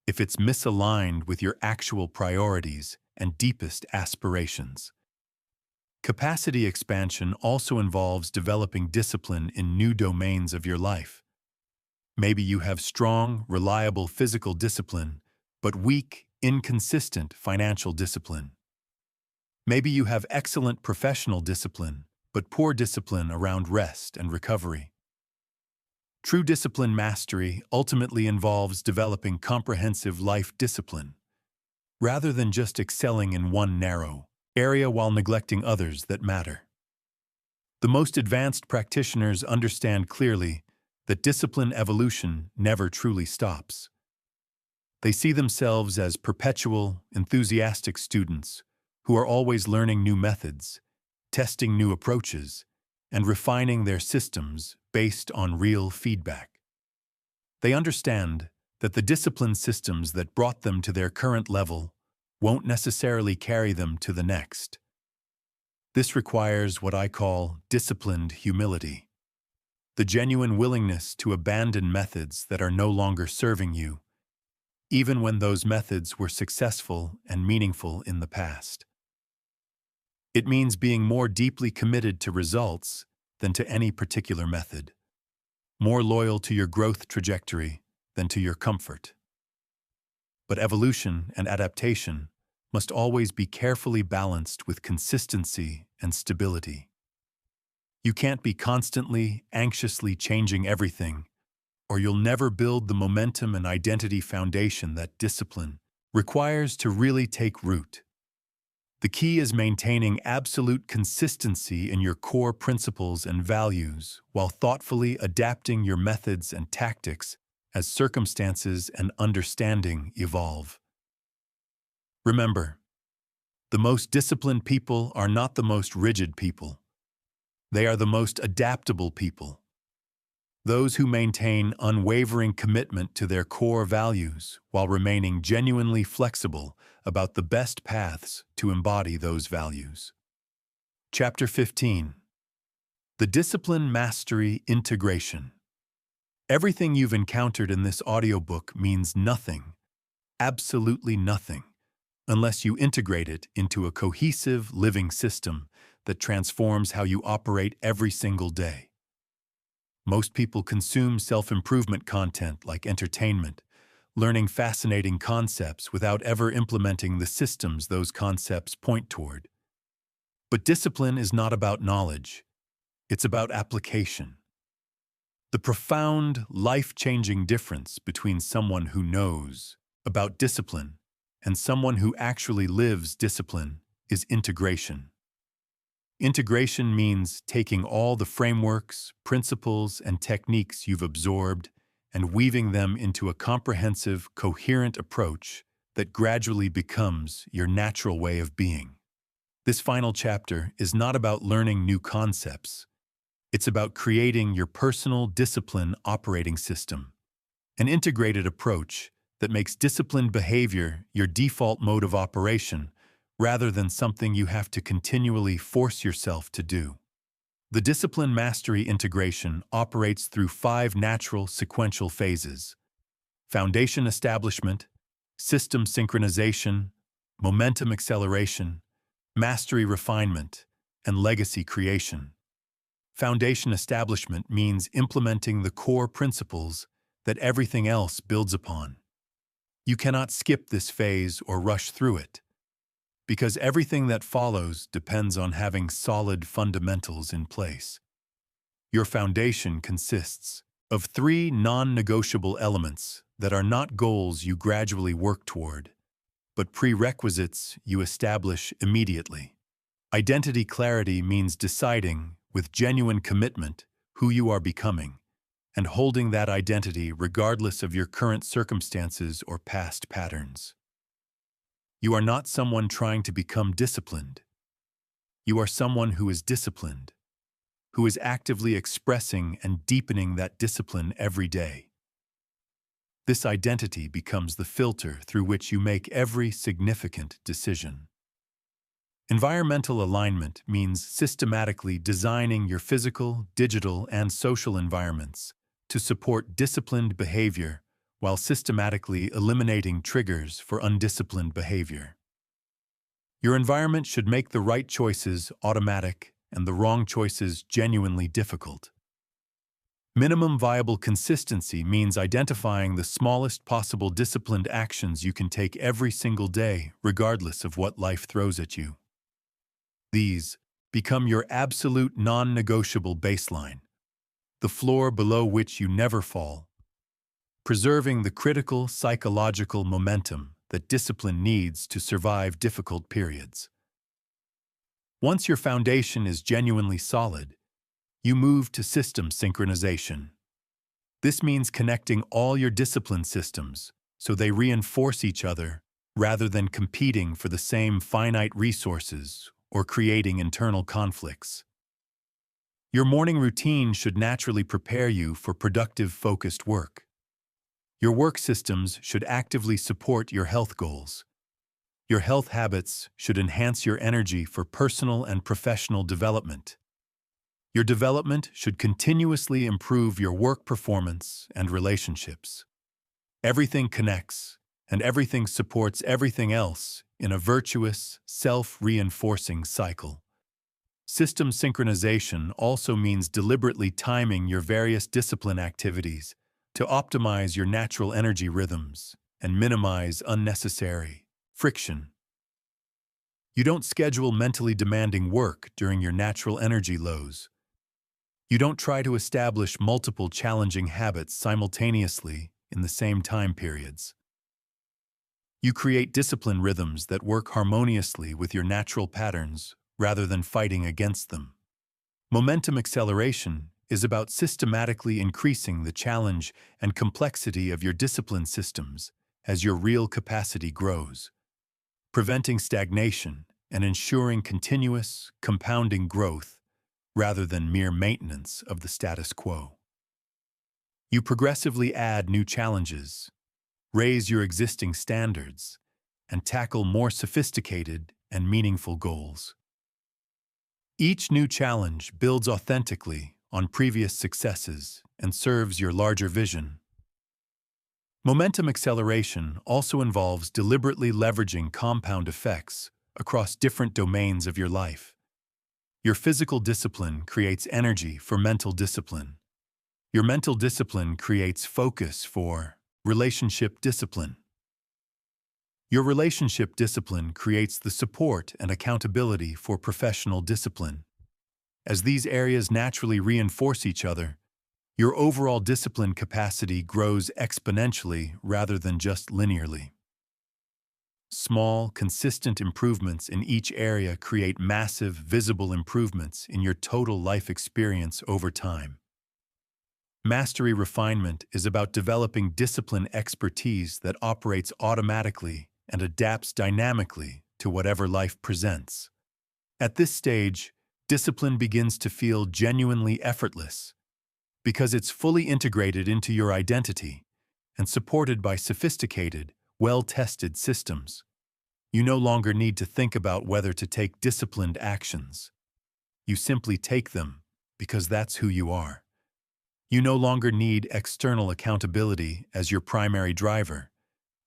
if it's misaligned with your actual priorities and deepest aspirations. Capacity expansion also involves developing discipline in new domains of your life. Maybe you have strong, reliable physical discipline, but weak, inconsistent financial discipline. Maybe you have excellent professional discipline, but poor discipline around rest and recovery. True discipline mastery ultimately involves developing comprehensive life discipline, rather than just excelling in one narrow area while neglecting others that matter. The most advanced practitioners understand clearly that discipline evolution never truly stops. They see themselves as perpetual, enthusiastic students who are always learning new methods, testing new approaches, and refining their systems based on real feedback. They understand that the discipline systems that brought them to their current level won't necessarily carry them to the next. This requires what I call disciplined humility, the genuine willingness to abandon methods that are no longer serving you, even when those methods were successful and meaningful in the past. It means being more deeply committed to results than to any particular method, more loyal to your growth trajectory than to your comfort. But evolution and adaptation must always be carefully balanced with consistency and stability. You can't be constantly, anxiously changing everything, or you'll never build the momentum and identity foundation that discipline requires to really take root. The key is maintaining absolute consistency in your core principles and values while thoughtfully adapting your methods and tactics as circumstances and understanding evolve. Remember, the most disciplined people are not the most rigid people. They are the most adaptable people. Those who maintain unwavering commitment to their core values while remaining genuinely flexible about the best paths to embody those values. Chapter 15. The Discipline Mastery Integration. Everything you've encountered in this audiobook means nothing, absolutely nothing, unless you integrate it into a cohesive living system that transforms how you operate every single day. Most people consume self-improvement content like entertainment, learning fascinating concepts without ever implementing the systems those concepts point toward. But discipline is not about knowledge. It's about application. The profound, life-changing difference between someone who knows about discipline and someone who actually lives discipline is integration. Integration means taking all the frameworks, principles, and techniques you've absorbed and weaving them into a comprehensive, coherent approach that gradually becomes your natural way of being. This final chapter is not about learning new concepts. It's about creating your personal discipline operating system, an integrated approach that makes disciplined behavior your default mode of operation rather than something you have to continually force yourself to do. The discipline mastery integration operates through 5 natural sequential phases: foundation establishment, system synchronization, momentum acceleration, mastery refinement, and legacy creation. Foundation establishment means implementing the core principles that everything else builds upon. You cannot skip this phase or rush through it, because everything that follows depends on having solid fundamentals in place. Your foundation consists of 3 non-negotiable elements that are not goals you gradually work toward, but prerequisites you establish immediately. Identity clarity means deciding, with genuine commitment, who you are becoming, and holding that identity regardless of your current circumstances or past patterns. You are not someone trying to become disciplined. You are someone who is disciplined, who is actively expressing and deepening that discipline every day. This identity becomes the filter through which you make every significant decision. Environmental alignment means systematically designing your physical, digital, and social environments to support disciplined behavior while systematically eliminating triggers for undisciplined behavior. Your environment should make the right choices automatic and the wrong choices genuinely difficult. Minimum viable consistency means identifying the smallest possible disciplined actions you can take every single day, regardless of what life throws at you. These become your absolute non-negotiable baseline, the floor below which you never fall, preserving the critical psychological momentum that discipline needs to survive difficult periods. Once your foundation is genuinely solid, you move to system synchronization. This means connecting all your discipline systems so they reinforce each other rather than competing for the same finite resources or creating internal conflicts. Your morning routine should naturally prepare you for productive, focused work. Your work systems should actively support your health goals. Your health habits should enhance your energy for personal and professional development. Your development should continuously improve your work performance and relationships. Everything connects, and everything supports everything else in a virtuous, self-reinforcing cycle. System synchronization also means deliberately timing your various discipline activities to optimize your natural energy rhythms and minimize unnecessary friction. You don't schedule mentally demanding work during your natural energy lows. You don't try to establish multiple challenging habits simultaneously in the same time periods. You create discipline rhythms that work harmoniously with your natural patterns rather than fighting against them. Momentum acceleration is about systematically increasing the challenge and complexity of your discipline systems as your real capacity grows, preventing stagnation and ensuring continuous, compounding growth rather than mere maintenance of the status quo. You progressively add new challenges, raise your existing standards, and tackle more sophisticated and meaningful goals. Each new challenge builds authentically on previous successes and serves your larger vision. Momentum acceleration also involves deliberately leveraging compound effects across different domains of your life. Your physical discipline creates energy for mental discipline. Your mental discipline creates focus for relationship discipline. Your relationship discipline creates the support and accountability for professional discipline. As these areas naturally reinforce each other, your overall discipline capacity grows exponentially rather than just linearly. Small, consistent improvements in each area create massive, visible improvements in your total life experience over time. Mastery refinement is about developing discipline expertise that operates automatically and adapts dynamically to whatever life presents. At this stage, discipline begins to feel genuinely effortless because it's fully integrated into your identity and supported by sophisticated, well-tested systems. You no longer need to think about whether to take disciplined actions. You simply take them because that's who you are. You no longer need external accountability as your primary driver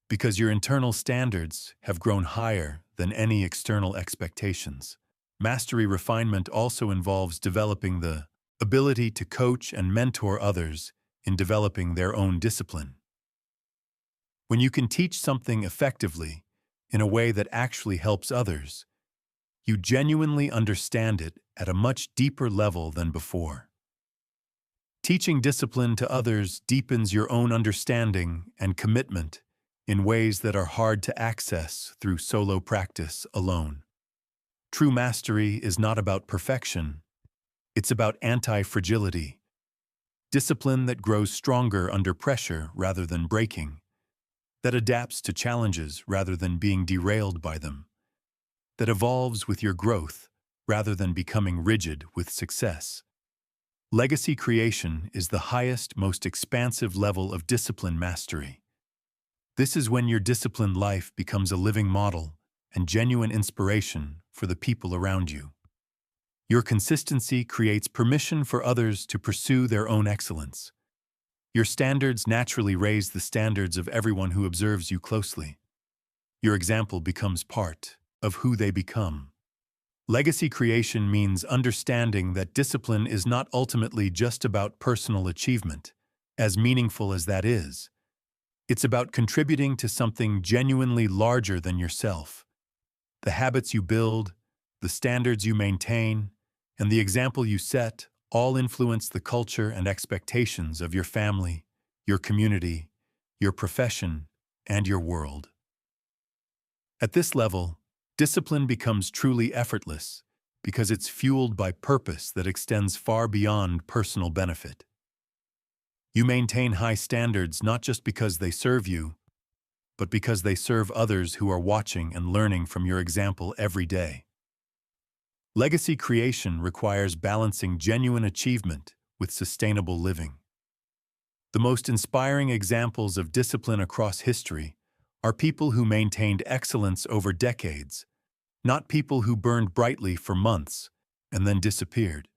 because your internal standards have grown higher than any external expectations. Mastery refinement also involves developing the ability to coach and mentor others in developing their own discipline. When you can teach something effectively in a way that actually helps others, you genuinely understand it at a much deeper level than before. Teaching discipline to others deepens your own understanding and commitment in ways that are hard to access through solo practice alone. True mastery is not about perfection, it's about anti-fragility. discipline that grows stronger under pressure rather than breaking, that adapts to challenges rather than being derailed by them, that evolves with your growth rather than becoming rigid with success. Legacy creation is the highest, most expansive level of discipline mastery. This is when your disciplined life becomes a living model and genuine inspiration for the people around you. Your consistency creates permission for others to pursue their own excellence. Your standards naturally raise the standards of everyone who observes you closely. Your example becomes part of who they become. Legacy creation means understanding that discipline is not ultimately just about personal achievement, as meaningful as that is. It's about contributing to something genuinely larger than yourself. The habits you build, the standards you maintain, and the example you set all influence the culture and expectations of your family, your community, your profession, and your world. At this level, discipline becomes truly effortless because it's fueled by purpose that extends far beyond personal benefit. You maintain high standards not just because they serve you, but because they serve others who are watching and learning from your example every day. Legacy creation requires balancing genuine achievement with sustainable living. The most inspiring examples of discipline across history are people who maintained excellence over decades, not people who burned brightly for months and then disappeared.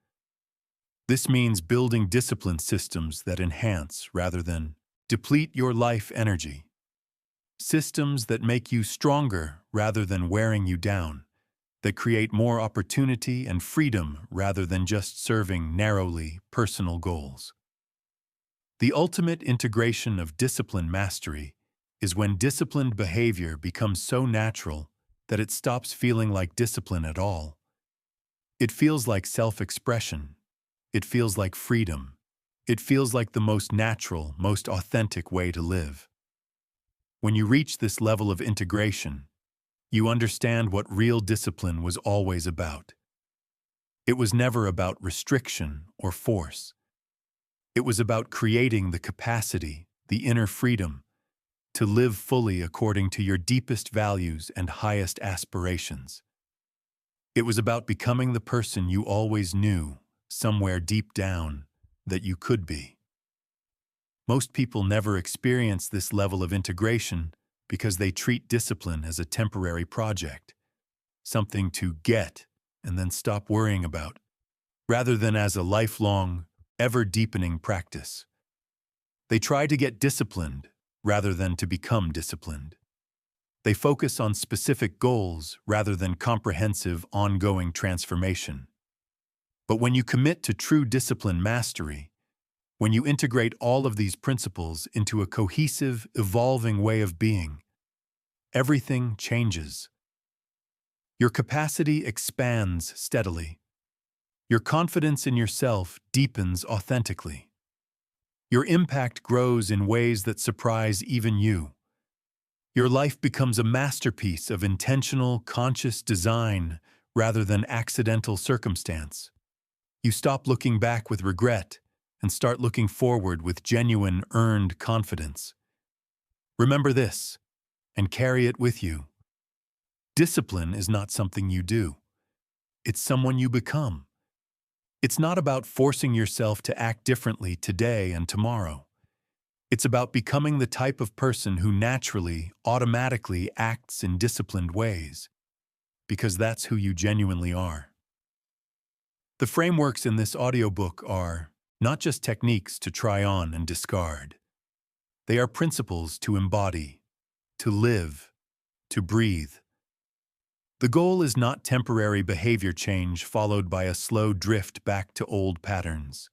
This means building discipline systems that enhance rather than deplete your life energy. Systems that make you stronger rather than wearing you down, that create more opportunity and freedom rather than just serving narrowly personal goals. The ultimate integration of discipline mastery is when disciplined behavior becomes so natural that it stops feeling like discipline at all. It feels like self-expression. It feels like freedom. It feels like the most natural, most authentic way to live. When you reach this level of integration, you understand what real discipline was always about. It was never about restriction or force. It was about creating the capacity, the inner freedom, to live fully according to your deepest values and highest aspirations. It was about becoming the person you always knew, somewhere deep down, that you could be. Most people never experience this level of integration because they treat discipline as a temporary project, something to get and then stop worrying about, rather than as a lifelong, ever-deepening practice. They try to get disciplined rather than to become disciplined. They focus on specific goals rather than comprehensive, ongoing transformation. But when you commit to true discipline mastery, when you integrate all of these principles into a cohesive, evolving way of being, everything changes. Your capacity expands steadily. Your confidence in yourself deepens authentically. Your impact grows in ways that surprise even you. Your life becomes a masterpiece of intentional, conscious design rather than accidental circumstance. You stop looking back with regret and start looking forward with genuine, earned confidence. Remember this, and carry it with you. Discipline is not something you do. It's someone you become. It's not about forcing yourself to act differently today and tomorrow. It's about becoming the type of person who naturally, automatically acts in disciplined ways, because that's who you genuinely are. The frameworks in this audiobook are not just techniques to try on and discard. They are principles to embody, to live, to breathe. The goal is not temporary behavior change followed by a slow drift back to old patterns.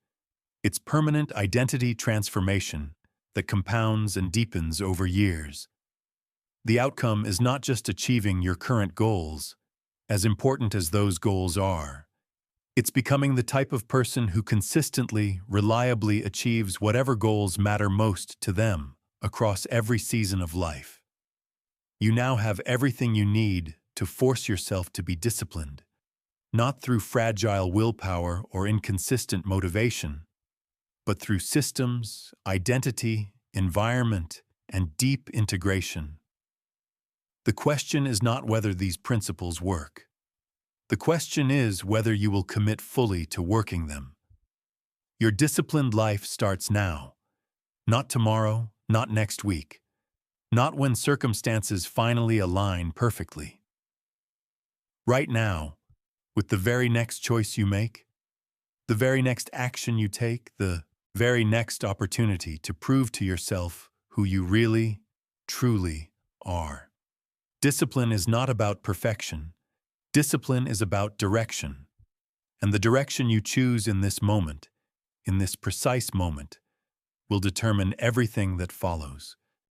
It's permanent identity transformation that compounds and deepens over years. The outcome is not just achieving your current goals, as important as those goals are. It's becoming the type of person who consistently, reliably achieves whatever goals matter most to them across every season of life. You now have everything you need to force yourself to be disciplined, not through fragile willpower or inconsistent motivation, but through systems, identity, environment, and deep integration. The question is not whether these principles work. The question is whether you will commit fully to working them. Your disciplined life starts now, not tomorrow, not next week, not when circumstances finally align perfectly. Right now, with the very next choice you make, the very next action you take, the very next opportunity to prove to yourself who you really, truly are. Discipline is not about perfection. Discipline is about direction. And the direction you choose in this moment, in this precise moment, will determine everything that follows.